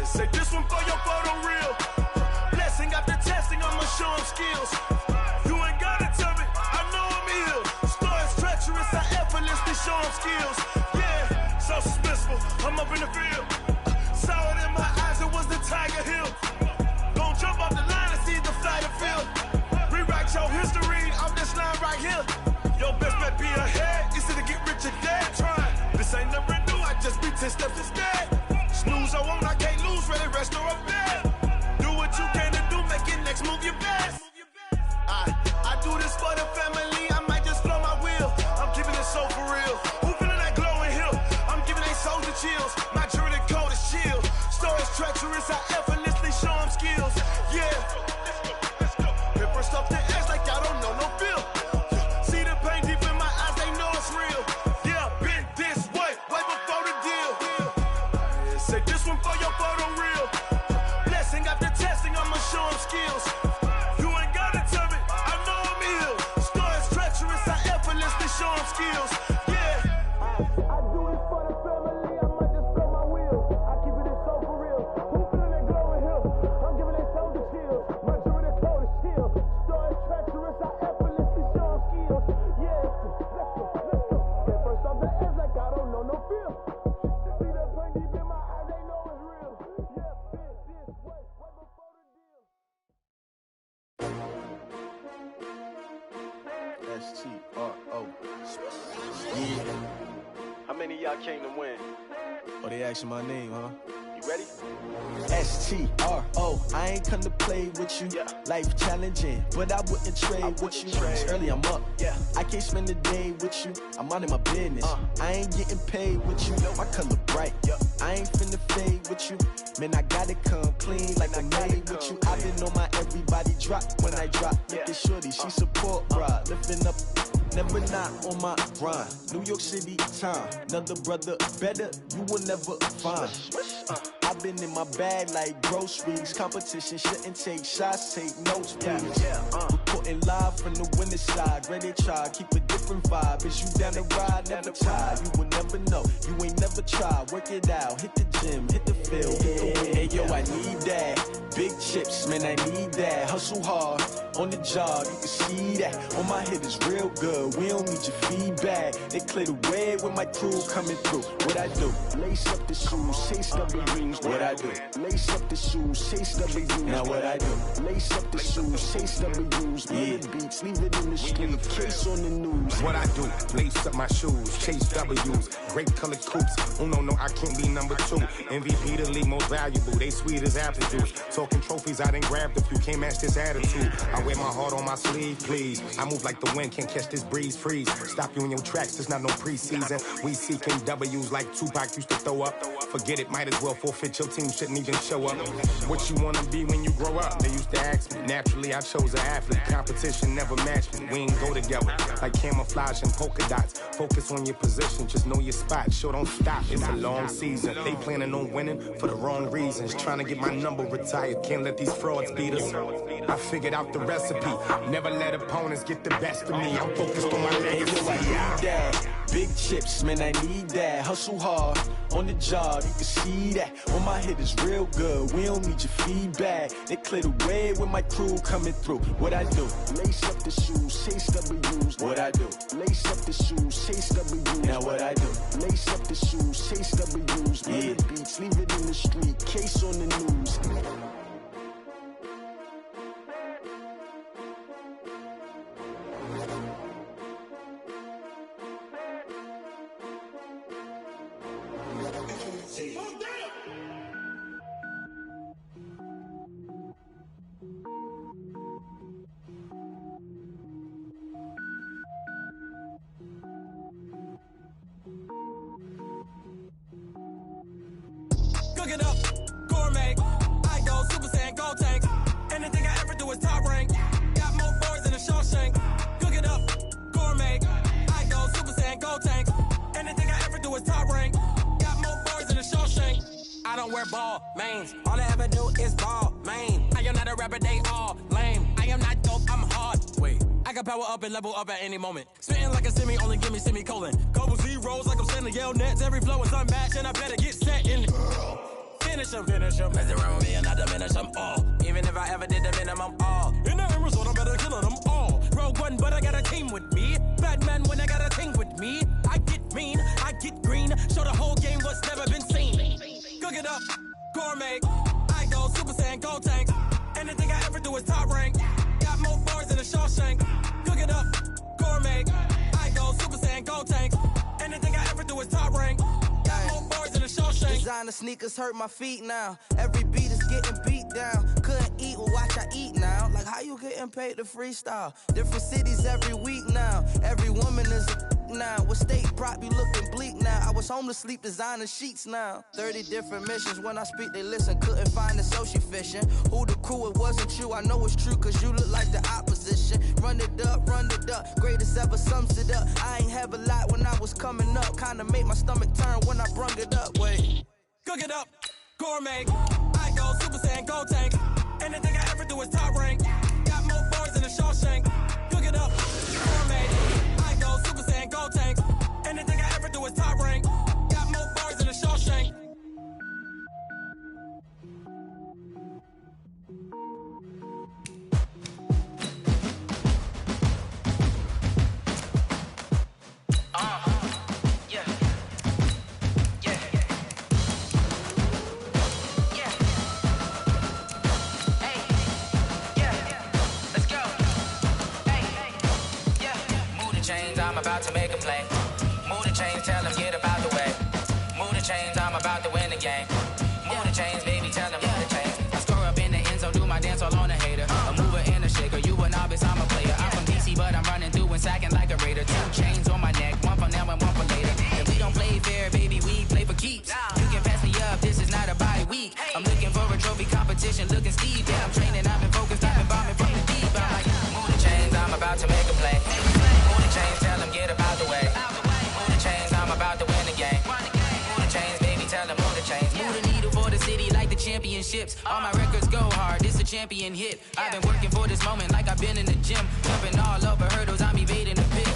[SPEAKER 12] Say this one for your photo real. Blessing after testing, I'ma show them skills. You ain't gotta tell me, I know I'm ill. Stories treacherous, I effortlessly show them skills. Yeah, so suspenseful, I'm up in the field. Saw it in my eyes, it was the Tiger Hill. Don't jump off the line and see the flight of field. Rewrite your history, I'm this line right here. Your best bet be ahead, easy to get rich or dead. Try, this ain't never new, I just be 10 steps instead. Snooze I won't, I can't lose, ready, rest or a bed. Do what you can to do, make it next move your best. I do this for the family, I might just blow my wheel. I'm keeping it so for real. Who feeling that glowing hill? I'm giving they soldier chills. My jewelry code is chill. Stories treacherous, I effortlessly show them skills. Yeah. Paper stuff the edge like I don't know no bill. See the pain deep in my eyes, they know it's real. Yeah, been this way, right before the deal. Say this one for your photo real. Blessing after testing, I'ma show them skills. You ain't gotta tell me, I know I'm ill. Stories treacherous, I effortlessly show them skills. Yeah. I do this for the family, I might just blow my wheel. I keep it so for real. Who feeling that glowing hill? I'm giving they soldier chills. My jewelry code is chill. Stories treacherous, I effortlessly show them skills. Yeah, let's go. Paper stuff the edge like I don't know no feel. See that pain deep in my eyes, they know it's real. Yeah, been this way, right before the deal.
[SPEAKER 18] S-T-R-O. Yeah.
[SPEAKER 13] How many of y'all came to win?
[SPEAKER 18] Oh, they asking my name, huh?
[SPEAKER 13] You ready?
[SPEAKER 18] S-T-R-O. I ain't come to play with you.
[SPEAKER 13] Yeah.
[SPEAKER 18] Life challenging, but I wouldn't trade with you. It's early, I'm up.
[SPEAKER 13] Yeah.
[SPEAKER 18] I can't spend the day with you. I'm minding my business. I ain't getting paid with you. My color bright. I ain't finna fade with you. Man, I gotta come clean like I'm made with you. I've been on my everybody drop when I drop. Look at shorty, she support, bruh. Lifting up, never not on my grind. New York City time. Another brother better, you will never find. I've been in my bag like groceries. Competition shouldn't take shots, take notes, please. Reporting live from the winning side. Ready to try, keep a different
[SPEAKER 14] different vibe. Is you down to ride? Never try. You will never know. You ain't never tried. Work it out. Hit the gym. Hit the field. Hey yo, I need that. Big chips, man, I need that. Hustle hard on the job. You can see that. On my head is real good. We don't need your feedback. They clear the way with my crew coming through. What I do? Lace up the shoes, chase W's. What I do? Lace up the shoes, chase W's. Now what I do? Lace up the shoes, chase W's. Yeah. Beats, leave it in the street, case on the news.
[SPEAKER 15] What I do? Lace up my shoes, chase W's. Great colored coops. Uno, no, I can't be number 2. MVP, the league most valuable. They sweet as apple juice. Talking trophies, I done grabbed a few. Can't match this attitude. I wear my heart on my sleeve, please. I move like the wind, can't catch this breeze, freeze. Stop you in your tracks, there's not no preseason. We seeking W's like Tupac used to throw up. Forget it, might as well forfeit. Your team shouldn't even show up. What you wanna be when you grow up? They used to ask me. Naturally, I chose an athlete. Competition never matched me. We ain't go together like camouflage and polka dots. Focus on your position, just know your spot. Show don't stop, it's a long season. They planning on winning for the wrong reasons. Trying to get my number retired, can't let these frauds beat us. I figured out the recipe. Never let opponents get the best of me. I'm focused on my legacy.
[SPEAKER 14] I need that. Big chips, man, I need that. Hustle hard on the job, you can see that. On my head is real good. We don't need your feedback. They clear the way with my crew coming through. What I do? Lace up the shoes, chase W's. What I do? Lace up the shoes, chase W's. Now what I do? Lace up the shoes, chase W's. Yeah. Beats, leave it in the street, case on the news.
[SPEAKER 22] Cook it up, gourmet. I go Super Saiyan, gold tank. Anything I ever do is top rank. Got more boys than a Shawshank. Cook it up, gourmet. I go Super Saiyan, gold tank. Anything I ever do is top rank. Got more boys than a Shawshank. I don't wear ball mains. All I ever do is ball main. I am not a rapper, they all lame. I am not dope, I'm hard. Wait, I can power up and level up at any moment. Spitting like a semi, only give me semicolon. Couple zeros like I'm sending yell nets. Every flow is unmatched and I better get set in. Finish them. Mess around with me and I diminish them all. Even if I ever did the minimum all. In the end result, I better kill them all. Rogue One, but I got a team with me. Batman when I got a team with me. I get mean, I get green. Show the whole game what's never been seen. Cook it up, gourmet. I go Super Saiyan, gold tank. Anything I ever do is top rank. Got more bars than a Shawshank. Cook it up, gourmet. I go Super Saiyan, gold tank. Anything I ever do is top rank. Got more bars than a Shawshank.
[SPEAKER 16] Designer sneakers hurt my feet now. Every beat is getting beat down. Couldn't eat, well watch I eat now. Like how you getting paid to freestyle? Different cities every week now. Every woman is a now. What state prop you looking bleak now? I was home to sleep, designer sheets now. 30 different missions. When I speak, they listen. Couldn't find it, so she fishing. Who the crew? It wasn't you. I know it's true, cause you look like the opposition. Run it up, greatest ever sums it up. I ain't have a lot when I was coming up. Kinda made my stomach turn when I brung it up. Wait.
[SPEAKER 22] Cook it up, gourmet. I go Super Saiyan, gold tank. Anything I ever do is top rank. Got more bars than a Shawshank. Cook it up, gourmet. I go Super Saiyan, gold tank. Anything I ever do is top rank. Got more bars than a Shawshank.
[SPEAKER 17] I'm about to make a play. Move the chains, tell them get about the way. Move the chains, I'm about to win the game. Move the chains, baby, tell them move the chains. I score up in the end zone, do my dance all on a hater. A mover and a shaker, you a novice, I'm a player. I'm from DC, but I'm running through and sacking like a raider. 2 chains on my neck, one for now and one for later. If we don't play fair, baby, we play for keeps. You can pass me up, this is not a bye week. I'm looking for a trophy competition, looking steep. Yeah, I'm training, I've been focused, I've been bombing from the deep. I'm like, move the chains, I'm about to make a play. Move the chains, tell them get about the way. Move the chains, I'm about to win the game. Move the chains, baby, tell them move the chains. Move the needle for the city like the championships. All my records go hard, this a champion hit. I've been working for this moment like I've been in the gym. Jumping all over hurdles, I'm evading the pit.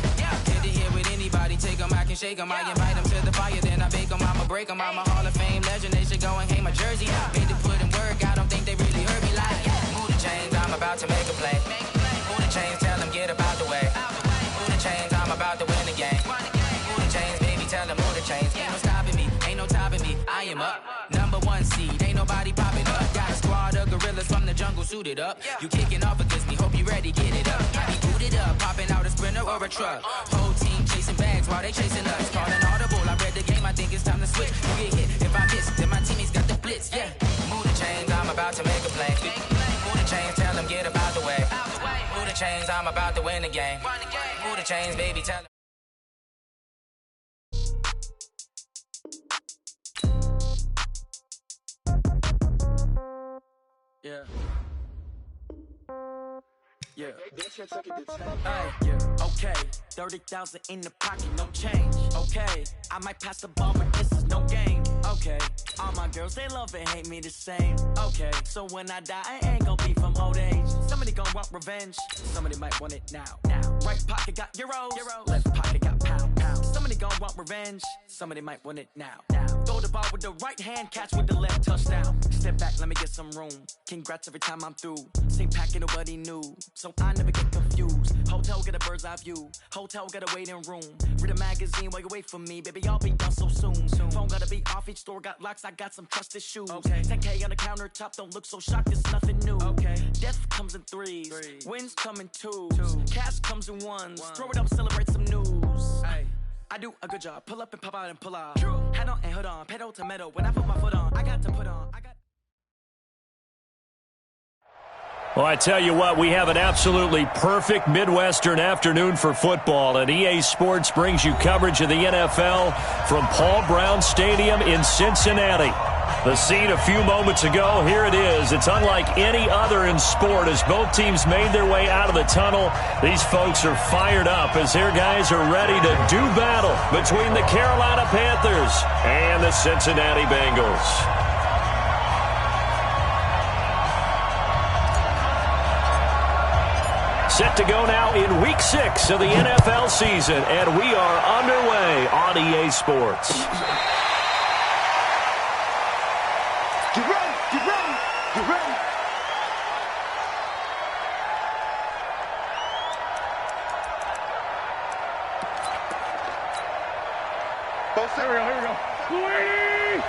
[SPEAKER 17] Did Anybody take them, I can shake them. I invite them to the fire, then I bake them. I'ma break them. I'm a Hall of Fame legend. They should go and hang my jersey. Made to put in work. I don't think they really heard me like. Move the chains, I'm about to make a play. Move the chains, tell them get about the way. Move the chains, I'm about to win the game. Move the chains, baby, tell them move the chains. Ain't no stopping me, ain't no topping me. I am up, #1 seed. Ain't nobody popping up. Got a squad of gorillas from the jungle suited up. You kicking off against me, hope you ready, get it up. I be booted up, popping out a Sprinter or a truck. Whole team chasing bags while they chasing us. Calling audible, I read the game, I think it's time to switch. You get hit, if I miss, then my teammates got the blitz, yeah. Move the chains, I'm about to make a play. Move the chains, tell them get about the way. Move the chains, I'm about to win the game. Move the chains, baby, tell them.
[SPEAKER 19] Yeah. Yeah. Yeah. Okay. 30,000 in the pocket, no change. Okay. I might pass the ball, but this is no game. Okay. All my girls, they love and hate me the same. Okay. So when I die, I ain't gonna be from old age. Somebody gonna want revenge. Somebody might want it now. Right pocket got euros. Left pocket got pounds. Somebody gonna want revenge. Somebody might want it now. Throw the ball with the right hand, catch with the left, touchdown. Step back, let me get some room. Congrats every time I'm through. Same packet, nobody knew. So I never get confused. Hotel get a bird's eye view. Hotel get a waiting room. Read a magazine while you wait for me. Baby, I'll be done so soon. Phone gotta be off, each store got locks. I got some trusted shoes. 10K on the countertop, don't look so shocked, it's nothing new. Death comes in threes. Wins come in twos. Cash comes in ones. Throw it up, celebrate some news. I do a good job. Pull up and pop out and pull out. Head on and hood on. Pedal to metal. When I put my foot on, I got to put on.
[SPEAKER 20] Well, I tell you what, we have an absolutely perfect Midwestern afternoon for football, and EA Sports brings you coverage of the NFL from Paul Brown Stadium in Cincinnati. The scene a few moments ago, here it is. It's unlike any other in sport as both teams made their way out of the tunnel. These folks are fired up as their guys are ready to do battle between the Carolina Panthers and the Cincinnati Bengals. Set to go now in Week 6 of the NFL season, and we are underway on EA Sports.
[SPEAKER 2] Get ready, get ready, get ready. Here we go. Louis!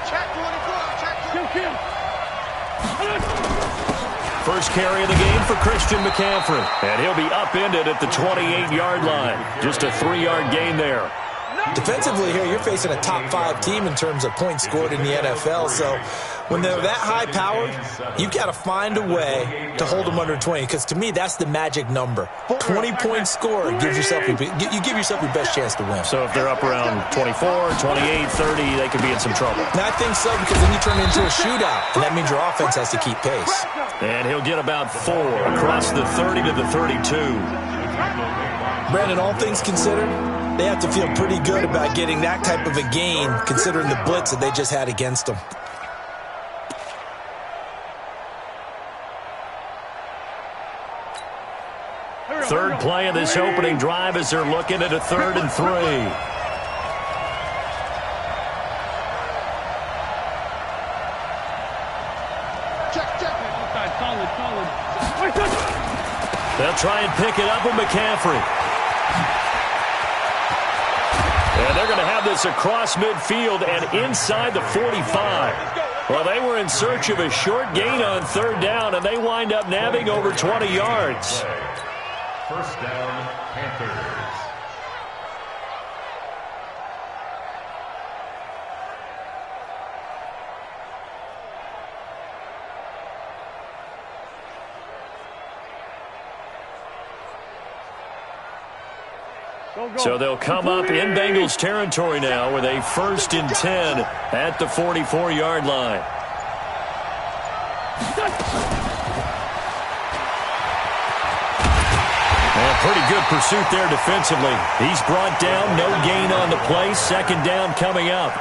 [SPEAKER 2] Check 24, check 24.
[SPEAKER 20] First carry of the game for Christian McCaffrey, and he'll be upended at the 28-yard line. Just a 3-yard gain there.
[SPEAKER 21] Defensively here, you're facing a top 5 team in terms of points scored in the NFL, so when they're that high-powered, you got to find a way to hold them under 20, because to me, that's the magic number. 20-point score gives yourself you give yourself your best chance to win.
[SPEAKER 20] So if they're up around 24, 28, 30, they could be in some trouble.
[SPEAKER 21] And I think so, because then you turn it into a shootout, and that means your offense has to keep pace.
[SPEAKER 20] And he'll get about 4 across the 30 to the 32.
[SPEAKER 21] Brandon, all things considered, they have to feel pretty good about getting that type of a gain, considering the blitz that they just had against them.
[SPEAKER 20] Third play of this opening drive as they're looking at a 3rd and 3. They'll try and pick it up with McCaffrey. And they're going to have this across midfield and inside the 45. Well, they were in search of a short gain on 3rd down, and they wind up nabbing over 20 yards.
[SPEAKER 23] First down, Panthers.
[SPEAKER 20] So they'll come up in Bengals territory now with a 1st and 10 at the 44-yard line. And pretty good pursuit there defensively. He's brought down, no gain on the play. 2nd down coming up.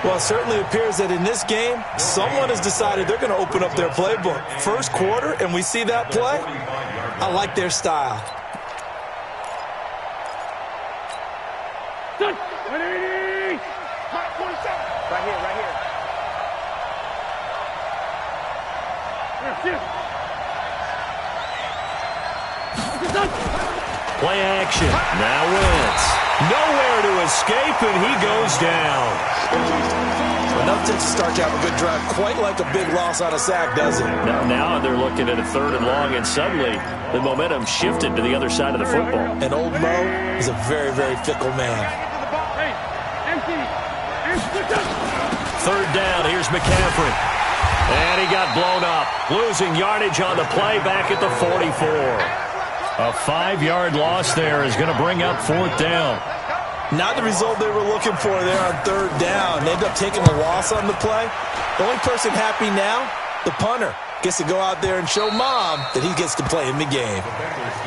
[SPEAKER 21] Well, it certainly appears that in this game, someone has decided they're going to open up their playbook. First quarter, and we see that play. I like their style.
[SPEAKER 20] Play action. Now Wentz. Nowhere to escape, and he goes down.
[SPEAKER 21] Enough to start to have a good drive. Quite like a big loss on a sack, does it?
[SPEAKER 20] Now they're looking at a 3rd and long, and suddenly the momentum shifted to the other side of the football.
[SPEAKER 21] And old Mo is a very, very fickle man.
[SPEAKER 20] 3rd down. Here's McCaffrey. And he got blown up. Losing yardage on the play back at the 44. A 5-yard loss there is going to bring up 4th down.
[SPEAKER 21] Not the result they were looking for there on 3rd down. They ended up taking a loss on the play. The only person happy now, the punter, gets to go out there and show Mom that he gets to play in the game.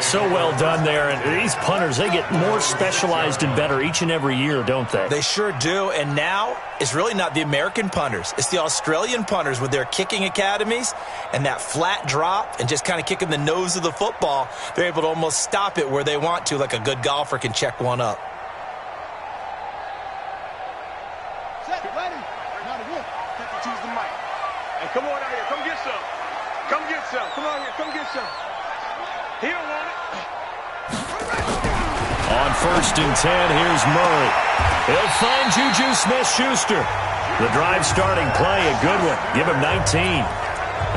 [SPEAKER 20] So well done there. And these punters, they get more specialized and better each and every year, don't they?
[SPEAKER 21] They sure do. And now it's really not the American punters. It's the Australian punters with their kicking academies and that flat drop and just kind of kicking the nose of the football. They're able to almost stop it where they want to, like a good golfer can check one up.
[SPEAKER 12] Set, ready. Now the wolf. Choose the mic. Hey, come on out here. Come get some. Come get some. Come on here. Come get some. He don't want it.
[SPEAKER 20] On 1st and 10, here's Murray. He'll find Juju Smith-Schuster. The drive starting play, a good one. Give him 19.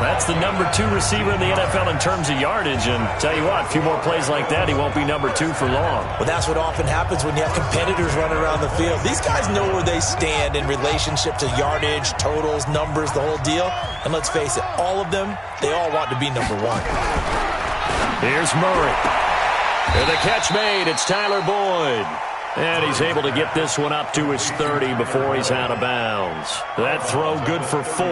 [SPEAKER 20] That's the number 2 receiver in the NFL in terms of yardage. And tell you what, a few more plays like that, he won't be number 2 for long.
[SPEAKER 21] Well, that's what often happens when you have competitors running around the field. These guys know where they stand in relationship to yardage, totals, numbers, the whole deal. And let's face it, all of them, they all want to be number 1.
[SPEAKER 20] Here's Murray. And the catch made. It's Tyler Boyd. And he's able to get this one up to his 30 before he's out of bounds. That throw good for 4.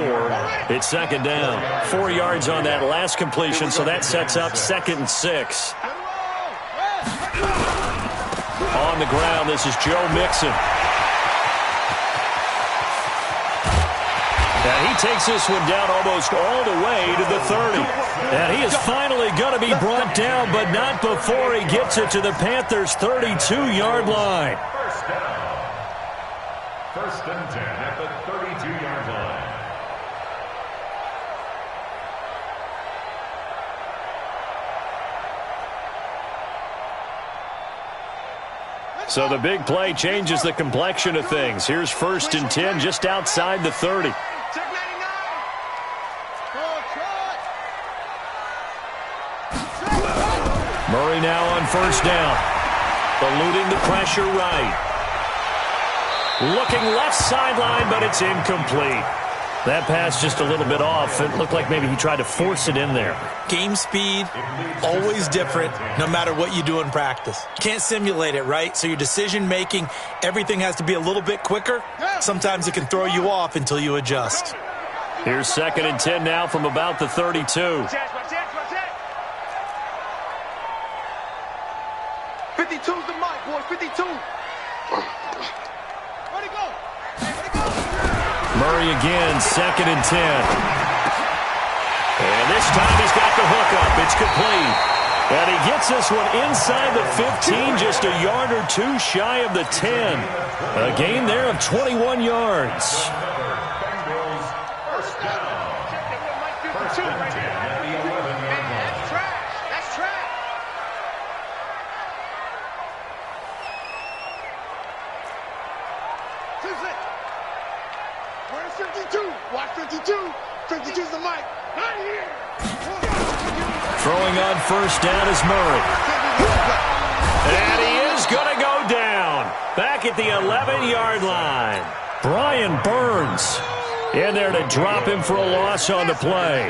[SPEAKER 20] It's 2nd down. 4 yards on that last completion, so that sets up 2nd and 6. On the ground, this is Joe Mixon. And he takes this one down almost all the way to the 30. And he is finally going to be brought down, but not before he gets it to the Panthers' 32-yard line.
[SPEAKER 23] 1st and 10 at the 32-yard line.
[SPEAKER 20] So the big play changes the complexion of things. Here's 1st and 10 just outside the 30. Murray now on 1st down. Eluding the pressure right. Looking left sideline, but it's incomplete. That pass just a little bit off. It looked like maybe he tried to force it in there.
[SPEAKER 21] Game speed, always different, no matter what you do in practice. Can't simulate it, right? So your decision-making, everything has to be a little bit quicker. Sometimes it can throw you off until you adjust.
[SPEAKER 20] Here's 2nd and 10 now from about the 32.
[SPEAKER 12] 52's the mic, boy. 52. Where'd he go?
[SPEAKER 20] Murray again, 2nd and 10. And this time he's got the hook up. It's complete. And he gets this one inside the 15, just a yard or 2 shy of the 10. A gain there of 21 yards.
[SPEAKER 12] Where's 52? Watch 52. 52's the mic. Not here.
[SPEAKER 20] Throwing on 1st down is Murray. And he is going to go down. Back at the 11-yard line. Brian Burns in there to drop him for a loss on the play.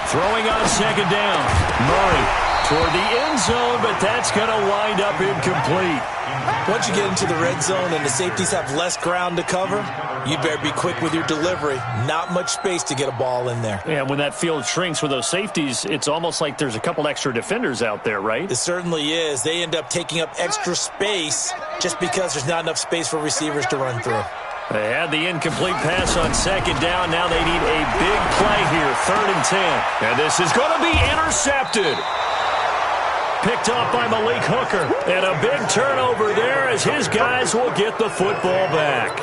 [SPEAKER 20] Throwing on 2nd down. Murray toward the end zone, but that's going to wind up incomplete.
[SPEAKER 21] Once you get into the red zone and the safeties have less ground to cover, you better be quick with your delivery. Not much space to get a ball in there.
[SPEAKER 20] Yeah, when that field shrinks with those safeties, it's almost like there's a couple extra defenders out there, right?
[SPEAKER 21] It certainly is. They end up taking up extra space just because there's not enough space for receivers to run through.
[SPEAKER 20] They had the incomplete pass on second down. Now they need a big play here, 3rd and 10. And this is going to be intercepted. Picked off by Malik Hooker. And a big turnover there as his guys will get the football back.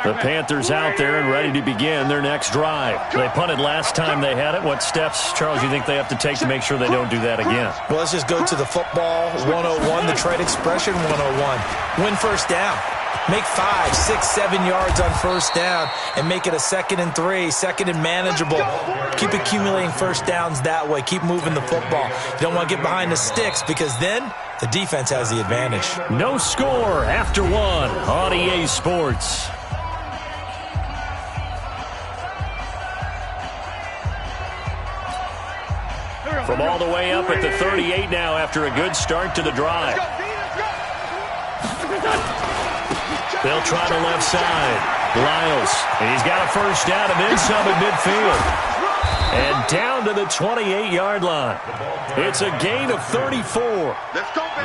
[SPEAKER 20] The Panthers out there and ready to begin their next drive. They punted last time they had it. What steps, Charles, you think they have to take to make sure they don't do that again?
[SPEAKER 21] Well, let's just go to the football 101, the trade expression 101. Win first down. Make 5, 6, 7 yards on first down and make it a 2nd and 3, 2nd and manageable. Keep accumulating first downs that way. Keep moving the football. You don't want to get behind the sticks because then the defense has the advantage.
[SPEAKER 20] No score after 1 on EA Sports. From all the way up at the 38 now after a good start to the drive. They'll try the left side. Lyles, and he's got a first down and then some at midfield. And down to the 28-yard line. It's a gain of 34.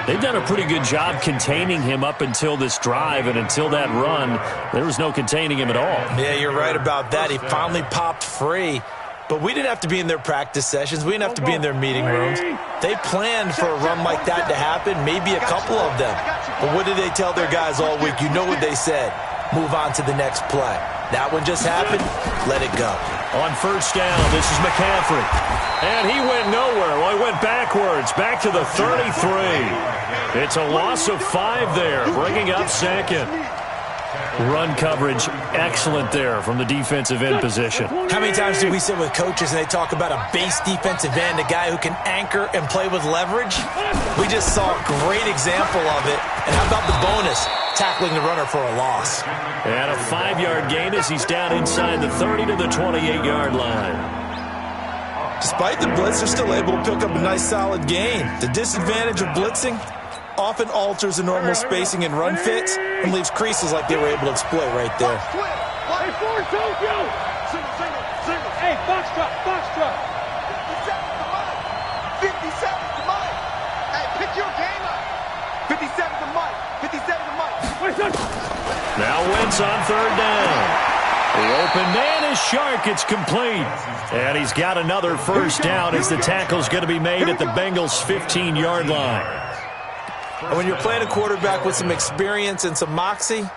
[SPEAKER 20] They've done a pretty good job containing him up until this drive, and until that run, there was no containing him at all.
[SPEAKER 21] Yeah, you're right about that. He finally popped free. But we didn't have to be in their practice sessions. We didn't have to be in their meeting rooms. They planned for a run like that to happen, maybe a couple of them. But what did they tell their guys all week? You know what they said. Move on to the next play. That one just happened. Let it go.
[SPEAKER 20] On first down, this is McCaffrey. And he went nowhere. Well, he went backwards, back to the 33. It's a loss of 5 there, bringing up 2nd. Run coverage, excellent there from the defensive end position.
[SPEAKER 21] How many times do we sit with coaches and they talk about a base defensive end, a guy who can anchor and play with leverage? We just saw a great example of it. And how about the bonus? Tackling the runner for a loss.
[SPEAKER 20] And a 5-yard gain as he's down inside the 30 to the 28-yard line.
[SPEAKER 21] Despite the blitz, they're still able to pick up a nice solid gain. The disadvantage of blitzing often alters the normal spacing and run fits and leaves creases like they were able to exploit right there.
[SPEAKER 1] Hey, forward, single. Hey, box drop.
[SPEAKER 10] 57 to Mike. Hey, pick your game up. 57 to Mike. 57 to Mike.
[SPEAKER 20] Now Wentz on 3rd down. The open man is Shark. It's complete. And he's got another first down as the tackle's going to be made at the Bengals' 15-yard line.
[SPEAKER 21] And when you're playing a quarterback with some experience and some moxie,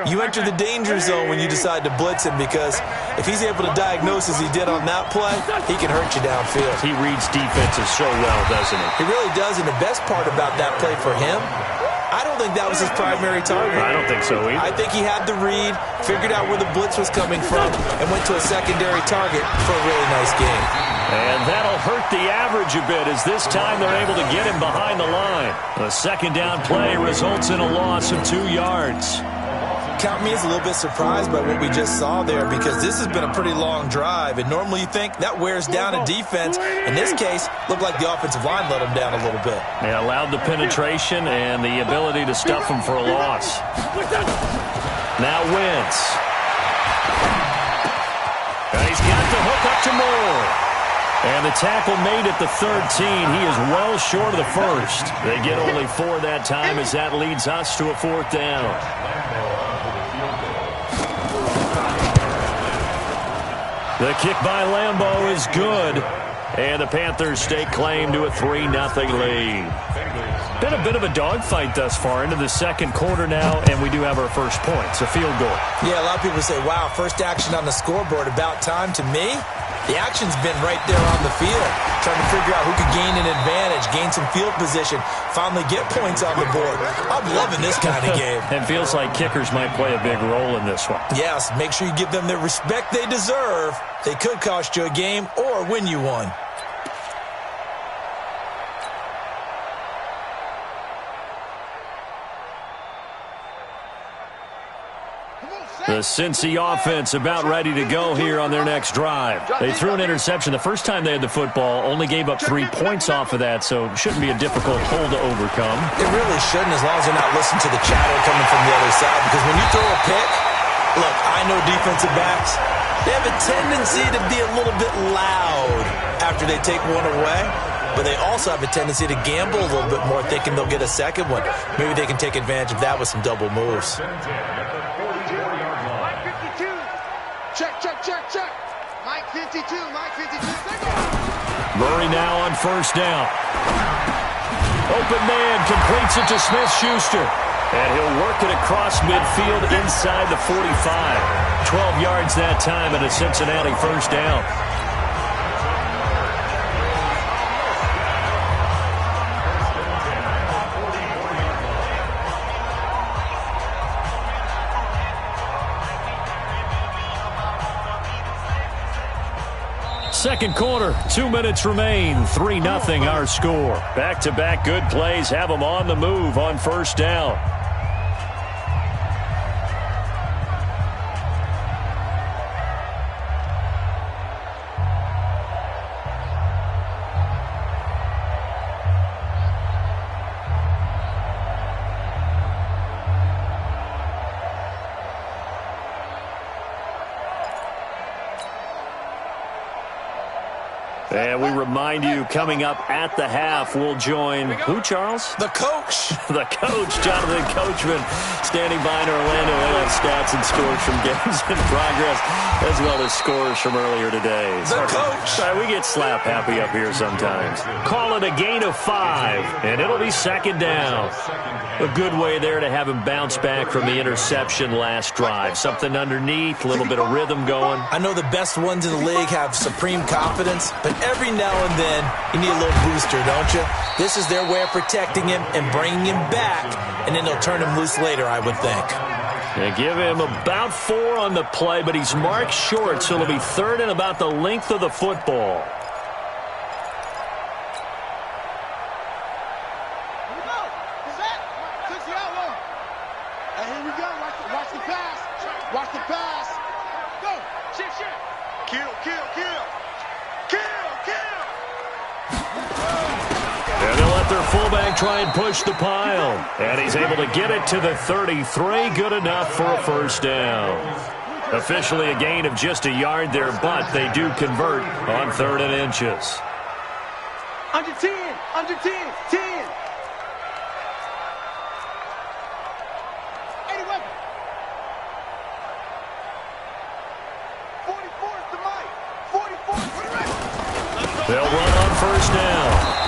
[SPEAKER 21] you enter the danger zone when you decide to blitz him, because if he's able to diagnose as he did on that play, he can hurt you downfield.
[SPEAKER 20] He reads defenses so well, doesn't he?
[SPEAKER 21] He really does, and the best part about that play for him, I don't think that was his primary target.
[SPEAKER 20] I don't think so either.
[SPEAKER 21] I think he had the read, figured out where the blitz was coming from, and went to a secondary target for a really nice game.
[SPEAKER 20] And that'll hurt the average a bit, as this time they're able to get him behind the line. The 2nd down play results in a loss of 2 yards.
[SPEAKER 21] Count me as a little bit surprised by what we just saw there, because this has been a pretty long drive, and normally you think that wears down a defense. In this case, looked like the offensive line let them down a little bit.
[SPEAKER 20] They allowed the penetration and the ability to stuff them for a loss. Now Wentz. And he's got the hook up to Moore. And the tackle made at the 13. He is well short of the first. They get only 4 that time, as that leads us to a 4th down. The kick by Lambeau is good. And the Panthers stake claim to a 3-0 lead. Been a bit of a dogfight thus far into the 2nd quarter now, and we do have our first points, a field goal.
[SPEAKER 21] Yeah, a lot of people say, wow, first action on the scoreboard, about time. To me, the action's been right there on the field, trying to figure out who could gain an advantage, gain some field position, finally get points on the board. I'm loving this kind of game.
[SPEAKER 20] It feels like kickers might play a big role in this one.
[SPEAKER 21] Yes, make sure you give them the respect they deserve. They could cost you a game or win you one.
[SPEAKER 20] The Cincy offense about ready to go here on their next drive. They threw an interception the first time they had the football, only gave up 3 points off of that, so it shouldn't be a difficult hole to overcome.
[SPEAKER 21] It really shouldn't, as long as they're not listening to the chatter coming from the other side, because when you throw a pick, look, I know defensive backs, they have a tendency to be a little bit loud after they take one away. but they also have a tendency to gamble a little bit more, thinking they'll get a second one. Maybe they can take advantage of that with some double moves.
[SPEAKER 1] Mike 52. Check, check, check, check. Mike 52, Mike 52.
[SPEAKER 20] Murray now on first down. Open man completes it to Smith-Schuster. And he'll work it across midfield inside the 45. 12 yards that time and a Cincinnati first down. Second quarter, 2 minutes remain. 3-0 our score. Back-to-back good plays have them on the move on first down. And we remind you, coming up at the half, we'll join who, Charles?
[SPEAKER 21] The coach.
[SPEAKER 20] The coach, Jonathan Coachman, standing by in Orlando. He'll have stats and scores from games in progress, as well as scores from earlier today.
[SPEAKER 21] The coach.
[SPEAKER 20] Sorry, we get slap happy up here sometimes. Call it a gain of 5, and it'll be second down. A good way there to have him bounce back from the interception last drive. Something underneath, a little bit of rhythm going.
[SPEAKER 21] I know the best ones in the league have supreme confidence, but every now and then you need a little booster, don't you? This is their way of protecting him and bringing him back, and then they'll turn him loose later, I would think.
[SPEAKER 20] They give him about 4 on the play, but he's marked short, so it'll be third and about the length of the football. Try and push the pile. And he's able to get it to the 33. Good enough for a first down. Officially a gain of just a yard there, but they do convert on 3rd and inches.
[SPEAKER 1] Under 10, under 10, 10. 80 weapon. 44 is the mic. 44 is the right.
[SPEAKER 20] They'll run on first down.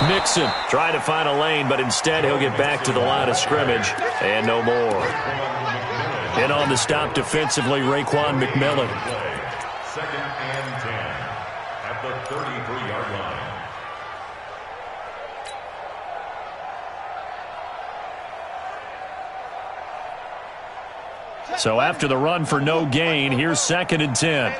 [SPEAKER 20] Mixon trying to find a lane, but instead he'll get back to the line of scrimmage and no more. In on the stop defensively, Raekwon McMillan.
[SPEAKER 23] 2nd and 10 at the 33-yard line.
[SPEAKER 20] So after the run for no gain, here's 2nd and 10.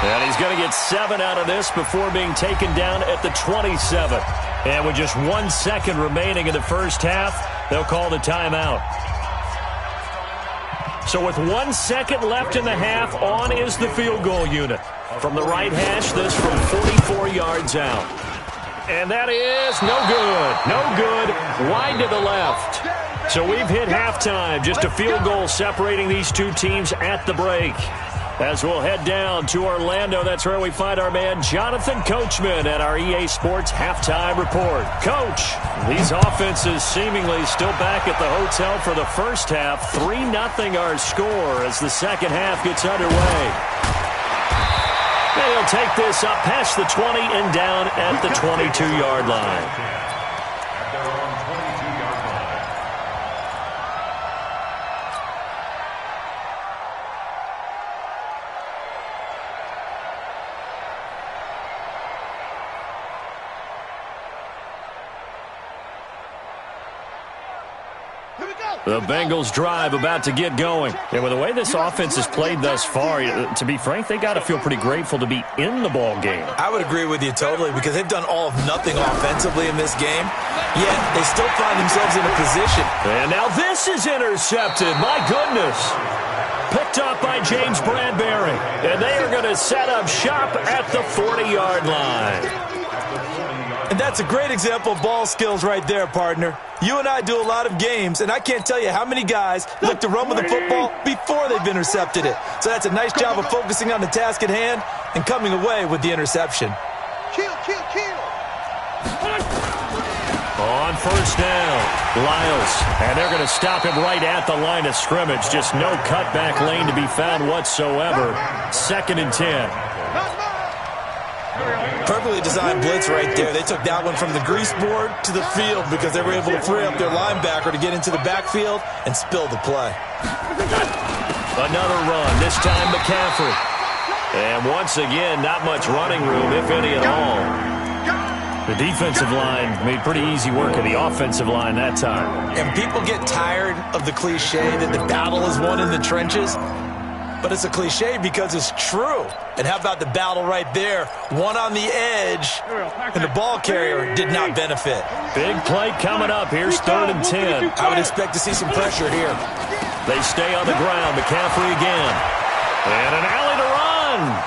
[SPEAKER 20] And he's going to get 7 out of this before being taken down at the 27. And with just 1 second remaining in the first half, they'll call the timeout. So with 1 second left in the half, on is the field goal unit. From the right hash, this from 44 yards out. And that is no good. No good. Wide to the left. So we've hit halftime. Just a field goal separating these two teams at the break. As we'll head down to Orlando, that's where we find our man Jonathan Coachman at our EA Sports Halftime Report. Coach, these offenses seemingly still back at the hotel for the first half. 3-0 our score as the second half gets underway. And he'll take this up past the 20 and down at the 22-yard line. The Bengals drive about to get going. And with the way this offense has played thus far, to be frank, they got to feel pretty grateful to be in the ball game.
[SPEAKER 21] I would agree with you totally because they've done all of nothing offensively in this game, yet they still find themselves in a position.
[SPEAKER 20] And now this is intercepted. My goodness. Picked up by James Bradbury. And they are going to set up shop at the 40-yard line.
[SPEAKER 21] And that's a great example of ball skills right there, partner. You and I do a lot of games, and I can't tell you how many guys look to run with the football before they've intercepted it. So that's a nice job of focusing on the task at hand and coming away with the interception.
[SPEAKER 1] Kill.
[SPEAKER 20] On first down, Lyles. And they're going to stop him right at the line of scrimmage. Just no cutback lane to be found whatsoever. 2nd and 10.
[SPEAKER 21] Perfectly designed blitz right there. They took that one from the grease board to the field because they were able to free up their linebacker to get into the backfield and spill the play.
[SPEAKER 20] Another run, this time McCaffrey. And once again, not much running room, if any at all. The defensive line made pretty easy work of the offensive line that time.
[SPEAKER 21] And people get tired of the cliche that the battle is won in the trenches. But it's a cliche because it's true. And how about the battle right there? One on the edge, and the ball carrier did not benefit.
[SPEAKER 20] Big play coming up. Here's 3rd and 10.
[SPEAKER 21] I would expect to see some pressure here.
[SPEAKER 20] They stay on the ground. McCaffrey again. And an alley to run.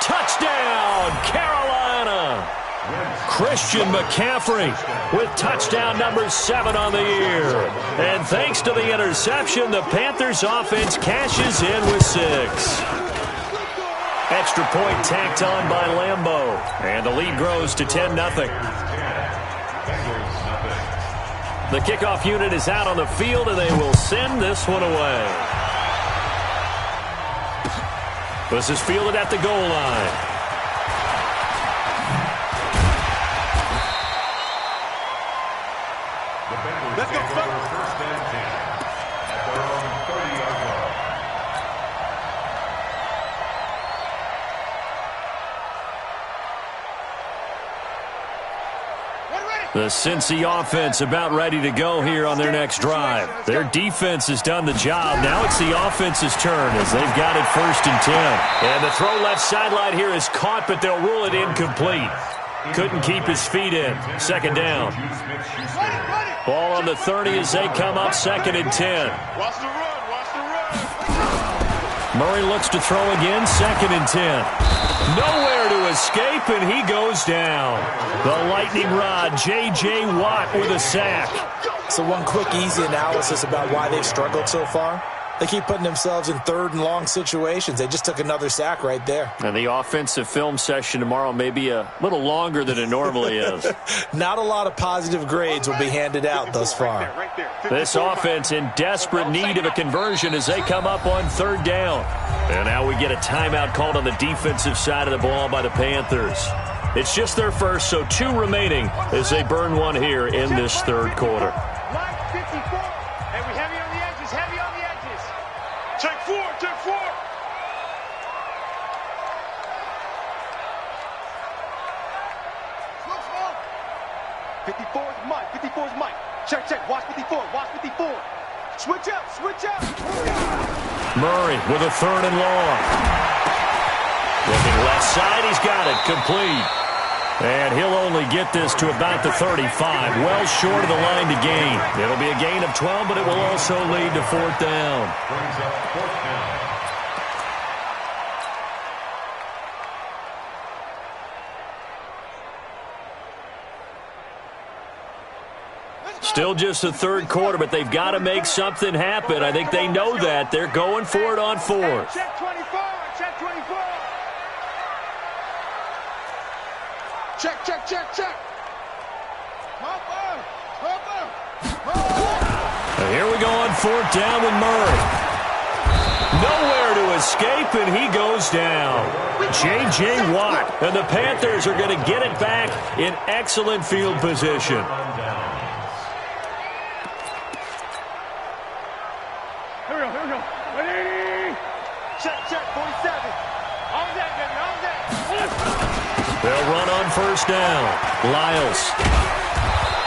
[SPEAKER 20] Touchdown, Carolina. Christian McCaffrey with touchdown number 7 on the year. And thanks to the interception, the Panthers offense cashes in with 6. Extra point tacked on by Lambeau. And the lead grows to 10-0. The kickoff unit is out on the field, and they will send this one away. This is fielded at the goal line.
[SPEAKER 2] Let's go, first and 10 at their own 30-yard line.
[SPEAKER 20] The Cincy offense about ready to go here on their next drive. Their defense has done the job. Now it's the offense's turn as they've got it 1st and 10. And the throw left sideline here is caught, but they'll rule it incomplete. Couldn't keep his feet in. 2nd down. Ball on the 30 as they come up 2nd and 10.
[SPEAKER 2] Watch the run.
[SPEAKER 20] Murray looks to throw again, 2nd and 10. Nowhere to escape, and he goes down. The lightning rod, J.J. Watt with a sack.
[SPEAKER 21] So one quick, easy analysis about why they've struggled so far. They keep putting themselves in 3rd and long situations. They just took another sack right there.
[SPEAKER 20] And the offensive film session tomorrow may be a little longer than it normally is.
[SPEAKER 21] Not a lot of positive grades will be handed out thus far.
[SPEAKER 20] This offense in desperate need of a conversion as they come up on 3rd down. And now we get a timeout called on the defensive side of the ball by the Panthers. It's just their first, so 2 remaining as they burn one here in this 3rd quarter.
[SPEAKER 2] Check 4.
[SPEAKER 1] 54 is Mike. 54 is Mike. Check. Watch 54. Switch up.
[SPEAKER 20] Murray with a 3rd and long. Looking left side, he's got it, complete. And he'll only get this to about the 35, well short of the line to gain. It'll be a gain of 12, but it will also lead to 4th down.
[SPEAKER 2] Brings up 4th down.
[SPEAKER 20] Still just the 3rd quarter, but they've got to make something happen. I think they know that. They're going for it on 4th.
[SPEAKER 1] Check 24. Check.
[SPEAKER 20] And here we go on 4th down with Murray. Nowhere to escape, and he goes down. J.J. Watt, and the Panthers are going to get it back in excellent field position.
[SPEAKER 1] Here we go. Ready? Check, 47. On that.
[SPEAKER 20] They'll run on 1st down. Lyles.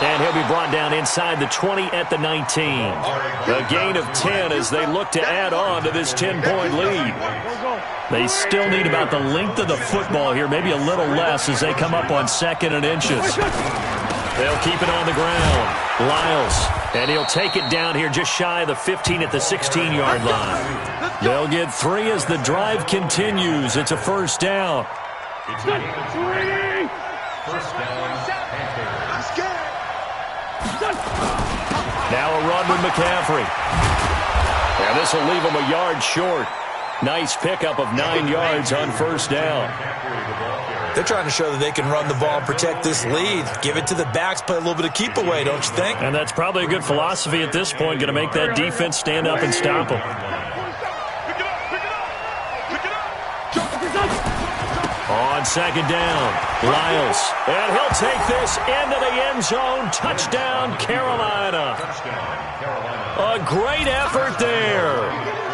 [SPEAKER 20] And he'll be brought down inside the 20 at the 19. A gain of 10 as they look to add on to this 10-point lead. They still need about the length of the football here, maybe a little less as they come up on 2nd and inches. They'll keep it on the ground. Lyles. And he'll take it down here just shy of the 15 at the 16-yard line. They'll get 3 as the drive continues. It's a 1st down.
[SPEAKER 2] It's a gain of 3.
[SPEAKER 23] First down, Panthers.
[SPEAKER 1] I'm scared.
[SPEAKER 20] Now a run with McCaffrey. And this will leave him a yard short. Nice pickup of 9 yards on first down.
[SPEAKER 21] They're trying to show that they can run the ball and protect this lead. Give it to the backs, play a little bit of keep away, don't you think?
[SPEAKER 20] And that's probably a good philosophy at this point, going to make that defense stand up and stop them. On second down, Lyles. And he'll take this into the end zone. Touchdown, Carolina. A great effort there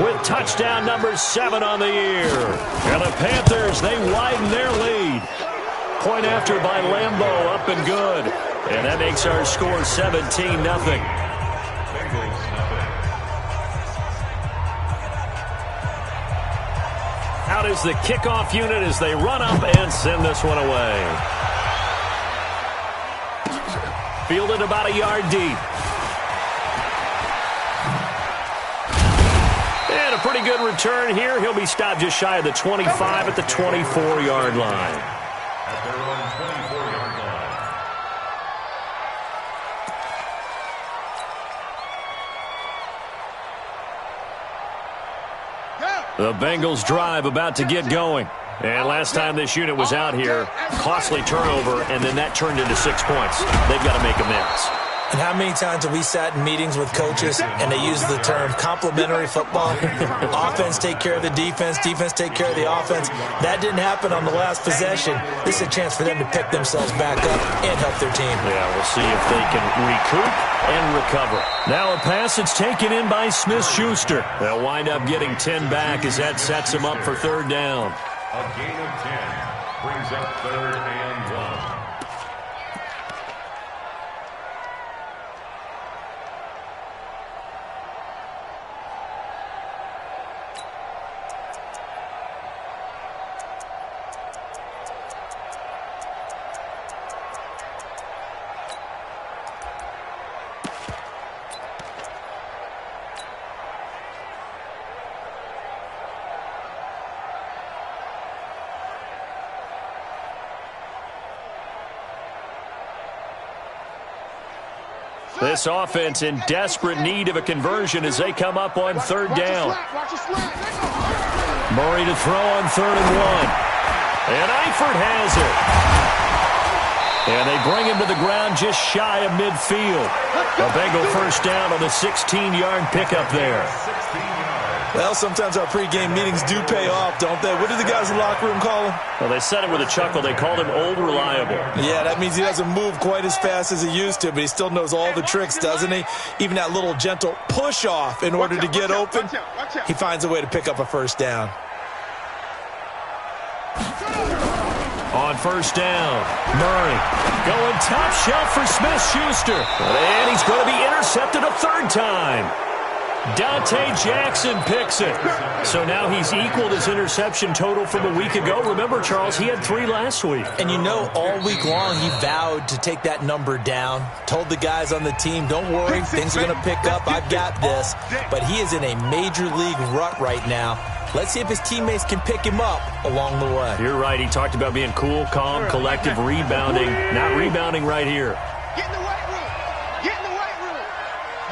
[SPEAKER 20] with touchdown number 7 on the year. And the Panthers, they widen their lead. Point after by Lambeau, up and good. And that makes our score 17-0. Out is the kickoff unit as they run up and send this one away. Fielded about a yard deep. And a pretty good return here. He'll be stopped just shy of the 25 at the 24-yard line.
[SPEAKER 23] At their own 24-yard line.
[SPEAKER 20] The Bengals drive about to get going. And last time this unit was out here, costly turnover, and then that turned into 6 points. They've got to make amends.
[SPEAKER 21] And how many times have we sat in meetings with coaches and they use the term complementary football? Offense take care of the defense, defense take care of the offense. That didn't happen on the last possession. This is a chance for them to pick themselves back up and help their team.
[SPEAKER 20] Yeah, we'll see if they can recoup and recover. Now a pass that's taken in by Smith-Schuster. They'll wind up getting 10 back as that sets them up for third down.
[SPEAKER 23] A gain of 10 brings up third and 1.
[SPEAKER 20] This offense in desperate need of a conversion as they come up on third down. Murray to throw on 3rd and 1. And Eifert has it. And they bring him to the ground just shy of midfield. A Bengal first down on the 16-yard pickup there.
[SPEAKER 21] Well, sometimes our pregame meetings do pay off, don't they? What do the guys in the locker room call him?
[SPEAKER 20] Well, they said it with a chuckle. They called him Old Reliable.
[SPEAKER 21] Yeah, that means he doesn't move quite as fast as he used to, but he still knows all the tricks, doesn't he? Even that little gentle push-off in order to get open, he finds a way to pick up a first down.
[SPEAKER 20] On first down, Murray going top shelf for Smith-Schuster. And he's going to be intercepted a 3rd time. Dante Jackson picks it. So now he's equaled his interception total from a week ago. Remember, Charles, he had 3 last week.
[SPEAKER 21] And you know, all week long he vowed to take that number down. Told the guys on the team, don't worry, things are going to pick up. I've got this. But he is in a major league rut right now. Let's see if his teammates can pick him up along the way.
[SPEAKER 20] You're right. He talked about being cool, calm, collective, rebounding. Not rebounding right here.
[SPEAKER 1] Get in the weight room. Get in the weight room.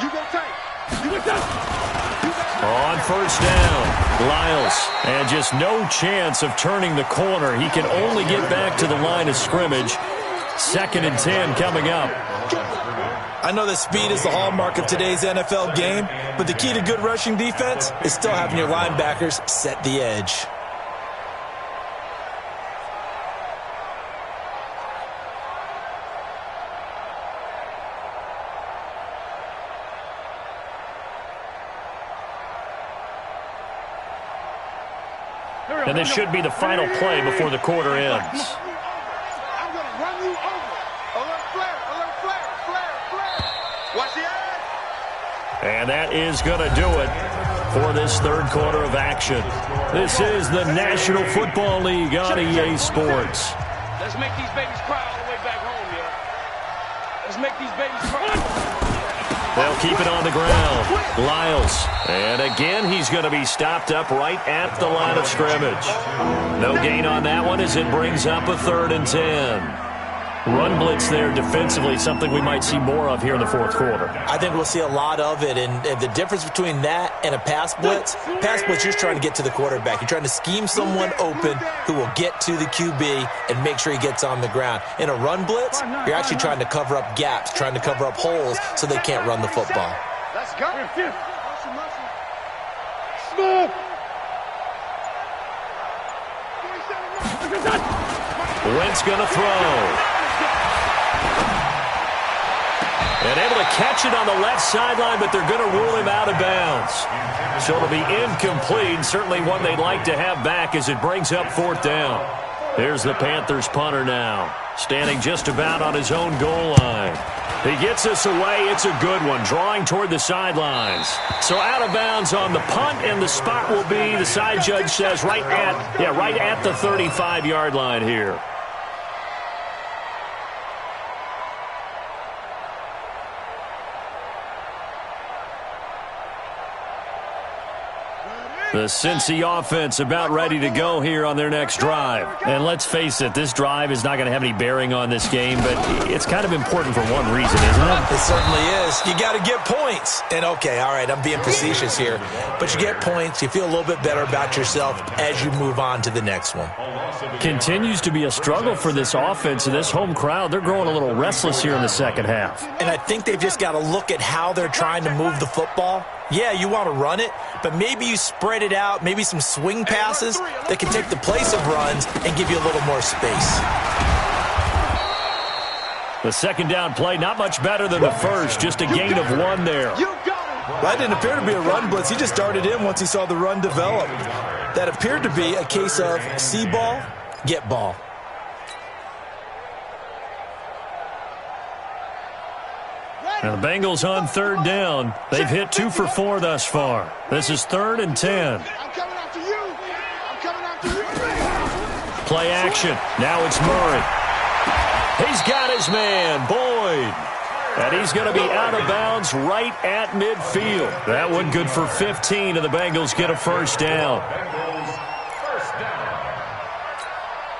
[SPEAKER 1] You go tight. You go tight.
[SPEAKER 20] On first down, Lyles. And just no chance of turning the corner. He can only get back to the line of scrimmage. 2nd and 10 coming up.
[SPEAKER 21] I know that speed is the hallmark of today's NFL game, but the key to good rushing defense is still having your linebackers set the edge.
[SPEAKER 20] And this should be the final play before the quarter ends.
[SPEAKER 1] I'm going to run you over. Alert flare, alert flare, flare, flare. Watch the edge.
[SPEAKER 20] And that is going to do it for this 3rd quarter of action. This is the National Football League on EA Sports.
[SPEAKER 3] Let's make these babies cry all the way back home, yeah. Let's make these babies cry.
[SPEAKER 20] They'll keep it on the ground. Lyles. And again, he's going to be stopped up right at the line of scrimmage. No gain on that one as it brings up a 3rd and 10. Run blitz there defensively, something we might see more of here in the fourth quarter.
[SPEAKER 21] I think we'll see a lot of it, and the difference between that and a pass blitz, you're trying to get to the quarterback. You're trying to scheme someone open who will get to the QB and make sure he gets on the ground. In a run blitz, you're actually trying to cover up gaps, trying to cover up holes so they can't run the football.
[SPEAKER 1] Let's go. Smooth.
[SPEAKER 20] Wentz going to throw. And able to catch it on the left sideline, but they're going to rule him out of bounds. So it'll be incomplete, certainly one they'd like to have back as it brings up fourth down. Here's the Panthers punter now, standing just about on his own goal line. He gets this away. It's a good one, drawing toward the sidelines. So out of bounds on the punt, and the spot will be, the side judge says, right at the 35-yard line here. The Cincy offense about ready to go here on their next drive. And let's face it, this drive is not going to have any bearing on this game, but it's kind of important for one reason, isn't it?
[SPEAKER 21] It certainly is. You got to get points. And okay, all right, I'm being facetious here, but you get points, you feel a little bit better about yourself as you move on to the next one.
[SPEAKER 20] Continues to be a struggle for this offense and this home crowd. They're growing a little restless here in the second half.
[SPEAKER 21] And I think they've just got to look at how they're trying to move the football. Yeah, you want to run it, but maybe you spread it out, maybe some swing passes that can take the place of runs and give you a little more space.
[SPEAKER 20] The second down play, not much better than the first, just a gain of one there.
[SPEAKER 21] That didn't appear to be a run blitz. He just darted in once he saw the run develop. That appeared to be a case of see ball, get ball.
[SPEAKER 20] Now the Bengals on third down. They've hit 2 for 4 thus far. This is 3rd and 10. Play action. Now it's Murray. He's got his man, Boyd. And he's going to be out of bounds right at midfield. That one good for 15, and the Bengals get a first down.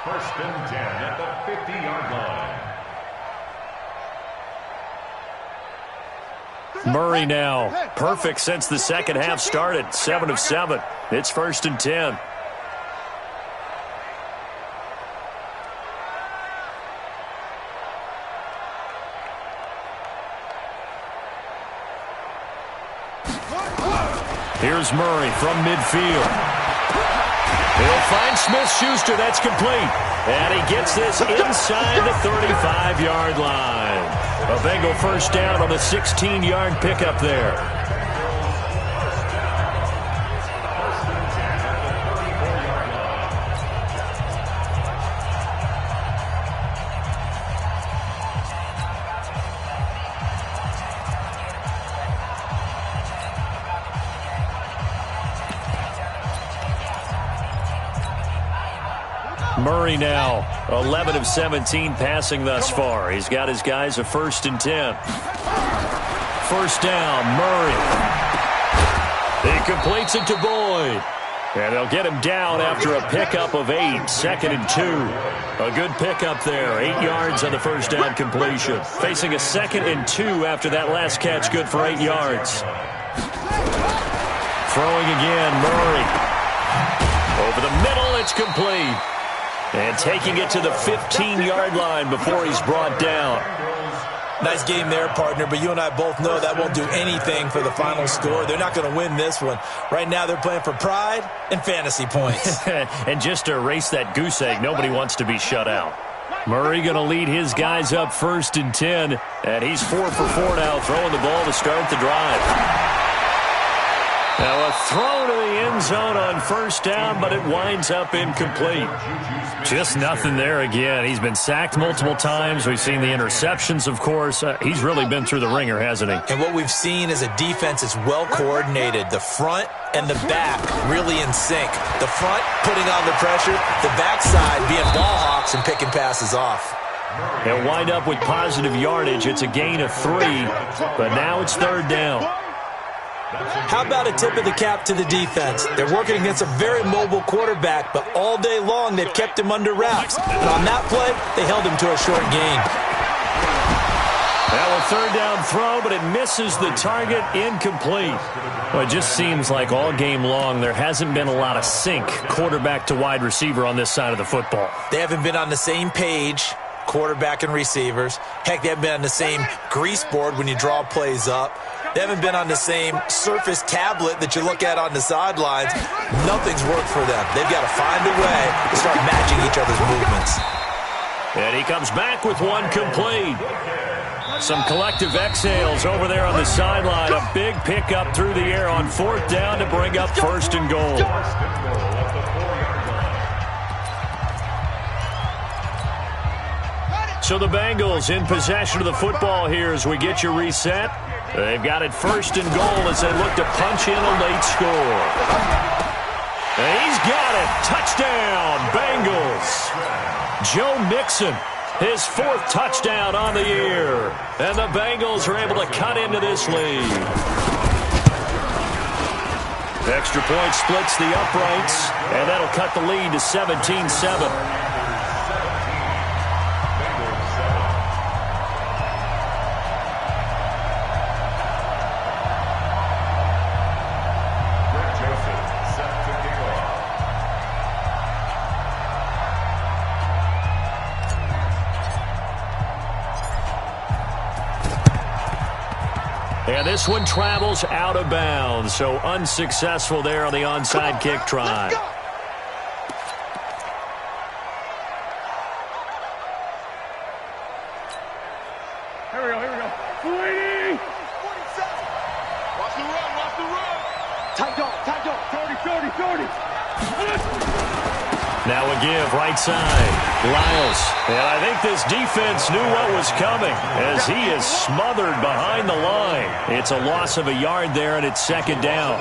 [SPEAKER 23] First and 10 at the 50-yard line.
[SPEAKER 20] Murray now, perfect since the second half started, 7 of 7. It's 1st and 10. Here's Murray from midfield. He'll find Smith-Schuster. That's complete. And he gets this inside the 35-yard line. A Bengal first down on the 16-yard pickup there. Murray now, 11 of 17 passing thus far. He's got his guys a 1st and 10. First down, Murray. He completes it to Boyd. And they'll get him down after a pickup of 8, 2nd and 2. A good pickup there, 8 yards on the first down completion. Facing a 2nd and 2 after that last catch, good for 8 yards. Throwing again, Murray. Over the middle, it's complete. And taking it to the 15-yard line before he's brought down.
[SPEAKER 21] Nice game there, partner, but you and I both know that won't do anything for the final score. They're not going to win this one. Right now they're playing for pride and fantasy points.
[SPEAKER 20] And just to erase that goose egg, nobody wants to be shut out. Murray going to lead his guys up 1st and 10, and he's 4 for 4 now, throwing the ball to start the drive. Now a throw to the end zone on first down, but it winds up incomplete. Just nothing there again. He's been sacked multiple times. We've seen the interceptions, of course. He's really been through the ringer, hasn't he?
[SPEAKER 21] And what we've seen is a defense that's well coordinated. The front and the back really in sync. The front putting on the pressure, the backside being ball hawks and picking passes off.
[SPEAKER 20] They'll wind up with positive yardage. It's a gain of 3, but now it's 3rd down.
[SPEAKER 21] How about a tip of the cap to the defense? They're working against a very mobile quarterback, but all day long they've kept him under wraps. And on that play, they held him to a short gain.
[SPEAKER 20] Now a third down throw, but it misses the target, incomplete. Well, it just seems like all game long there hasn't been a lot of sync quarterback to wide receiver on this side of the football.
[SPEAKER 21] They haven't been on the same page, quarterback and receivers. Heck, they haven't been on the same grease board when you draw plays up. They haven't been on the same Surface tablet that you look at on the sidelines. Nothing's worked for them. They've got to find a way to start matching each other's movements.
[SPEAKER 20] And he comes back with one complete. Some collective exhales over there on the sideline. A big pickup through the air on fourth down to bring up first and goal. So the Bengals in possession of the football here as we get you reset. They've got it first and goal as they look to punch in a late score. And he's got it. Touchdown, Bengals. Joe Mixon, his fourth touchdown on the year. And the Bengals are able to cut into this lead. Extra point splits the uprights, and that'll cut the lead to 17-7. And this one travels out of bounds, so unsuccessful there on the onside kick try.
[SPEAKER 3] Here we go. 280!
[SPEAKER 1] Watch the run.
[SPEAKER 3] Tight dog. 30.
[SPEAKER 20] Now a give, right side. Lyles. And I think this defense knew what was coming as he is smothered behind the line. It's a loss of a yard there, and it's second down.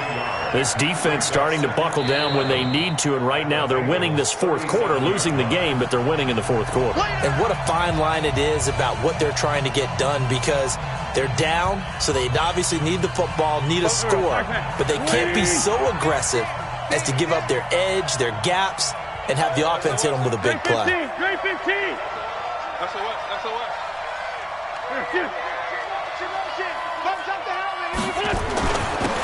[SPEAKER 20] This defense starting to buckle down when they need to, and right now they're winning this fourth quarter, losing the game, but they're winning in the fourth quarter.
[SPEAKER 21] And what a fine line it is about what they're trying to get done, because they're down, so they obviously need the football, need a score, but they can't be so aggressive as to give up their edge, their gaps, and have the offense hit them with a big play.
[SPEAKER 3] Great 15.
[SPEAKER 1] That's a what?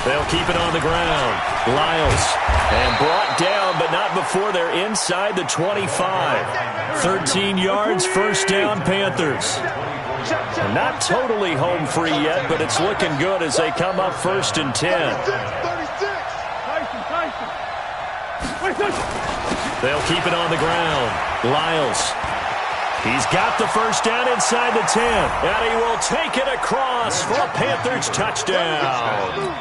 [SPEAKER 20] They'll keep it on the ground. Lyles. And brought down, but not before they're inside the 25. 13 yards, first down, Panthers. And not totally home free yet, but it's looking good as they come up first and 10. They'll keep it on the ground. Lyles. He's got the first down inside the 10. And he will take it across for a Panthers touchdown.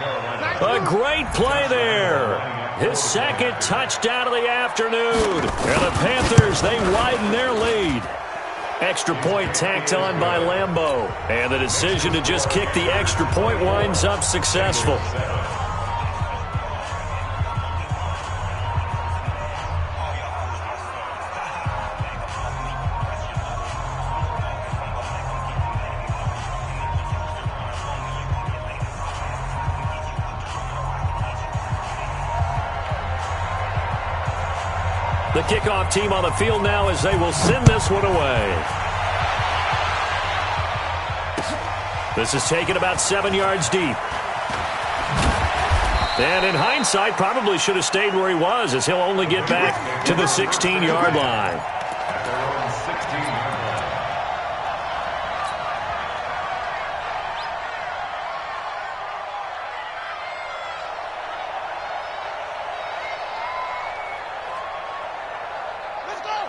[SPEAKER 20] A great play there. His second touchdown of the afternoon. And the Panthers, they widen their lead. Extra point tacked on by Lambeau. And the decision to just kick the extra point winds up successful. The kickoff team on the field now as they will send this one away. This is taken about 7 yards deep. And in hindsight, probably should have stayed where he was, as he'll only get back to the 16-yard line.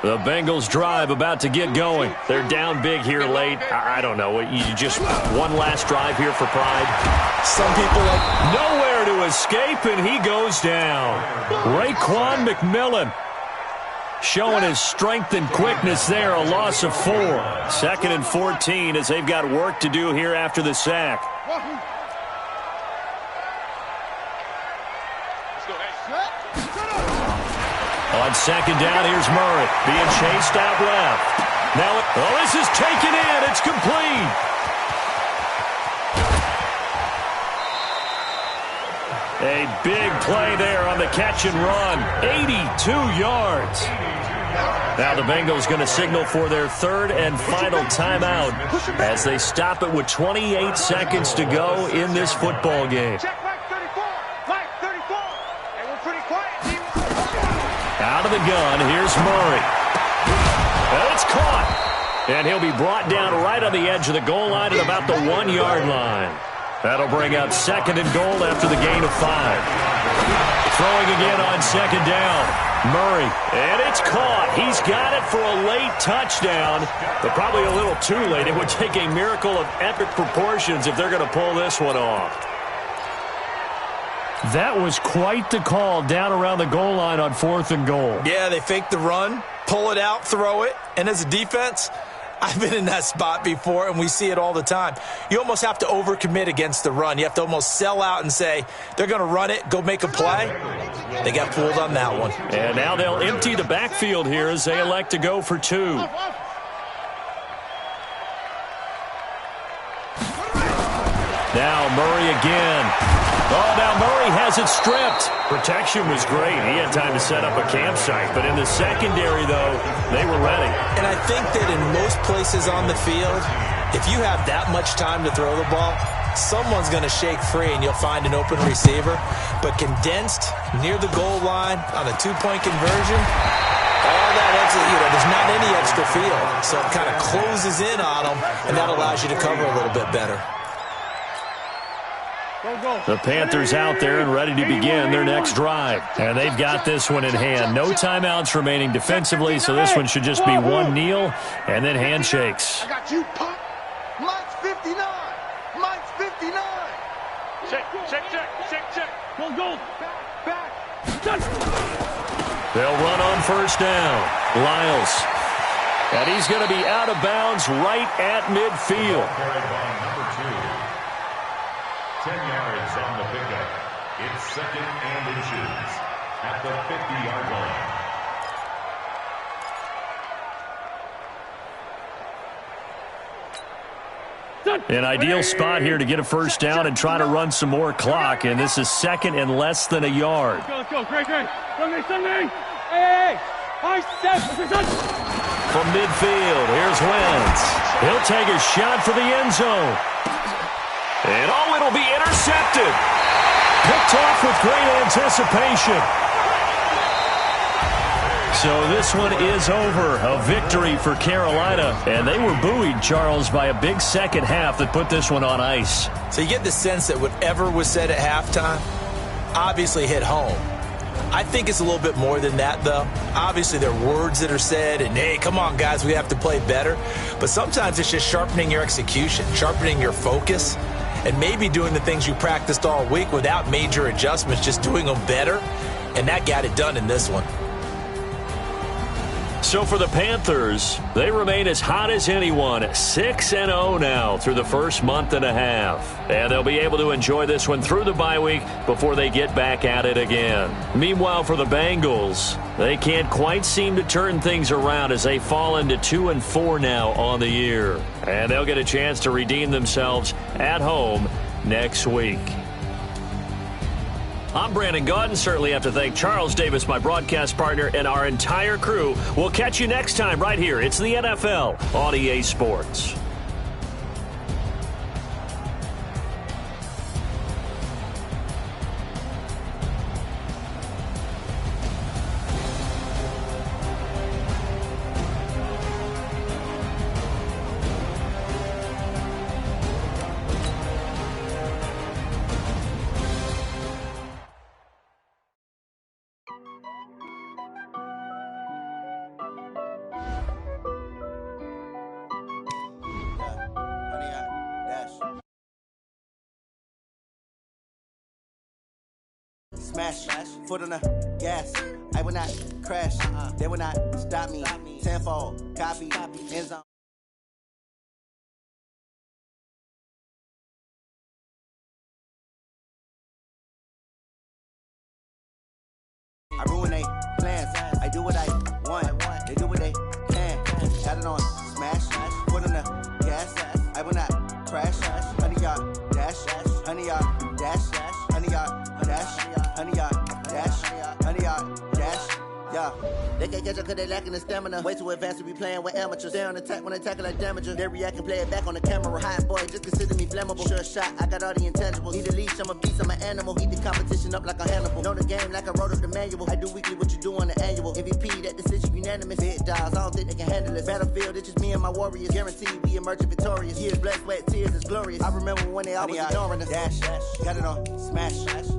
[SPEAKER 20] The Bengals drive about to get going. They're down big here late. I don't know. You just one last drive here for pride. Some people like nowhere to escape, and he goes down. Raekwon McMillan showing his strength and quickness there. A loss of 4. 2nd and 14 as they've got work to do here after the sack. On second down, here's Murray being chased out left. Now, this is taken in. It's complete. A big play there on the catch and run. 82 yards. Now the Bengals going to signal for their third and final timeout as they stop it with 28 seconds to go in this football game. Out of the gun, here's Murray. And it's caught. And he'll be brought down right on the edge of the goal line at about the 1 yard line. That'll bring up second and goal after the gain of 5. Throwing again on second down. Murray, and it's caught. He's got it for a late touchdown, but probably a little too late. It would take a miracle of epic proportions if they're going to pull this one off. That was quite the call down around the goal line on 4th and goal.
[SPEAKER 21] Yeah, they fake the run, pull it out, throw it, and as a defense, I've been in that spot before, and we see it all the time. You almost have to overcommit against the run. You have to almost sell out and say, they're going to run it, go make a play. They got fooled on that one.
[SPEAKER 20] And now they'll empty the backfield here as they elect to go for 2. Now Murray again. Oh, now Murray has it stripped. Protection was great. He had time to set up a campsite. But in the secondary, though, they were ready.
[SPEAKER 21] And I think that in most places on the field, if you have that much time to throw the ball, someone's going to shake free and you'll find an open receiver. But condensed near the goal line on a 2-point conversion, all that extra, there's not any extra field. So it kind of closes in on them, and that allows you to cover a little bit better.
[SPEAKER 20] The Panthers out there and ready to begin their next drive. And they've got this one in hand. No timeouts remaining defensively, so this one should just be one kneel and then handshakes.
[SPEAKER 1] I got you, punk. Mine's 59. Mine's 59. Check. Go. Back.
[SPEAKER 20] They'll run on first down. Lyles. And he's going to be out of bounds right at midfield.
[SPEAKER 23] 10 yards on the pickup. It's 2nd and inches at the 50-yard line.
[SPEAKER 20] An ideal spot here to get a first down and try to run some more clock, and this is 2nd and less than a yard.
[SPEAKER 3] Let's go. Great. Sunday. Hey.
[SPEAKER 20] From midfield, here's Wentz. He'll take a shot for the end zone. And it'll be intercepted. Picked off with great anticipation. So this one is over. A victory for Carolina. And they were buoyed, Charles, by a big second half that put this one on ice.
[SPEAKER 21] So you get the sense that whatever was said at halftime obviously hit home. I think it's a little bit more than that, though. Obviously, there are words that are said, and, hey, come on, guys, we have to play better. But sometimes it's just sharpening your execution, sharpening your focus, and maybe doing the things you practiced all week without major adjustments, just doing them better. And that got it done in this one.
[SPEAKER 20] So for the Panthers, they remain as hot as anyone, 6-0 now through the first month and a half. And they'll be able to enjoy this one through the bye week before they get back at it again. Meanwhile, for the Bengals, they can't quite seem to turn things around as they fall into 2-4 now on the year. And they'll get a chance to redeem themselves at home next week. I'm Brandon Gaudin. Certainly have to thank Charles Davis, my broadcast partner, and our entire crew. We'll catch you next time right here. It's the NFL on EA Sports.
[SPEAKER 4] Smash, foot on the gas. I will not crash. They will not stop me. Tenfold, copy, end zone. I ruin they plans. I do what I want. They do what they can. Got it on smash, foot on the gas. I will not crash. Honey, y'all dash. Honey, y'all dash. Honey, y'all dash, 100 yard, dash, 100 yard, dash. Yeah, they can't catch up cause they lacking the stamina. Way too advanced to be playing with amateurs. Stay on attack when they tackle like damager. They react and play it back on the camera. Hot boy, just consider me flammable. Sure shot, I got all the intangibles. Need a leash, I'm a beast, I'm an animal. Eat the competition up like a Hannibal. Know the game like I wrote up the manual. I do weekly what you do on the annual. MVP, that decision unanimous. Big dogs, I don't think they can handle this. Battlefield, it's just me and my warriors. Guaranteed we emerging victorious. Years, blood, sweat, tears, it's glorious. I remember when they always ignoring us. Dash, got it on, smash,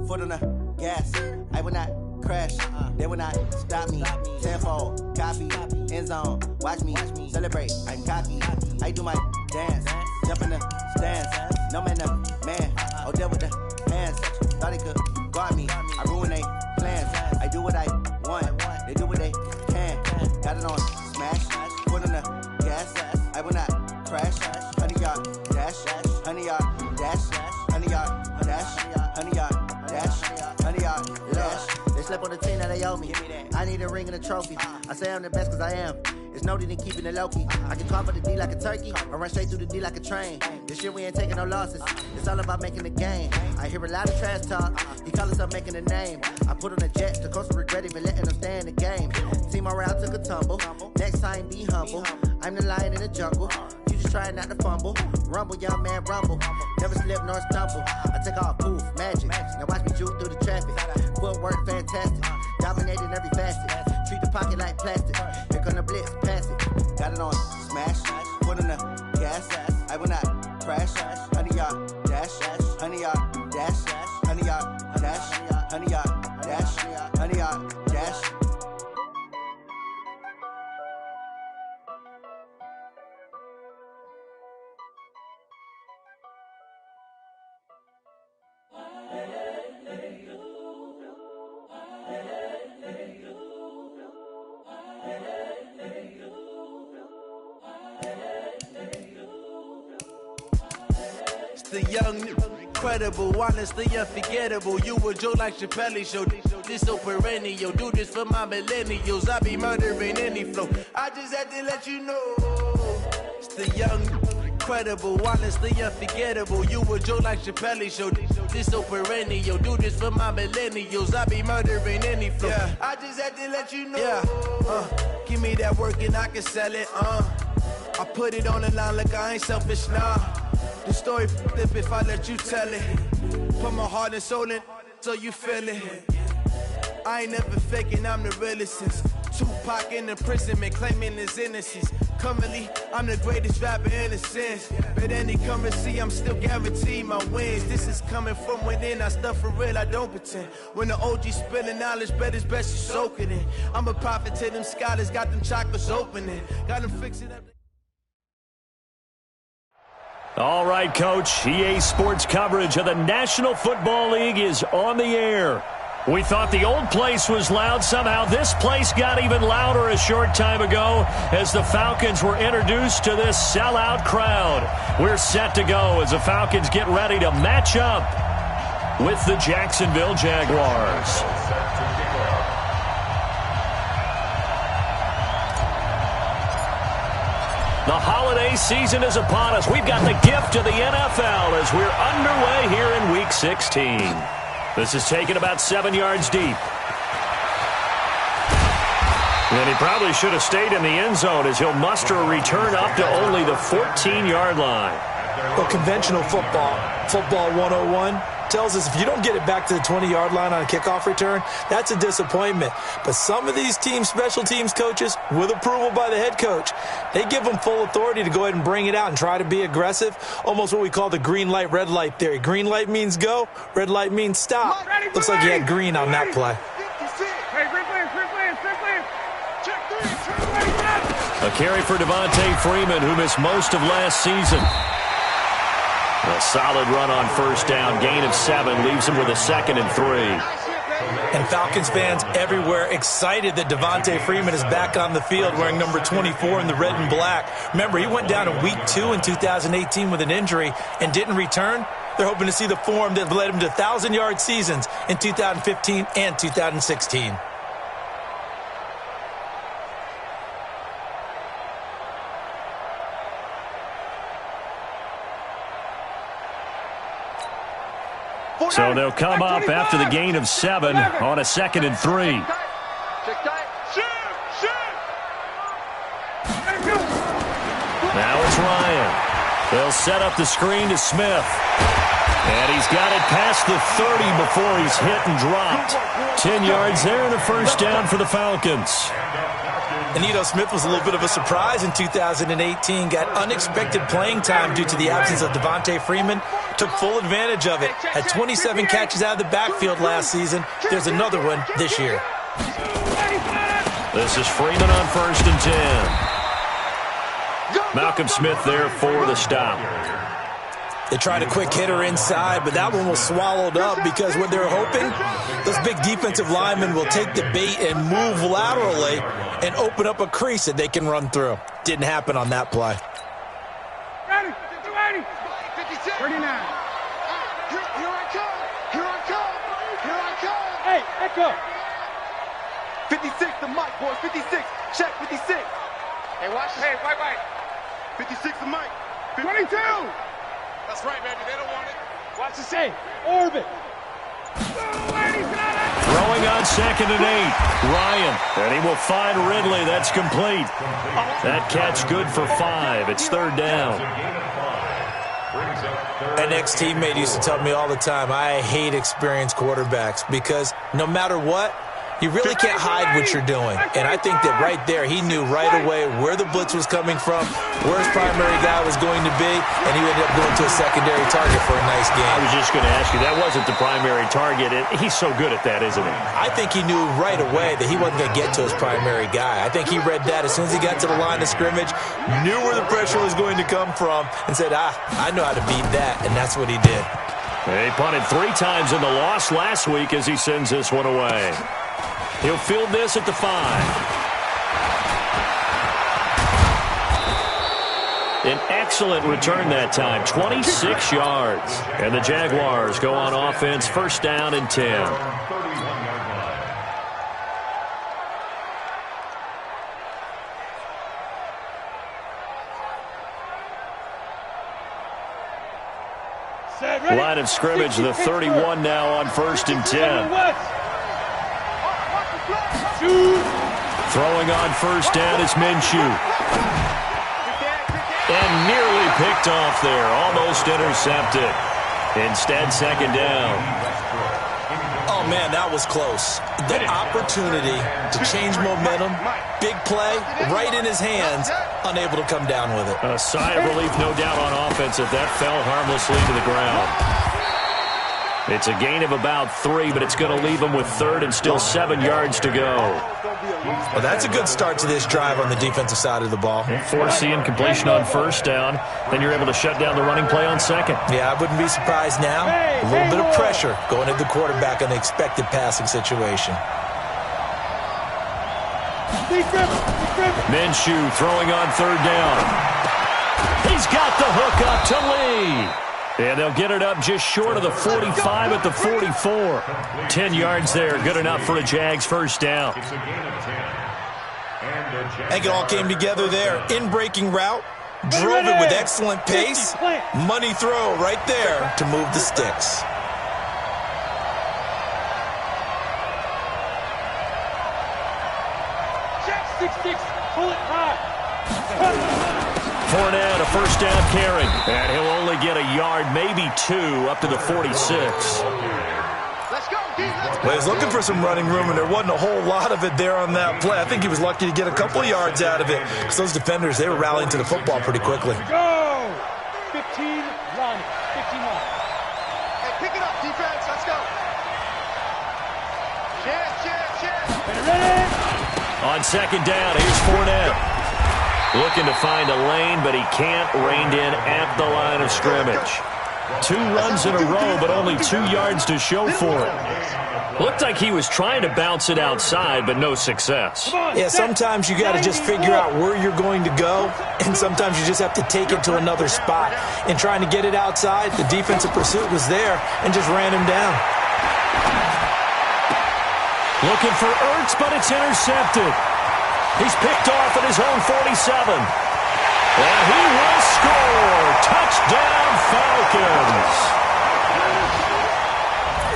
[SPEAKER 4] foot on the gas. I will not crash, they will not stop me. Tenfold, copy, end zone, watch me celebrate. I'm cocky, I do my dance, jump in the stands. No man, no man, oh there with the hands. Thought he could guard me, I ruin they plans. I do what I want, they do what they can. Got it on smash, foot on the gas. I will not crash. 100 yard dash, 100 yard dash, 100 yard dash, 100 yard dash, 100 yard dash. They slept on the team that they owe me. I need a ring and a trophy. I say I'm the best cause I am. It's no need in keeping it low-key. I can cover the D like a turkey or run straight through the D like a train. This shit we ain't taking no losses. It's all about making the game. I hear a lot of trash talk. He call himself making a name. I put on a jet. The coach will regret even letting them stay in the game. Team morale took a tumble. Next time be humble. I'm the lion in the jungle. You just trying not to fumble. Rumble, young man, rumble. Never slip nor stumble. I take off, poof, magic. Now watch me juke through the traffic. Footwork fantastic. Dominating every facet. Treat the pocket like plastic. Here come the blitz, pass it. Got it on smash. Foot on the gas. I will not crash. 100 yard dash. 100 yard dash. 100 yard dash. 100 yard dash. 100 yard dash.
[SPEAKER 18] The young, incredible, honestly unforgettable. You a Joe like Chappelle show. This so perennial. Do this for my millennials. I be murdering any flow. I just had to let you know. It's the young, incredible, honestly unforgettable. You a Joe like Chappelle show. This so perennial. Do this for my millennials. I be murdering any flow. Yeah. I just had to let you know. Yeah. Give me that work and I can sell it. I put it on the line like I ain't selfish, nah. The story flip if I let you tell it. Put my heart and soul in so you feel it. I ain't never faking, I'm the realest since Tupac in imprisonment, claiming his innocence. Currently, I'm the greatest rapper in a sense. But any currency, I'm still guaranteed my wins. This is coming from within, I stuff for real, I don't pretend. When the OG spilling knowledge, bet it's best you soak it in. I'm a prophet to them scholars, got them chakras opening. Got them fixing up.
[SPEAKER 20] All right, Coach. EA Sports coverage of the National Football League is on the air. We thought the old place was loud. Somehow this place got even louder a short time ago as the Falcons were introduced to this sellout crowd. We're set to go as the Falcons get ready to match up with the Jacksonville Jaguars. The holiday season is upon us. We've got the gift of the NFL as we're underway here in Week 16. This is taken about 7 yards deep. And he probably should have stayed in the end zone as he'll muster a return up to only the 14-yard line.
[SPEAKER 21] Well, conventional football 101, tells us if you don't get it back to the 20-yard line on a kickoff return, that's a disappointment. But some of these special teams coaches, with approval by the head coach, they give them full authority to go ahead and bring it out and try to be aggressive, almost what we call the green light, red light theory. Green light means go, red light means stop. Looks like he had green on that play.
[SPEAKER 20] A carry for Devontae Freeman, who missed most of last season. A solid run on first down, gain of 7, leaves him with a 2nd and 3.
[SPEAKER 21] And Falcons fans everywhere excited that Devontae Freeman is back on the field wearing number 24 in the red and black. Remember, he went down in Week 2 in 2018 with an injury and didn't return. They're hoping to see the form that led him to 1,000-yard seasons in 2015 and 2016.
[SPEAKER 20] So they'll come up after the gain of 7 on a 2nd and 3. Now it's Ryan. They'll set up the screen to Smith. And he's got it past the 30 before he's hit and dropped. 10 yards there and a first down for the Falcons.
[SPEAKER 21] And Smith was a little bit of a surprise in 2018. Got unexpected playing time due to the absence of Devontae Freeman. Took full advantage of it. Had 27 catches out of the backfield last season. There's another one this year.
[SPEAKER 20] This is Freeman on 1st and 10. Malcolm Smith there for the stop.
[SPEAKER 21] They tried a quick hitter inside, but that one was swallowed up because what they're hoping, those big defensive linemen will take the bait and move laterally and open up a crease that they can run through. Didn't happen on that play.
[SPEAKER 1] 39. Here I come. Here I come. Here I come. Hey, echo. 56, the mic, boys. 56. Check 56. Hey, watch this. Hey, white. 56, the mic. 22. That's right, baby. They don't want it. Watch the say. Orbit.
[SPEAKER 20] Throwing on 2nd and 8. Ryan. And he will find Ridley. That's complete. That catch good for 5. It's 3rd down.
[SPEAKER 21] An ex-teammate used to tell me all the time, I hate experienced quarterbacks because no matter what, you really can't hide what you're doing. And I think that right there, he knew right away where the blitz was coming from, where his primary guy was going to be, and he ended up going to a secondary target for a nice game.
[SPEAKER 20] I was just going to ask you, that wasn't the primary target. He's so good at that, isn't he?
[SPEAKER 21] I think he knew right away that he wasn't going to get to his primary guy. I think he read that as soon as he got to the line of scrimmage, knew where the pressure was going to come from, and said, I know how to beat that, and that's what he did.
[SPEAKER 20] He punted 3 times in the loss last week as he sends this one away. He'll field this at the 5. An excellent return that time, 26 yards. And the Jaguars go on offense, 1st down and 10. Line of scrimmage, the 31 now on 1st and 10. Throwing on 1st down is Minshew. And nearly picked off there. Almost intercepted. Instead, 2nd down.
[SPEAKER 21] Oh, man, that was close. The opportunity to change momentum, big play, right in his hands, unable to come down with it.
[SPEAKER 20] A sigh of relief, no doubt, on offense if that fell harmlessly to the ground. It's a gain of about 3, but it's going to leave them with 3rd and still 7 yards to go.
[SPEAKER 21] Well, that's a good start to this drive on the defensive side of the ball.
[SPEAKER 20] Forcing completion on 1st down. Then you're able to shut down the running play on 2nd.
[SPEAKER 21] Yeah, I wouldn't be surprised now. A little bit of pressure going at the quarterback on the expected passing situation.
[SPEAKER 20] Minshew throwing on 3rd down. He's got the hook up to Lee. And they'll get it up just short of the 45 at the 44. 10 yards there, good enough for a Jags 1st down.
[SPEAKER 21] I think it all came together there. In-breaking route, drove it with excellent pace. Money throw right there to move the sticks.
[SPEAKER 1] Pull it high.
[SPEAKER 20] Fournette, a 1st down carry. And he'll only get a yard, maybe 2, up to the 46.
[SPEAKER 21] Well, he was looking for some running room, and there wasn't a whole lot of it there on that play. I think he was lucky to get a couple of yards out of it because those defenders, they were rallying to the football pretty quickly.
[SPEAKER 1] Go! 15 run. 15 run. Hey, pick it up, defense. Let's go. Chance.
[SPEAKER 20] Ready. On 2nd down, here's Fournette. Looking to find a lane, but he can't. Reined in at the line of scrimmage. 2 runs in a row, but only 2 yards to show for it. Looked like he was trying to bounce it outside, but no success.
[SPEAKER 21] Yeah, sometimes you got to just figure out where you're going to go, and sometimes you just have to take it to another spot. In trying to get it outside, the defensive pursuit was there and just ran him down.
[SPEAKER 20] Looking for Ertz, but it's intercepted. He's picked off at his own 47. And he will score. Touchdown, Falcons.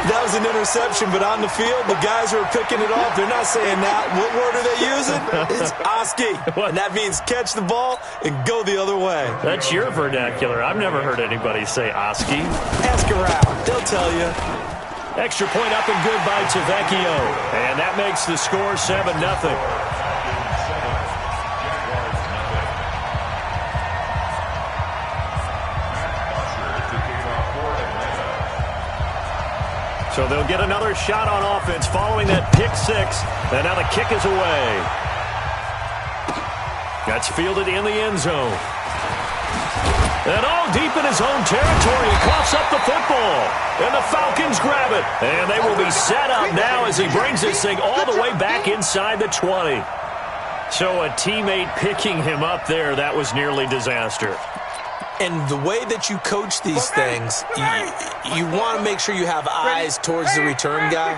[SPEAKER 21] That was an interception, but on the field, the guys who are picking it off, they're not saying that. What word are they using? It's Oski. And that means catch the ball and go the other way.
[SPEAKER 20] That's your vernacular. I've never heard anybody say Oski.
[SPEAKER 21] Ask around. They'll tell you.
[SPEAKER 20] Extra point up and good by Tavecchio. And that makes the score 7-0. So they'll get another shot on offense following that pick six. And now the kick is away. That's fielded in the end zone. And all deep in his own territory, he coughs up the football. And the Falcons grab it. And they will be set up now as he brings this thing all the way back inside the 20. So a teammate picking him up there, that was nearly disaster.
[SPEAKER 21] And the way that you coach these things, you want to make sure you have eyes towards the return guy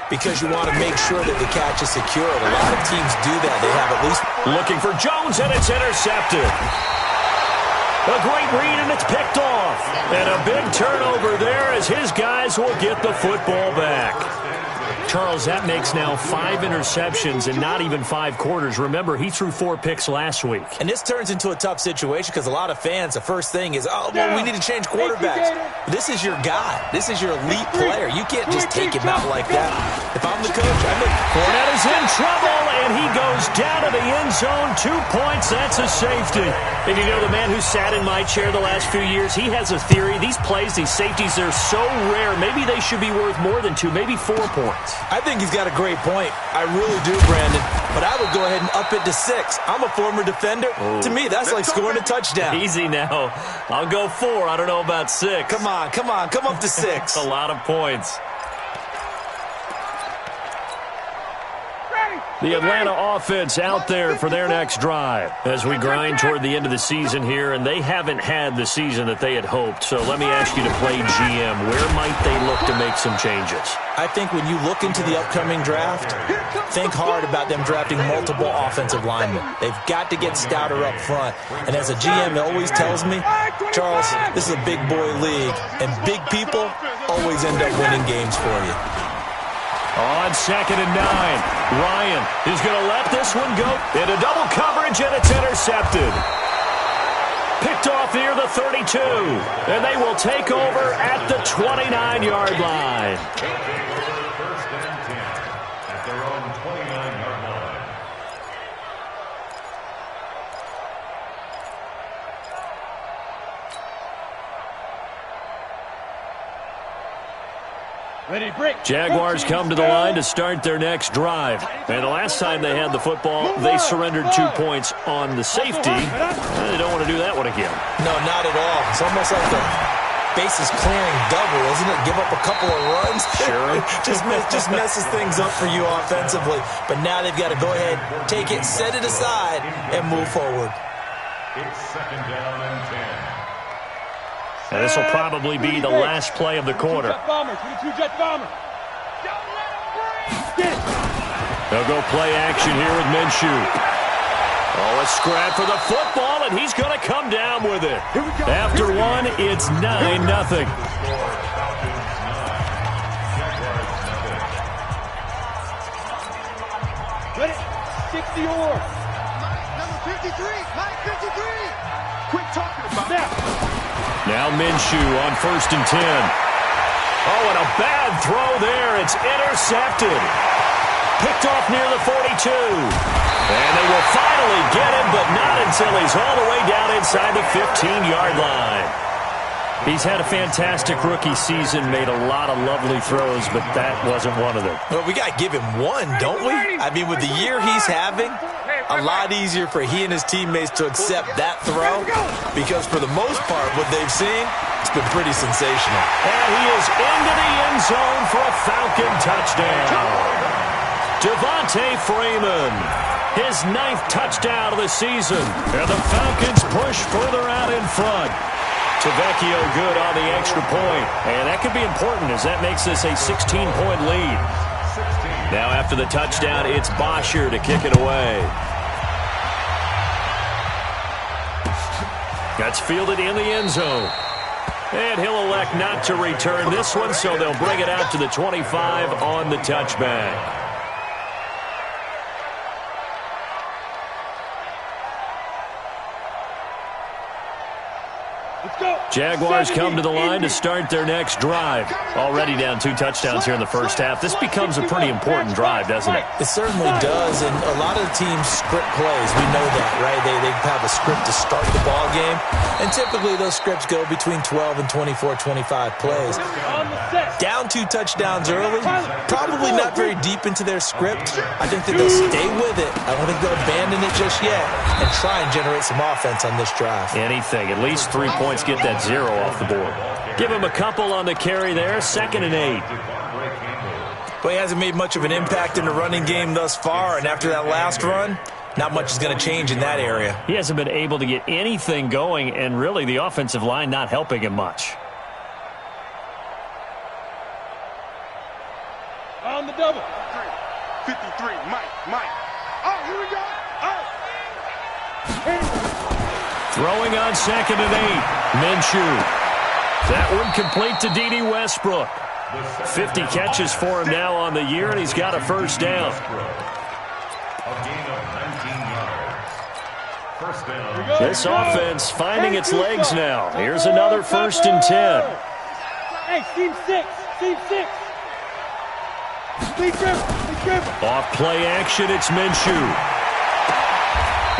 [SPEAKER 21] because you want to make sure that the catch is secured. A lot of teams do that. They have at least...
[SPEAKER 20] Looking for Jones, and it's intercepted. A great read, and it's picked off. And a big turnover there as his guys will get the football back. Charles, that makes now 5 interceptions in not even 5 quarters. Remember, he threw 4 picks last week.
[SPEAKER 21] And this turns into a tough situation because a lot of fans, the first thing is, oh, well, we need to change quarterbacks. This is your guy. This is your elite player. You can't just take him out like that. If I'm the coach, I'm like,
[SPEAKER 20] Fournette is in trouble, and he goes down to the end zone. 2 points, that's a safety. And you know, the man who sat in my chair the last few years, he has a theory. These plays, these safeties, they're so rare. Maybe they should be worth more than 2, maybe 4 points.
[SPEAKER 21] I think he's got a great point. I really do, Brandon. But I would go ahead and up it to 6. I'm a former defender.
[SPEAKER 20] Oh.
[SPEAKER 21] To me, that's like scoring a touchdown.
[SPEAKER 20] Easy now. I'll go 4. I don't know about 6.
[SPEAKER 21] Come on. Come up to 6.
[SPEAKER 20] A lot of points. The Atlanta offense out there for their next drive as we grind toward the end of the season here, and they haven't had the season that they had hoped. So let me ask you to play GM. Where might they look to make some changes?
[SPEAKER 21] I think when you look into the upcoming draft, think hard about them drafting multiple offensive linemen. They've got to get stouter up front. And as a GM always tells me, Charles, this is a big boy league, and big people always end up winning games for you.
[SPEAKER 20] On 2nd and 9, Ryan is going to let this one go into double coverage, and it's intercepted. Picked off near the 32, and they will take over at the 29-yard line.
[SPEAKER 23] First and 10 at their own 29-yard line.
[SPEAKER 20] Jaguars come to the line to start their next drive. And the last time they had the football, they surrendered 2 points on the safety. They don't want to do that one again.
[SPEAKER 21] No, not at all. It's almost like the bases clearing double, isn't it? Give up a couple of runs.
[SPEAKER 20] Sure.
[SPEAKER 21] just messes things up for you offensively. But now they've got to go ahead, take it, set it aside, and move forward.
[SPEAKER 23] It's 2nd down and 10.
[SPEAKER 20] And this will probably be the last play of the quarter. They'll go play action here with Minshew. Oh, a scrap for the football, and he's going to come down with it. After one, it's 9-0.
[SPEAKER 1] Ready? 60 or. Number 53. Mike 53. Quit talking about that.
[SPEAKER 20] Now Minshew on 1st and 10. Oh, and a bad throw there. It's intercepted. Picked off near the 42. And they will finally get him, but not until he's all the way down inside the 15-yard line. He's had a fantastic rookie season, made a lot of lovely throws, but that wasn't one of them.
[SPEAKER 21] Well, we got to give him one, don't we? I mean, with the year he's having, a lot easier for he and his teammates to accept that throw because for the most part, what they've seen, it's been pretty sensational.
[SPEAKER 20] And he is into the end zone for a Falcon touchdown. Devontae Freeman, his 9th touchdown of the season, and the Falcons push further out in front. Tavecchio good on the extra point, and that could be important as that makes this a 16-point lead. Now after the touchdown, it's Bosher to kick it away. That's fielded in the end zone. And he'll elect not to return this one, so they'll bring it out to the 25 on the touchback. Jaguars come to the line to start their next drive. Already down 2 touchdowns here in the first half. This becomes a pretty important drive, doesn't it?
[SPEAKER 21] It certainly does, and a lot of the teams script plays. We know that, right? They have a script to start the ball game, and typically those scripts go between 12 and 24, 25 plays. Down 2 touchdowns early, probably not very deep into their script. I think that they'll stay with it. I don't think they'll abandon it just yet and try and generate some offense on this drive.
[SPEAKER 20] Anything, at least 3 points, get that 0 off the board. Give him a couple on the carry there, 2nd and 8.
[SPEAKER 21] But he hasn't made much of an impact in the running game thus far, and after that last run, not much is going to change in that area.
[SPEAKER 20] He hasn't been able to get anything going, and really the offensive line not helping him much.
[SPEAKER 1] On the double. 53, Mike. Oh, here we go.
[SPEAKER 20] Throwing on 2nd and 8. Minshew. That one complete to D.D. Westbrook. 50 catches for him now on the year, and he's got a first down. This offense finding its legs now. Here's another 1st and 10.
[SPEAKER 1] Hey, team 6.
[SPEAKER 20] Off play action, it's Minshew.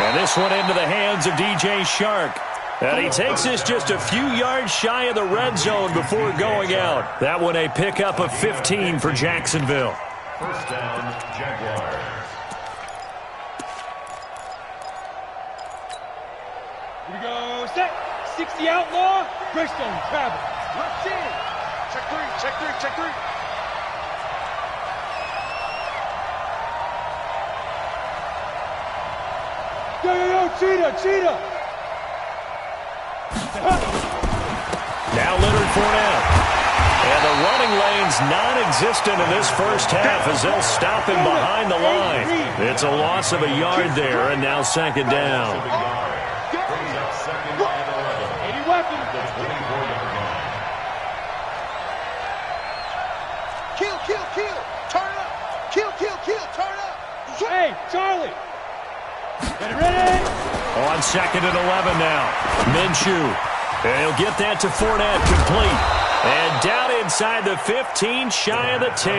[SPEAKER 20] And this one into the hands of DJ Shark. And he takes this just a few yards shy of the red zone before going out. That one a pickup of 15 for Jacksonville.
[SPEAKER 23] First down, Jaguars.
[SPEAKER 1] Here we go, set. 60 outlaw. Greystone travel. Left in. Check 3. Yo, cheetah.
[SPEAKER 20] Now Leonard Fournette. And the running lane's non-existent in this first half as they'll stop him behind the line. It's a loss of a yard there, and now 2nd down.
[SPEAKER 23] Brings up 2nd and 11.
[SPEAKER 1] 80 weapons.
[SPEAKER 23] The 24-yard line.
[SPEAKER 1] Kill. Turn up. Kill. Turn up. Hey, Charlie. Ready.
[SPEAKER 20] On 2nd and 11 now. Minshew. And he'll get that to Fournette, complete. And down inside the 15, shy of the 10.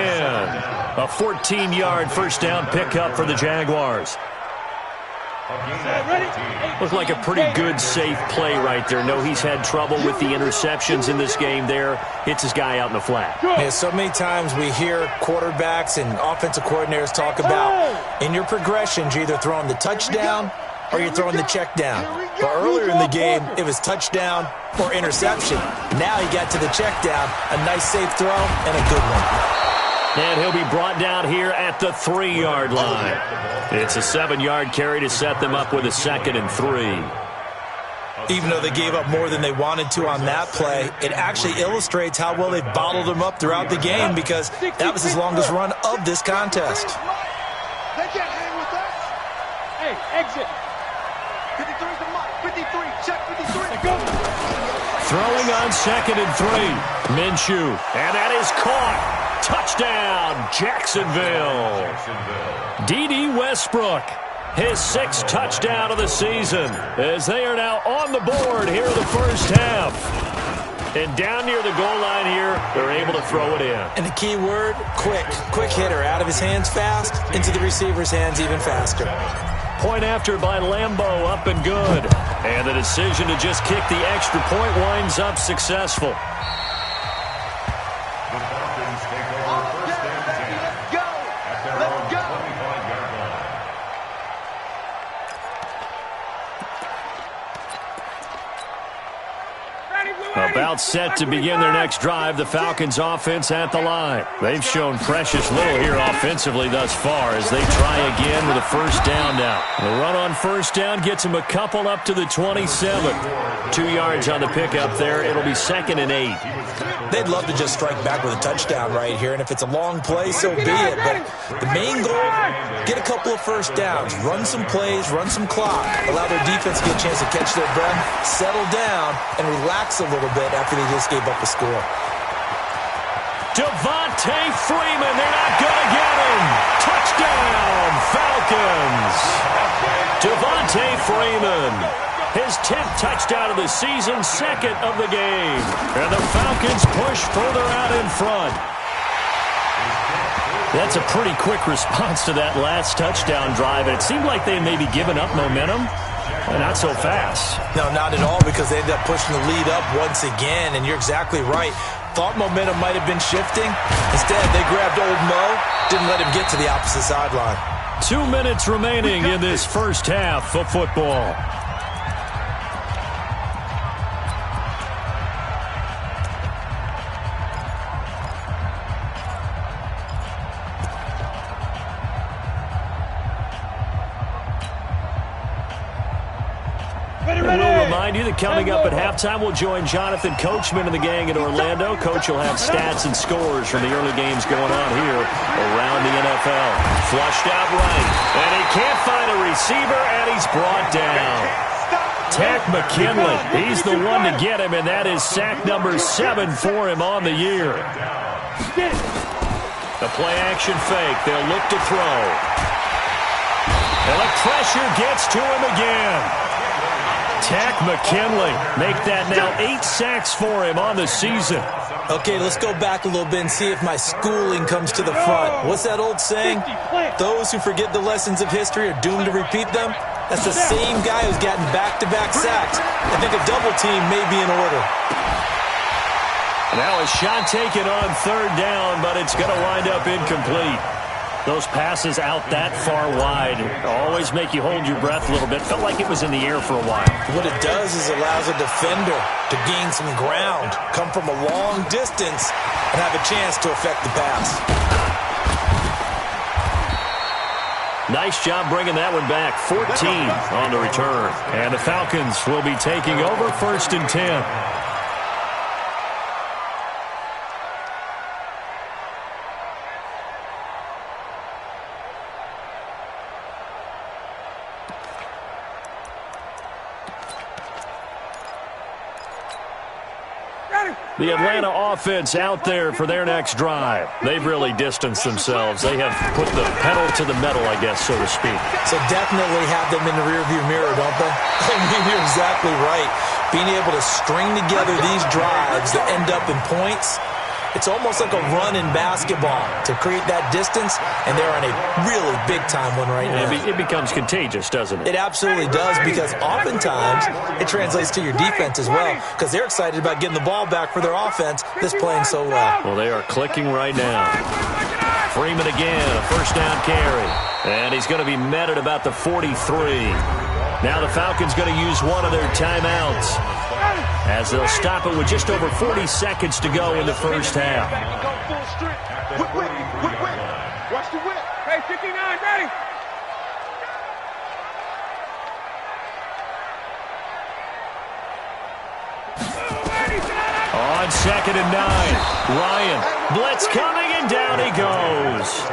[SPEAKER 20] A 14-yard first down pickup for the Jaguars. Looked like a pretty good, safe play right there. No, he's had trouble with the interceptions in this game there. Hits his guy out in the flat.
[SPEAKER 21] Yeah, so many times we hear quarterbacks and offensive coordinators talk about in your progressions, you're either throwing the touchdown or you're throwing the check down. But earlier in the game, it was touchdown or interception. Now he got to the check down, a nice safe throw, and a good one.
[SPEAKER 20] And he'll be brought down here at the 3-yard line. It's a 7-yard carry to set them up with a 2nd and 3.
[SPEAKER 21] Even though they gave up more than they wanted to on that play, it actually illustrates how well they've bottled them up throughout the game because that was his longest run of this contest.
[SPEAKER 1] They can't hang with us. Hey, exit. 53's the mark. 53. Check 53. Go.
[SPEAKER 20] Throwing on 2nd and 3. Minshew. And that is caught. Touchdown, Jacksonville. D.D. Westbrook, his 6th touchdown of the season, as they are now on the board here in the first half. And down near the goal line here, they're able to throw it in.
[SPEAKER 21] And the key word, quick. Quick hitter, out of his hands fast, into the receiver's hands even faster.
[SPEAKER 20] Point after by Lambeau, up and good. And the decision to just kick the extra point winds up successful. About set to begin their next drive, the Falcons offense at the line. They've shown precious little here offensively thus far as they try again with a first down now. The run on first down gets them a couple up to the 27. 2 yards on the pickup there. It'll be 2nd and 8.
[SPEAKER 21] They'd love to just strike back with a touchdown right here, and if it's a long play, so be it. But the main goal, get a couple of first downs, run some plays, run some clock, allow their defense to get a chance to catch their breath, settle down, and relax a little bit bit after they just gave up a score.
[SPEAKER 20] Devontae Freeman, they're not going to get him. Touchdown, Falcons. Devontae Freeman, his 10th touchdown of the season, 2nd of the game. And the Falcons push further out in front. That's a pretty quick response to that last touchdown drive. And it seemed like they may be giving up momentum. Well, not so fast.
[SPEAKER 21] No, not at all, because they ended up pushing the lead up once again, and you're exactly right. Thought momentum might have been shifting. Instead, they grabbed old Mo, didn't let him get to the opposite sideline.
[SPEAKER 20] 2 minutes remaining in this first half of football. Remind you that coming up at halftime, we'll join Jonathan Coachman and the gang in Orlando. Coach will have stats and scores from the early games going on here around the NFL. Flushed out right, and he can't find a receiver, and he's brought down. Tack McKinley, he's the one to get him, and that is sack number 7 for him on the year. The play-action fake, they'll look to throw. And the pressure gets to him again. Tack McKinley, make that now 8 sacks for him on the season.
[SPEAKER 21] Okay, let's go back a little bit and see if my schooling comes to the front. What's that old saying? Those who forget the lessons of history are doomed to repeat them. That's the same guy who's gotten back-to-back sacks. I think a double team may be in order.
[SPEAKER 20] Now a shot taken on 3rd down, but it's going to wind up incomplete. Those passes out that far wide always make you hold your breath a little bit. Felt like it was in the air for a while.
[SPEAKER 21] What it does is allows a defender to gain some ground, come from a long distance, and have a chance to affect the pass.
[SPEAKER 20] Nice job bringing that one back. 14 on the return. And the Falcons will be taking over 1st and 10. The Atlanta offense out there for their next drive. They've really distanced themselves. They have put the pedal to the metal, I guess, so to speak.
[SPEAKER 21] So definitely have them in the rearview mirror, don't they? I mean, you're exactly right. Being able to string together these drives that end up in points, it's almost like a run in basketball to create that distance, and they're on a really big-time one right now.
[SPEAKER 20] It becomes contagious, doesn't it?
[SPEAKER 21] It absolutely does, because oftentimes it translates to your defense as well, because they're excited about getting the ball back for their offense that's playing so well.
[SPEAKER 20] Well, they are clicking right now. Freeman again, a 1st down carry. And he's going to be met at about the 43. Now the Falcons going to use one of their timeouts, as they'll stop it with just over 40 seconds to go in the first half.
[SPEAKER 1] Watch the whip. Hey, 59, ready.
[SPEAKER 20] On 2nd and 9, Ryan, blitz coming, and down he goes.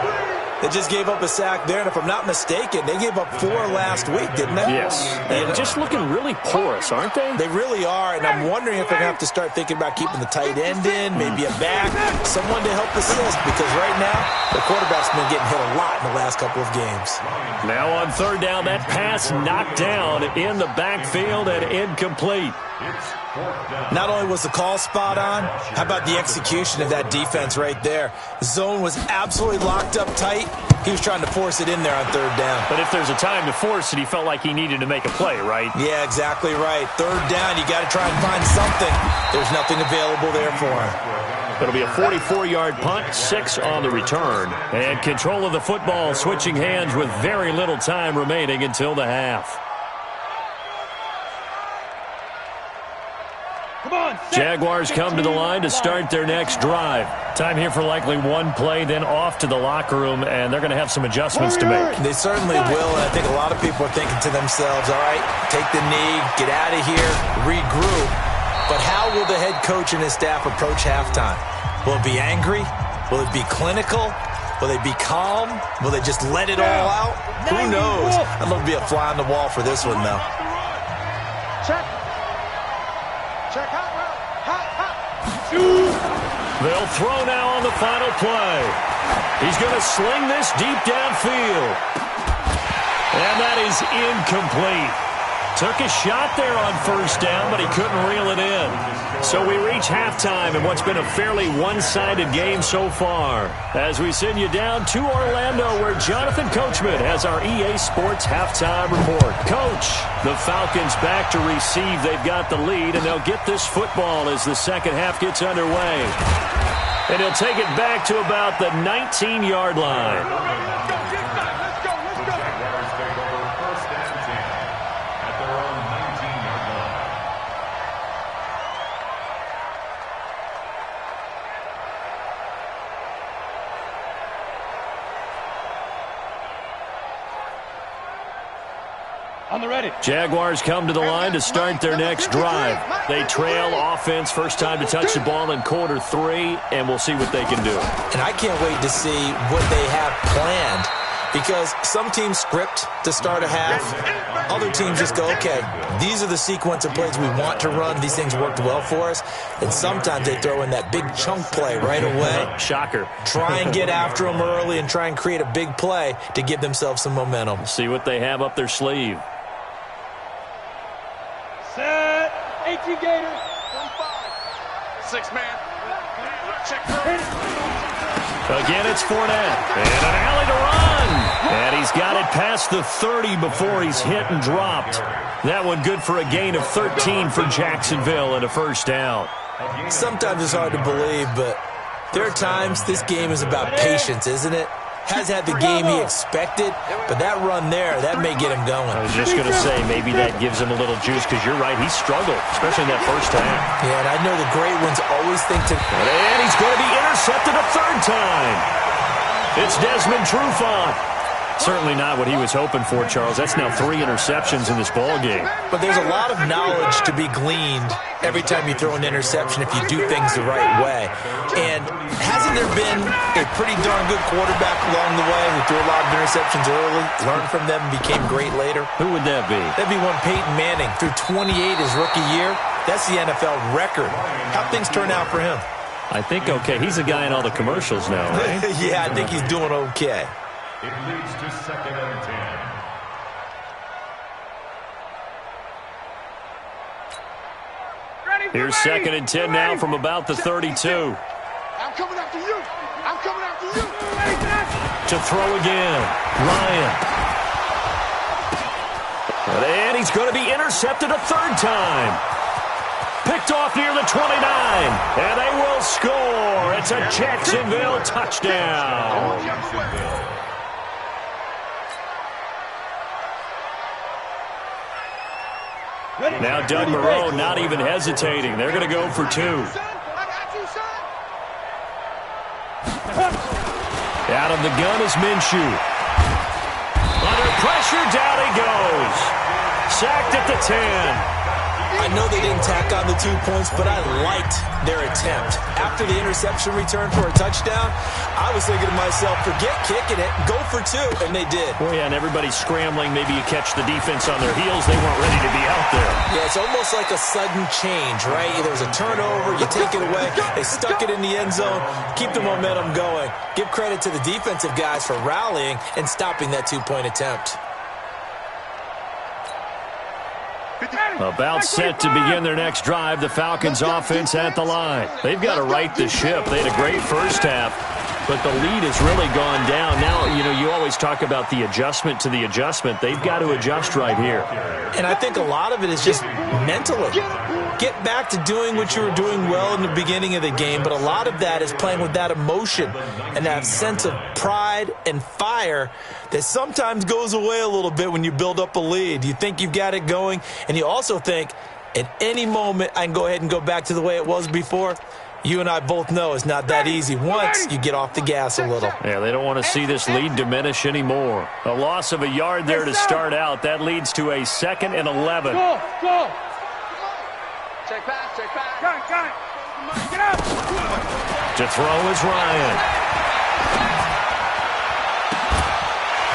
[SPEAKER 21] They just gave up a sack there, and if I'm not mistaken, they gave up 4 last week, didn't they?
[SPEAKER 20] Yes. And just looking really porous, aren't they?
[SPEAKER 21] They really are, and I'm wondering if they're going to have to start thinking about keeping the tight end in, maybe a back, someone to help assist, because right now, the quarterback's been getting hit a lot in the last couple of games.
[SPEAKER 20] Now on 3rd down, that pass knocked down in the backfield and incomplete.
[SPEAKER 21] Not only was the call spot on, how about the execution of that defense right there? The zone was absolutely locked up tight. He was trying to force it in there on 3rd down.
[SPEAKER 20] But if there's a time to force it, he felt like he needed to make a play, right?
[SPEAKER 21] Yeah, exactly right. 3rd down, you got to try and find something. There's nothing available there for him.
[SPEAKER 20] It'll be a 44-yard punt, 6 on the return. And control of the football switching hands with very little time remaining until the half. Jaguars come to the line to start their next drive. Time here for likely one play, then off to the locker room, and they're going to have some adjustments to make.
[SPEAKER 21] They certainly will, and I think a lot of people are thinking to themselves, all right, take the knee, get out of here, regroup. But how will the head coach and his staff approach halftime? Will it be angry? Will it be clinical? Will they be calm? Will they just let it all out? Who knows? I'd love to be a fly on the wall for this one, though.
[SPEAKER 1] Check. Check hot route. Hot.
[SPEAKER 20] They'll throw now on the final play. He's going to sling this deep downfield. And that is incomplete. Took a shot there on first down, but he couldn't reel it in. So we reach halftime in what's been a fairly one-sided game so far. As we send you down to Orlando, where Jonathan Coachman has our EA Sports halftime report. Coach, the Falcons back to receive. They've got the lead, and they'll get this football as the second half gets underway. And he'll take it back to about the 19-yard line.
[SPEAKER 1] On the ready.
[SPEAKER 20] Jaguars come to the line to start their next drive. They trail offense, first time to touch the ball in quarter 3, and we'll see what they can do.
[SPEAKER 21] And I can't wait to see what they have planned, because some teams script to start a half. Other teams just go, okay, these are the sequence of plays we want to run. These things worked well for us. And sometimes they throw in that big chunk play right away.
[SPEAKER 20] Shocker.
[SPEAKER 21] Try and get after them early and try and create a big play to give themselves some momentum.
[SPEAKER 20] See what they have up their sleeve.
[SPEAKER 1] Set. 18 Gators.
[SPEAKER 3] 6 man. Check.
[SPEAKER 20] Again, it's Fournette. And an alley to run. And he's got it past the 30 before he's hit and dropped. That one good for a gain of 13 for Jacksonville and a first down.
[SPEAKER 21] Sometimes it's hard to believe, but there are times this game is about patience, isn't it? Has had the game he expected, but that run there, that may get him going.
[SPEAKER 20] I was just going to say, maybe that gives him a little juice, because you're right, he struggled, especially in that first half.
[SPEAKER 21] Yeah, and I know the great ones always think to...
[SPEAKER 20] And he's going to be intercepted a third time. It's Desmond Trufant. Certainly not what he was hoping for, Charles. That's now 3 interceptions in this ball game.
[SPEAKER 21] But there's a lot of knowledge to be gleaned every time you throw an interception if you do things the right way. And hasn't there been a pretty darn good quarterback along the way who threw a lot of interceptions early, learned from them, became great later?
[SPEAKER 20] Who would that be?
[SPEAKER 21] That'd be one Peyton Manning. Threw 28 his rookie year. That's the NFL record. How'd things turn out for him?
[SPEAKER 20] I think okay. He's a guy in all the commercials now, right?
[SPEAKER 21] Yeah, I think he's doing okay.
[SPEAKER 23] It leads to 2nd and 10.
[SPEAKER 20] Here's 2nd and 10 now from about the 32.
[SPEAKER 1] I'm coming after you. I'm coming after you.
[SPEAKER 20] To throw again. Ryan. And he's going to be intercepted a third time. Picked off near the 29. And they will score. It's a Jacksonville touchdown. Now Doug Moreau not even hesitating. They're going to go for 2. Out of the gun is Minshew. Under pressure, down he goes. Sacked at the 10.
[SPEAKER 21] I know they didn't tack on the 2 points, but I liked their attempt. After the interception return for a touchdown, I was thinking to myself, forget kicking it, go for 2, and they did.
[SPEAKER 20] Well, yeah, and everybody's scrambling. Maybe you catch the defense on their heels. They weren't ready to be out there.
[SPEAKER 21] Yeah, it's almost like a sudden change, right? There's a turnover, you take it away, they stuck it in the end zone, keep the momentum going. Give credit to the defensive guys for rallying and stopping that 2-point attempt.
[SPEAKER 20] About set to begin their next drive, the Falcons offense at the line. They've got to right the ship. They had a great first half, but the lead has really gone down. Now, you always talk about the adjustment to the adjustment. They've got to adjust right here.
[SPEAKER 21] And I think a lot of it is just mentally. Get back to doing what you were doing well in the beginning of the game, but a lot of that is playing with that emotion and that sense of pride and fire that sometimes goes away a little bit when you build up a lead. You think you've got it going, and you also think at any moment I can go ahead and go back to the way it was before. You and I both know it's not that easy once you get off the gas a little.
[SPEAKER 20] Yeah, they don't want to see this lead diminish anymore. A loss of a yard there to start out. That leads to a 2nd and 11.
[SPEAKER 1] Go. Check pass. Got it. Get out.
[SPEAKER 20] To throw is Ryan.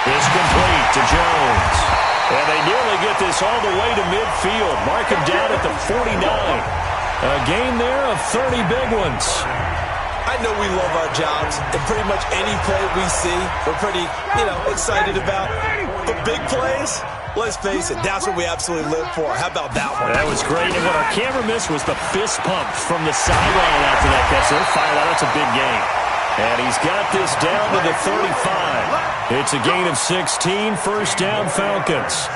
[SPEAKER 20] It's complete to Jones. And they nearly get this all the way to midfield. Mark him down at the 49. A game there of 30 big ones.
[SPEAKER 21] I know we love our jobs, and pretty much any play we see, we're pretty, excited about. But big plays, let's face it, that's what we absolutely live for. How about that one?
[SPEAKER 20] That was great, and what our camera missed was the fist pump from the sideline after that catch. They're fired out. That's a big game. And he's got this down to the 35. It's a gain of 16, first down Falcons.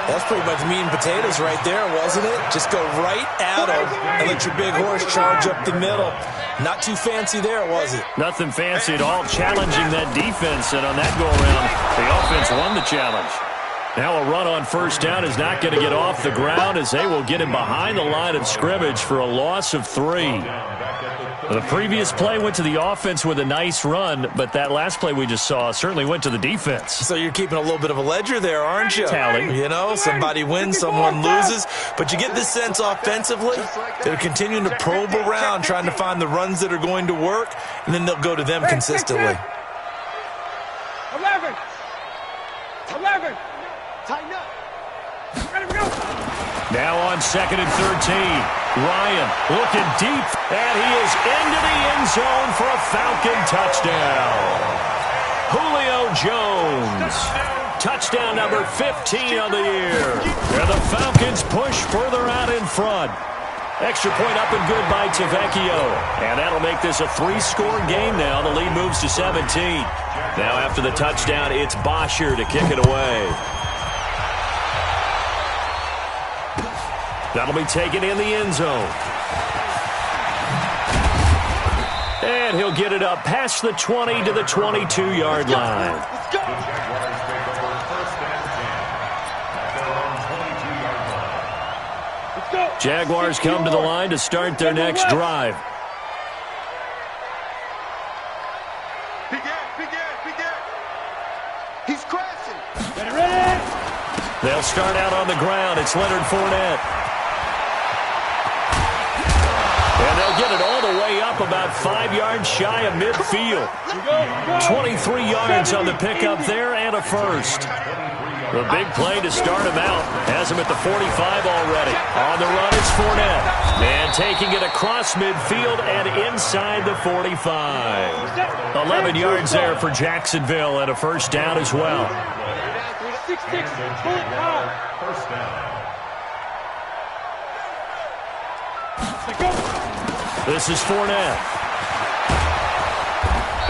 [SPEAKER 21] That's pretty much meat and potatoes right there, wasn't it? Just go right at him and let your big horse charge up the middle. Not too fancy there, was it?
[SPEAKER 20] Nothing fancy at all, challenging that defense, and on that go-around, the offense won the challenge. Now a run on first down is not going to get off the ground as they will get him behind the line of scrimmage for a loss of 3. The previous play went to the offense with a nice run, but that last play we just saw certainly went to the defense.
[SPEAKER 21] So you're keeping a little bit of a ledger there, aren't you?
[SPEAKER 20] Tally.
[SPEAKER 21] Somebody wins, someone loses. But you get this sense offensively, they're continuing to probe around, trying to find the runs that are going to work, and then they'll go to them consistently.
[SPEAKER 1] 11. Tighten up. Ready to go.
[SPEAKER 20] Now on 2nd and 13. Ryan looking deep, and he is into the end zone for a Falcon touchdown. Julio Jones. Touchdown number 15 on the year. And the Falcons push further out in front. Extra point up and good by Tavecchio. And that'll make this a 3-score game now. The lead moves to 17. Now after the touchdown, it's Bosher to kick it away. That'll be taken in the end zone. And he'll get it up past the 20 to the 22-yard line.
[SPEAKER 1] Let's go.
[SPEAKER 20] Jaguars come to the line to start their next drive.
[SPEAKER 1] He's crashing.
[SPEAKER 20] They'll start out on the ground. It's Leonard Fournette. And they'll get it all the way up about 5 yards shy of midfield. 23 yards on the pickup there and a first. The big play to start him out. Has him at the 45 already. On the run, it's Fournette. And taking it across midfield and inside the 45. 11 yards there for Jacksonville and a first down as well.
[SPEAKER 1] 6-6.
[SPEAKER 23] First down.
[SPEAKER 20] This is Fournette.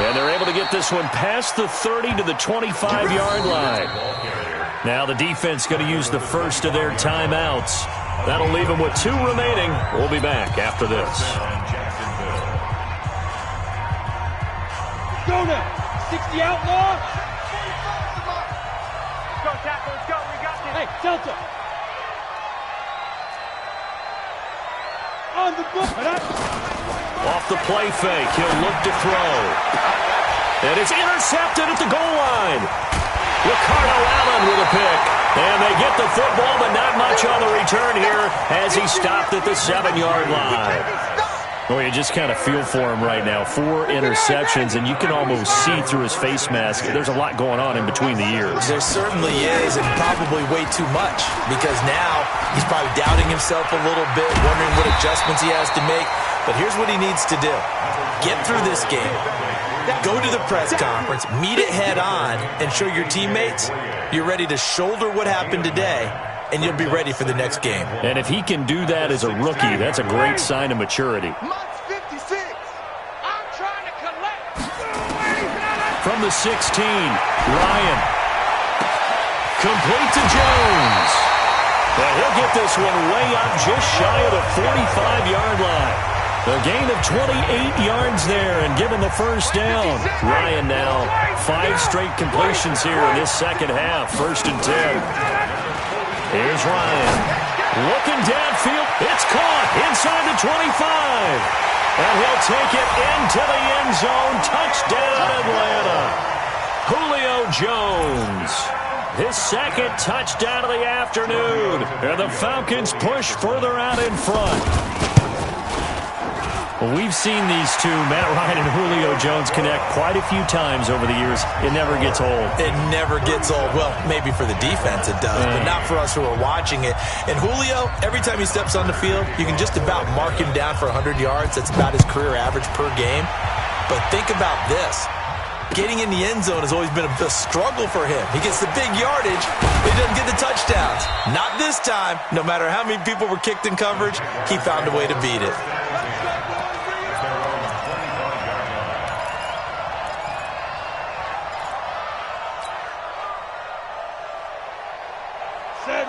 [SPEAKER 20] And they're able to get this one past the 30 to the 25-yard line. Now the defense going to use the first of their timeouts. That'll leave them with 2 remaining. We'll be back after this.
[SPEAKER 1] Go now. 60 outlaw. Go, tackle. Let's go. We got this. Hey, Delta. On the book.
[SPEAKER 20] Off the play fake, he'll look to throw. And it's intercepted at the goal line. Ricardo Allen with a pick. And they get the football, but not much on the return here as he stopped at the 7-yard line. Oh, you just kind of feel for him right now. 4 interceptions, and you can almost see through his face mask. There's a lot going on in between the ears.
[SPEAKER 21] There certainly is, and probably way too much, because now he's probably doubting himself a little bit, wondering what adjustments he has to make. But here's what he needs to do. Get through this game. Go to the press conference, meet it head on, and show your teammates you're ready to shoulder what happened today, and you'll be ready for the next game.
[SPEAKER 20] And if he can do that as a rookie, that's a great sign of maturity. From the 16, Ryan. Complete to Jones. And he'll get this one way up just shy of the 45-yard line. A gain of 28 yards there, and given the first down. Ryan now 5 straight completions here in this second half. 1st and 10. Here's Ryan. Looking downfield. It's caught inside the 25. And he'll take it into the end zone. Touchdown, Atlanta. Julio Jones. His 2nd touchdown of the afternoon. And the Falcons push further out in front. Well, we've seen these two, Matt Ryan and Julio Jones, connect quite a few times over the years. It never gets old.
[SPEAKER 21] It never gets old. Well, maybe for the defense it does, but not for us who are watching it. And Julio, every time he steps on the field, you can just about mark him down for 100 yards. That's about his career average per game. But think about this. Getting in the end zone has always been a struggle for him. He gets the big yardage, but he doesn't get the touchdowns. Not this time. No matter how many people were kicked in coverage, he found a way to beat it.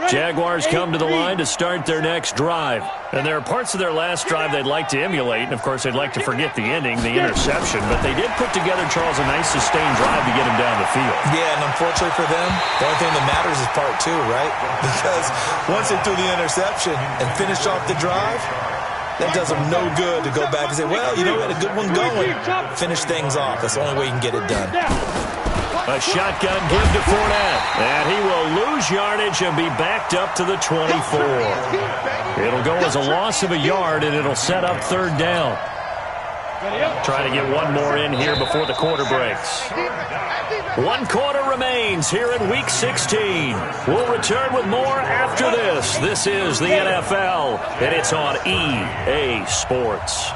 [SPEAKER 20] Jaguars come to the line to start their next drive. And there are parts of their last drive they'd like to emulate. And, of course, they'd like to forget the ending, the interception. But they did put together, Charles, a nice sustained drive to get him down the field.
[SPEAKER 21] Yeah, and unfortunately for them, the only thing that matters is part two, right? Because once they threw the interception and finished off the drive, that does them no good to go back and say, well, you know, we had a good one going. Finish things off. That's the only way you can get it done.
[SPEAKER 20] A shotgun give to Fournette. And he will lose yardage and be backed up to the 24. It'll go as a loss of a yard, and it'll set up third down. Trying to get one more in here before the quarter breaks. 1 quarter remains here in Week 16. We'll return with more after this. This is the NFL, and it's on EA Sports.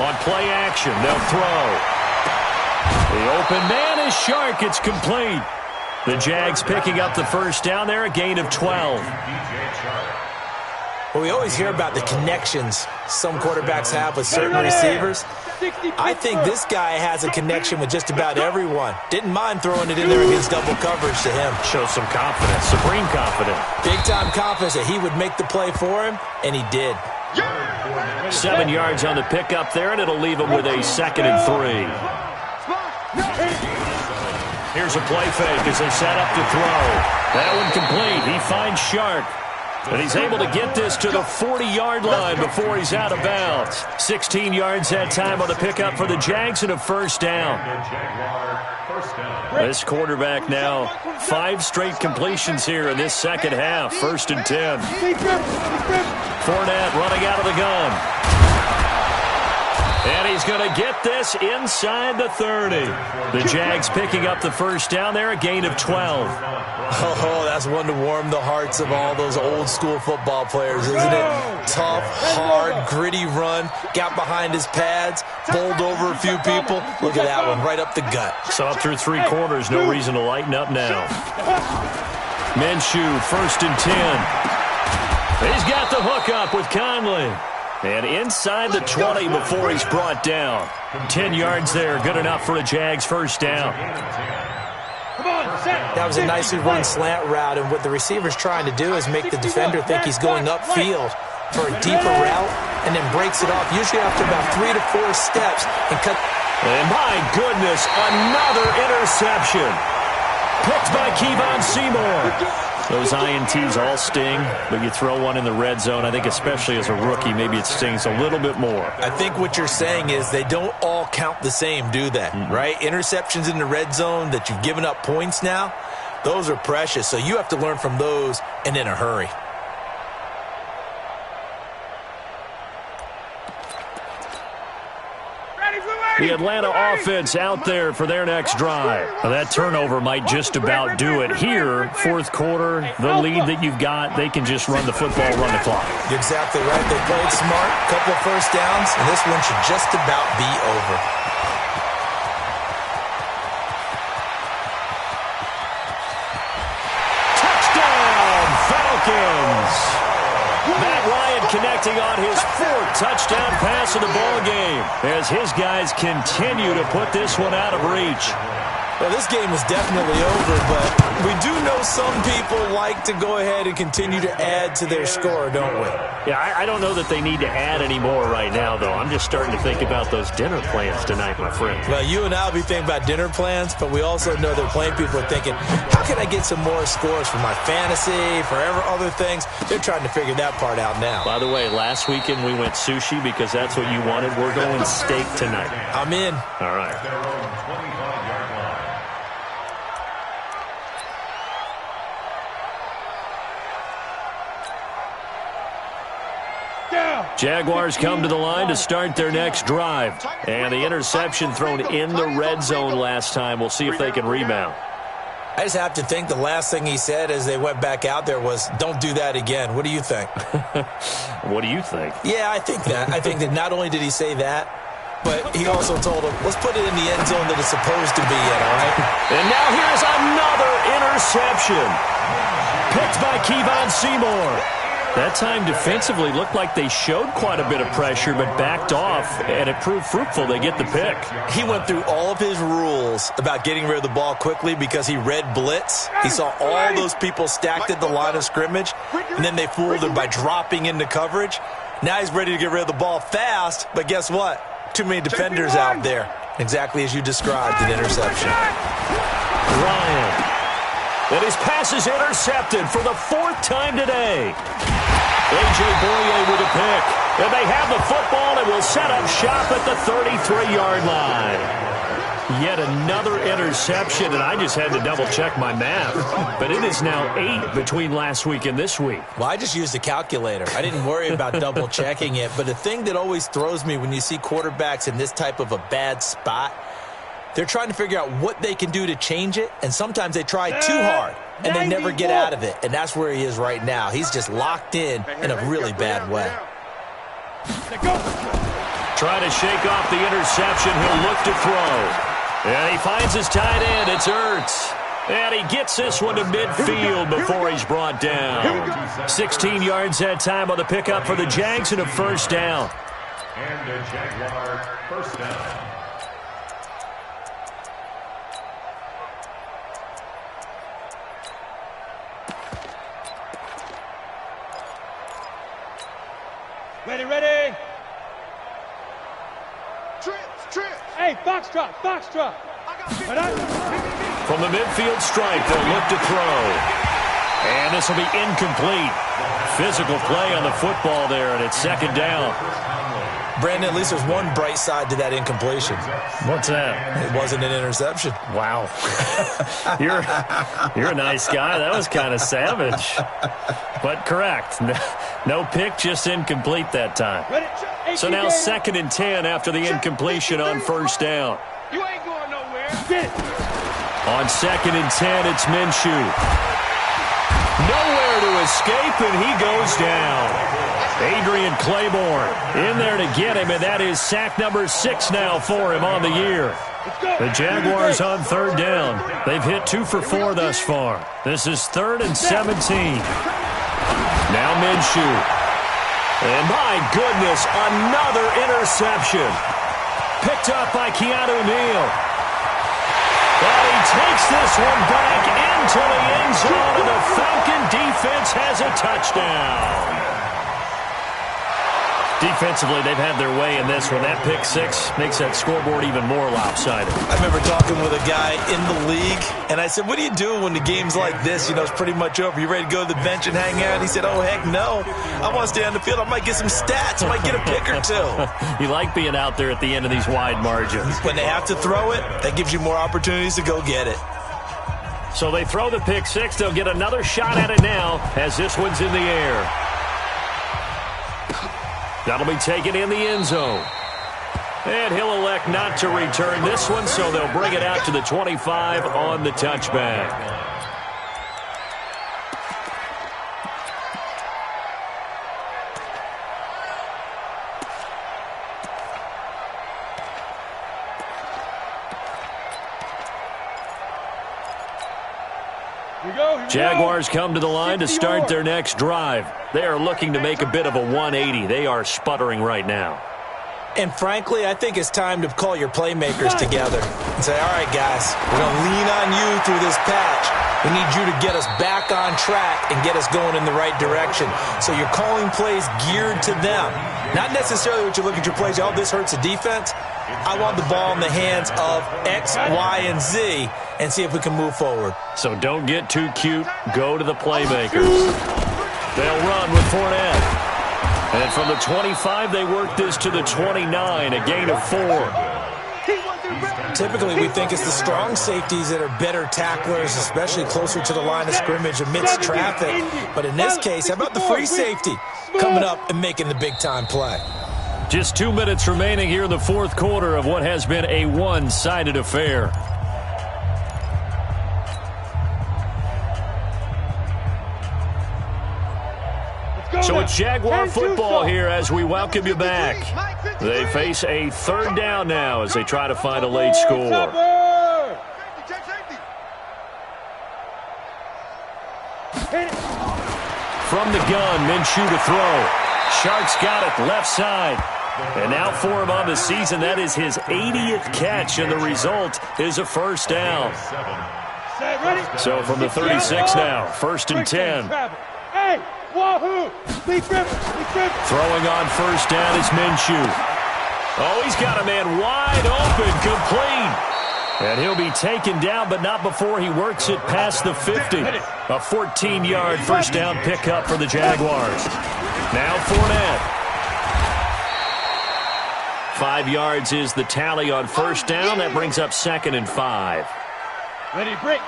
[SPEAKER 20] On play action, they'll throw. The open man is Shark. It's complete. The Jags picking up the first down there, a gain of 12.
[SPEAKER 21] Well, we always hear about the connections some quarterbacks have with certain receivers. I think this guy has a connection with just about everyone. Didn't mind throwing it in there against double coverage to him.
[SPEAKER 20] Shows some confidence, supreme confidence.
[SPEAKER 21] Big-time confidence that he would make the play for him, and he did.
[SPEAKER 20] 7 yards on the pickup there, and it'll leave him with a 2nd and 3. Here's a play fake as they set up to throw. That one complete. He finds Shark. And he's able to get this to the 40-yard line before he's out of bounds. 16 yards that time on the pickup for the Jags and a first down. This quarterback now 5 straight completions here in this second half. 1st and 10. Fournette running out of the gun. And he's going to get this inside the 30. The Jags picking up the first down there, a gain of 12.
[SPEAKER 21] Oh, that's one to warm the hearts of all those old-school football players, isn't it? Tough, hard, gritty run, got behind his pads, bowled over a few people. Look at that one, right up the gut.
[SPEAKER 20] So up through 3 quarters, no reason to lighten up now. Minshew, 1st and 10. He's got the hook up with Conley. And inside the 20 before he's brought down. 10 yards there, good enough for a Jags first down.
[SPEAKER 21] That was a nicely run slant route, and what the receiver's trying to do is make the defender think he's going upfield for a deeper route, and then breaks it off, usually after about 3 to 4 steps.
[SPEAKER 20] And my goodness, another interception. Picked by Kevon Seymour. Those INTs all sting, but you throw one in the red zone, I think especially as a rookie, maybe it stings a little bit more.
[SPEAKER 21] I think what you're saying is they don't all count the same, do they? Right? Interceptions in the red zone that you've given up points now, those are precious. So you have to learn from those and in a hurry.
[SPEAKER 20] The Atlanta offense out there for their next drive. That turnover might just about do it here. 4th quarter, the lead that you've got, they can just run the football, run the clock.
[SPEAKER 21] You're exactly right. They played smart, couple of first downs, and this one should just about be over.
[SPEAKER 20] Touchdown, Falcons! Matt Ryan connecting on his 4th touchdown pass of the ball game as his guys continue to put this one out of reach.
[SPEAKER 21] Well, this game is definitely over, but we do know some people like to go ahead and continue to add to their score, don't we?
[SPEAKER 20] Yeah, I don't know that they need to add any more right now, though. I'm just starting to think about those dinner plans tonight, my friend.
[SPEAKER 21] Well, you and I will be thinking about dinner plans, but we also know that plenty of people are thinking, how can I get some more scores for my fantasy, for other things? They're trying to figure that part out now.
[SPEAKER 20] By the way, last weekend we went sushi because that's what you wanted. We're going steak tonight.
[SPEAKER 21] I'm in.
[SPEAKER 20] All right. Jaguars come to the line to start their next drive. And the interception thrown in the red zone last time. We'll see if they can rebound.
[SPEAKER 21] I just have to think the last thing he said as they went back out there was, don't do that again. What do you think?
[SPEAKER 20] What do you think?
[SPEAKER 21] Yeah, I think that. I think that not only did he say that, but he also told him, let's put it in the end zone that it's supposed to be in, all right?
[SPEAKER 20] And now here's another interception. Picked by Kevon Seymour. That time defensively looked like they showed quite a bit of pressure but backed off, and it proved fruitful. They get the pick.
[SPEAKER 21] He went through all of his rules about getting rid of the ball quickly because he read blitz. He saw all those people stacked at the line of scrimmage, and then they fooled him by dropping into coverage. Now he's ready to get rid of the ball fast, but guess what? Too many defenders out there. Exactly as you described, an interception.
[SPEAKER 20] Ryan. And his pass is intercepted for the fourth time today. A.J. Boye with a pick. And they have the football and will set up shop at the 33-yard line. Yet another interception, and I just had to double-check my math. But it is now 8 between last week and this week.
[SPEAKER 21] Well, I just used a calculator. I didn't worry about double-checking it. But the thing that always throws me when you see quarterbacks in this type of a bad spot, they're trying to figure out what they can do to change it, and sometimes they try too hard, and they never get out of it. And that's where he is right now. He's just locked in a really bad way.
[SPEAKER 20] Trying to shake off the interception. He'll look to throw. And he finds his tight end. It's Ertz. And he gets this one to midfield before he's brought down. 16 yards that time on the pickup for the Jags and a first down.
[SPEAKER 23] And a Jaguar first down.
[SPEAKER 1] Ready. Trips. Hey, foxtrot.
[SPEAKER 20] From the midfield stripe, they'll look to throw. And this will be incomplete. Physical play on the football there, and it's second down.
[SPEAKER 21] Brandon, at least there's one bright side to that incompletion.
[SPEAKER 20] What's that?
[SPEAKER 21] It wasn't an interception.
[SPEAKER 20] Wow. You're a nice guy. That was kind of savage. But correct. No pick, just incomplete that time. So now 2nd and 10 after the incompletion on first down.
[SPEAKER 3] You ain't going nowhere.
[SPEAKER 20] On 2nd and 10, it's Minshew. Nowhere to escape, and he goes down. Adrian Claiborne in there to get him, and that is sack number 6 now for him on the year. The Jaguars on third down. They've hit 2 for 4 thus far. This is 3rd and 17. Now Minshew. And my goodness, another interception. Picked up by Keanu Neal. And he takes this one back into the end zone, and the Falcon defense has a touchdown. Defensively, they've had their way in this one. That pick 6 makes that scoreboard even more lopsided.
[SPEAKER 21] I remember talking with a guy in the league, and I said, what do you do when the game's like this? You know, it's pretty much over. You ready to go to the bench and hang out? He said, oh, heck no. I want to stay on the field. I might get some stats. I might get a pick or 2.
[SPEAKER 20] You like being out there at the end of these wide margins.
[SPEAKER 21] When they have to throw it, that gives you more opportunities to go get it.
[SPEAKER 20] So they throw the pick 6. They'll get another shot at it now as this one's in the air. That'll be taken in the end zone. And he'll elect not to return this one, so they'll bring it out to the 25 on the touchback. Jaguars come to the line to start their next drive. They are looking to make a bit of a 180. They are sputtering right now.
[SPEAKER 21] And frankly, I think it's time to call your playmakers together and say, all right, guys, we're going to lean on you through this patch. We need you to get us back on track and get us going in the right direction. So you're calling plays geared to them. Not necessarily what you look at your plays, oh, this hurts the defense. I want the ball in the hands of X, Y, and Z and see if we can move forward.
[SPEAKER 20] So don't get too cute. Go to the playmakers. They'll run with Fournette. And from the 25, they work this to the 29, a gain of 4.
[SPEAKER 21] Typically, we think it's the strong safeties that are better tacklers, especially closer to the line of scrimmage amidst traffic. But in this case, how about the free safety coming up and making the big-time play?
[SPEAKER 20] Just 2 minutes remaining here in the fourth quarter of what has been a one-sided affair. So it's Jaguar football here as we welcome you back. They face a third down now as they try to find a late score. From the gun, Minshew to throw. Sharks got it left side. And now for him on the season, that is his 80th catch, and the result is a first down. So from the 36 now, 1st and 10.
[SPEAKER 1] Hey, wahoo!
[SPEAKER 20] Throwing on first down is Minshew. Oh, he's got a man wide open, complete. And he'll be taken down, but not before he works it past the 50. A 14-yard first down pickup for the Jaguars. Now Fournette. 5 yards is the tally on first down. That brings up 2nd and 5.
[SPEAKER 1] Ready, break.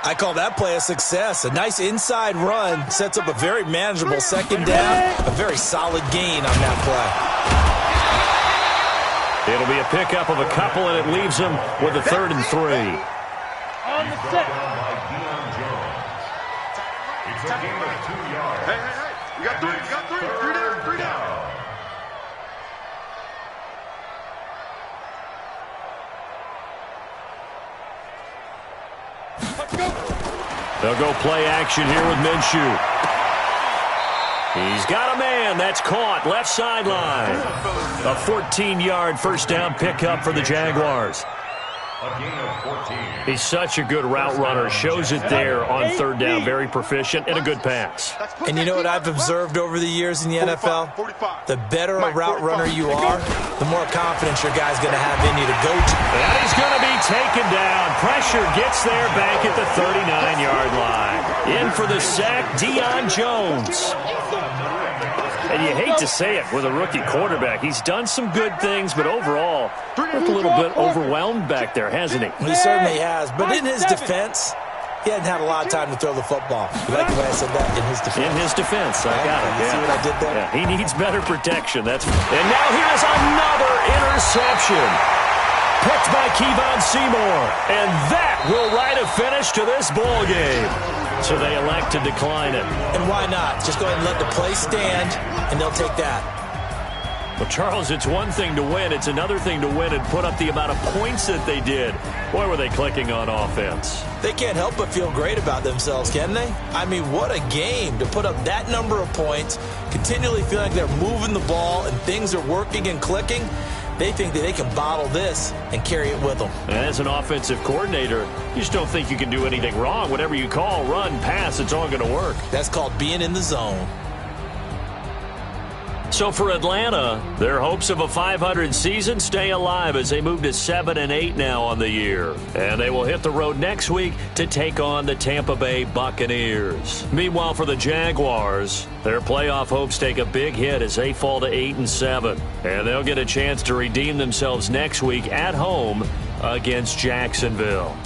[SPEAKER 21] I call that play a success. A nice inside run sets up a very manageable second down. A very solid gain on that play.
[SPEAKER 20] It'll be a pickup of a couple, and it leaves them with a 3rd and 3.
[SPEAKER 1] On the set.
[SPEAKER 23] It's a gain of 2 yards.
[SPEAKER 1] Hey. You got 3. You got 3. 3 down. 3 down.
[SPEAKER 20] They'll go play action here with Minshew. He's got a man. That's caught. Left sideline. A 14-yard first down pickup for the Jaguars.
[SPEAKER 23] A gain of 14.
[SPEAKER 20] He's such a good route runner. Shows it there on 3rd down. Very proficient and a good pass.
[SPEAKER 21] And you know what I've observed over the years in the NFL? The better a route runner you are, the more confidence your guy's going to have in you to go to.
[SPEAKER 20] And he's going to be taken down. Pressure gets there back at the 39-yard line. In for the sack, Deion Jones. And you hate to say it with a rookie quarterback. He's done some good things, but overall, looked a little bit overwhelmed back there, hasn't he?
[SPEAKER 21] He certainly has. But in his defense, he hadn't had a lot of time to throw the football. You like the way I said that? In his defense.
[SPEAKER 20] In his defense. I got it.
[SPEAKER 21] You see what I did there?
[SPEAKER 20] Yeah, he needs better protection. And now here's another interception. Picked by Kevon Seymour. And that will write a finish to this ball game. So they elect to decline it.
[SPEAKER 21] And why not? Just go ahead and let the play stand, and they'll take that.
[SPEAKER 20] Well, Charles, it's one thing to win. It's another thing to win and put up the amount of points that they did. Boy, were they clicking on offense.
[SPEAKER 21] They can't help but feel great about themselves, can they? I mean, what a game to put up that number of points, continually feeling like they're moving the ball and things are working and clicking. They think that they can bottle this and carry it with them.
[SPEAKER 20] And as an offensive coordinator, you just don't think you can do anything wrong. Whatever you call, run, pass, it's all going to work.
[SPEAKER 21] That's called being in the zone.
[SPEAKER 20] So for Atlanta, their hopes of a 500 season stay alive as they move to 7-8 now on the year. And they will hit the road next week to take on the Tampa Bay Buccaneers. Meanwhile, for the Jaguars, their playoff hopes take a big hit as they fall to 8-7. And they'll get a chance to redeem themselves next week at home against Jacksonville.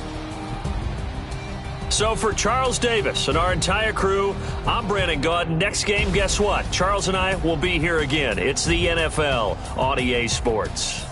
[SPEAKER 20] So for Charles Davis and our entire crew, I'm Brandon Gaudin. Next game, guess what? Charles and I will be here again. It's the NFL on EA Sports.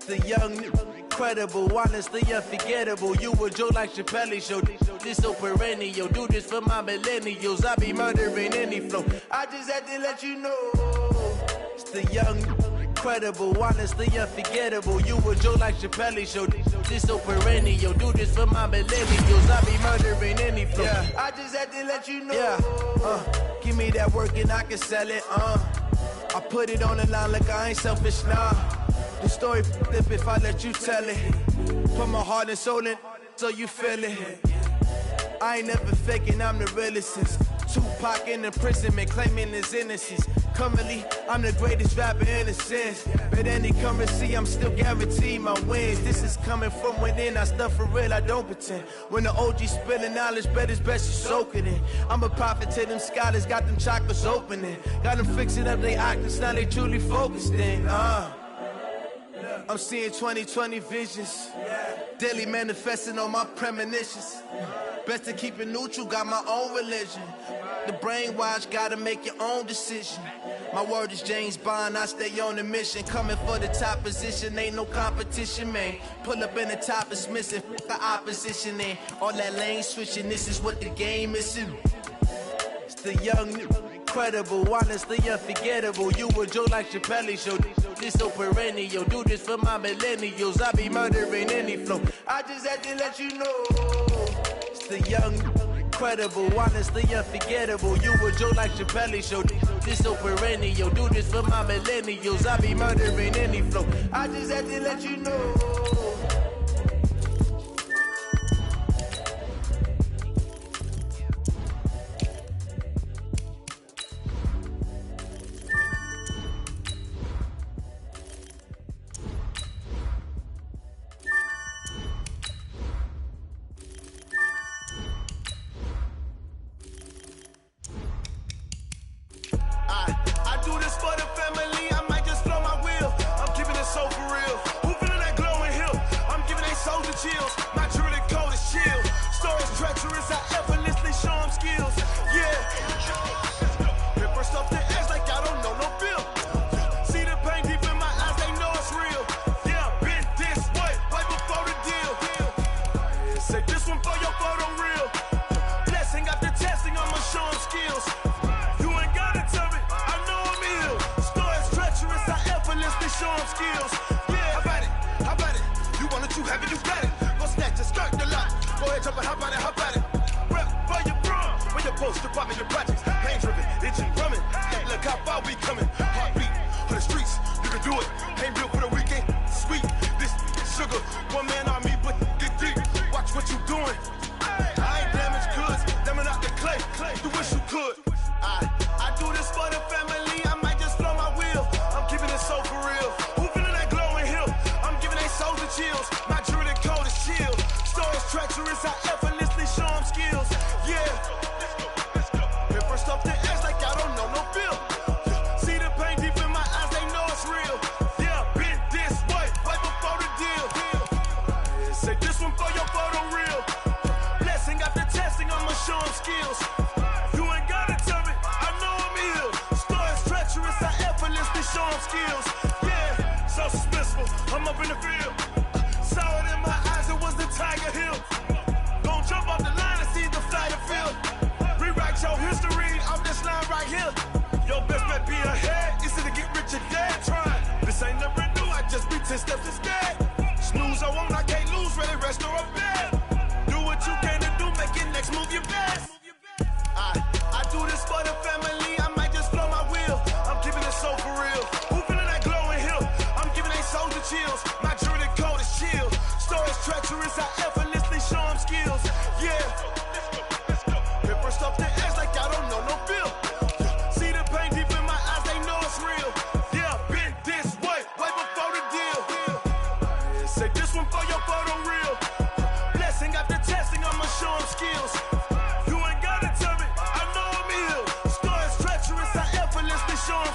[SPEAKER 18] the young, incredible, honestly unforgettable. You a Joe like Chappelle show. This so perennial. Do this for my millennials. I be murdering any flow. I just had to let you know. It's the young, incredible, honestly unforgettable. You a Joe like Chappelle show. This so perennial. Do this for my millennials. I be murdering any flow. Yeah. I just had to let you know. Yeah. Give me that work and I can sell it. I put it on the line like I ain't selfish, nah. The story flip if I let you tell it. Put my heart and soul in so you feel it. I ain't never faking, I'm the realest since Tupac in imprisonment, claiming his innocence. Currently, I'm the greatest rapper in a sense. But any currency, I'm still guaranteed my wins. This is coming from within, I stuff for real, I don't pretend. When the OG spilling knowledge, bet it's best you soak it in. I'm a prophet to them scholars, got them chakras opening. Got them fixing up their octaves, now they truly focused in. I'm seeing 2020 visions. Daily manifesting on my premonitions. Best to keep it neutral, got my own religion. The brainwash, gotta make your own decision. My word is James Bond, I stay on the mission. Coming for the top position, ain't no competition, man. Pull up in the top is missing, the opposition in. All that lane switching, this is what the game is. It's the young, incredible, honestly unforgettable. You a Joe like Chappelle show. This so perennial. Do this for my millennials. I be murdering any flow. I just had to let you know. It's the young, incredible, honestly unforgettable. You a Joe like Chappelle show. This so perennial. Do this for my millennials. I be murdering any flow. I just had to let you know.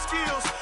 [SPEAKER 12] Skills.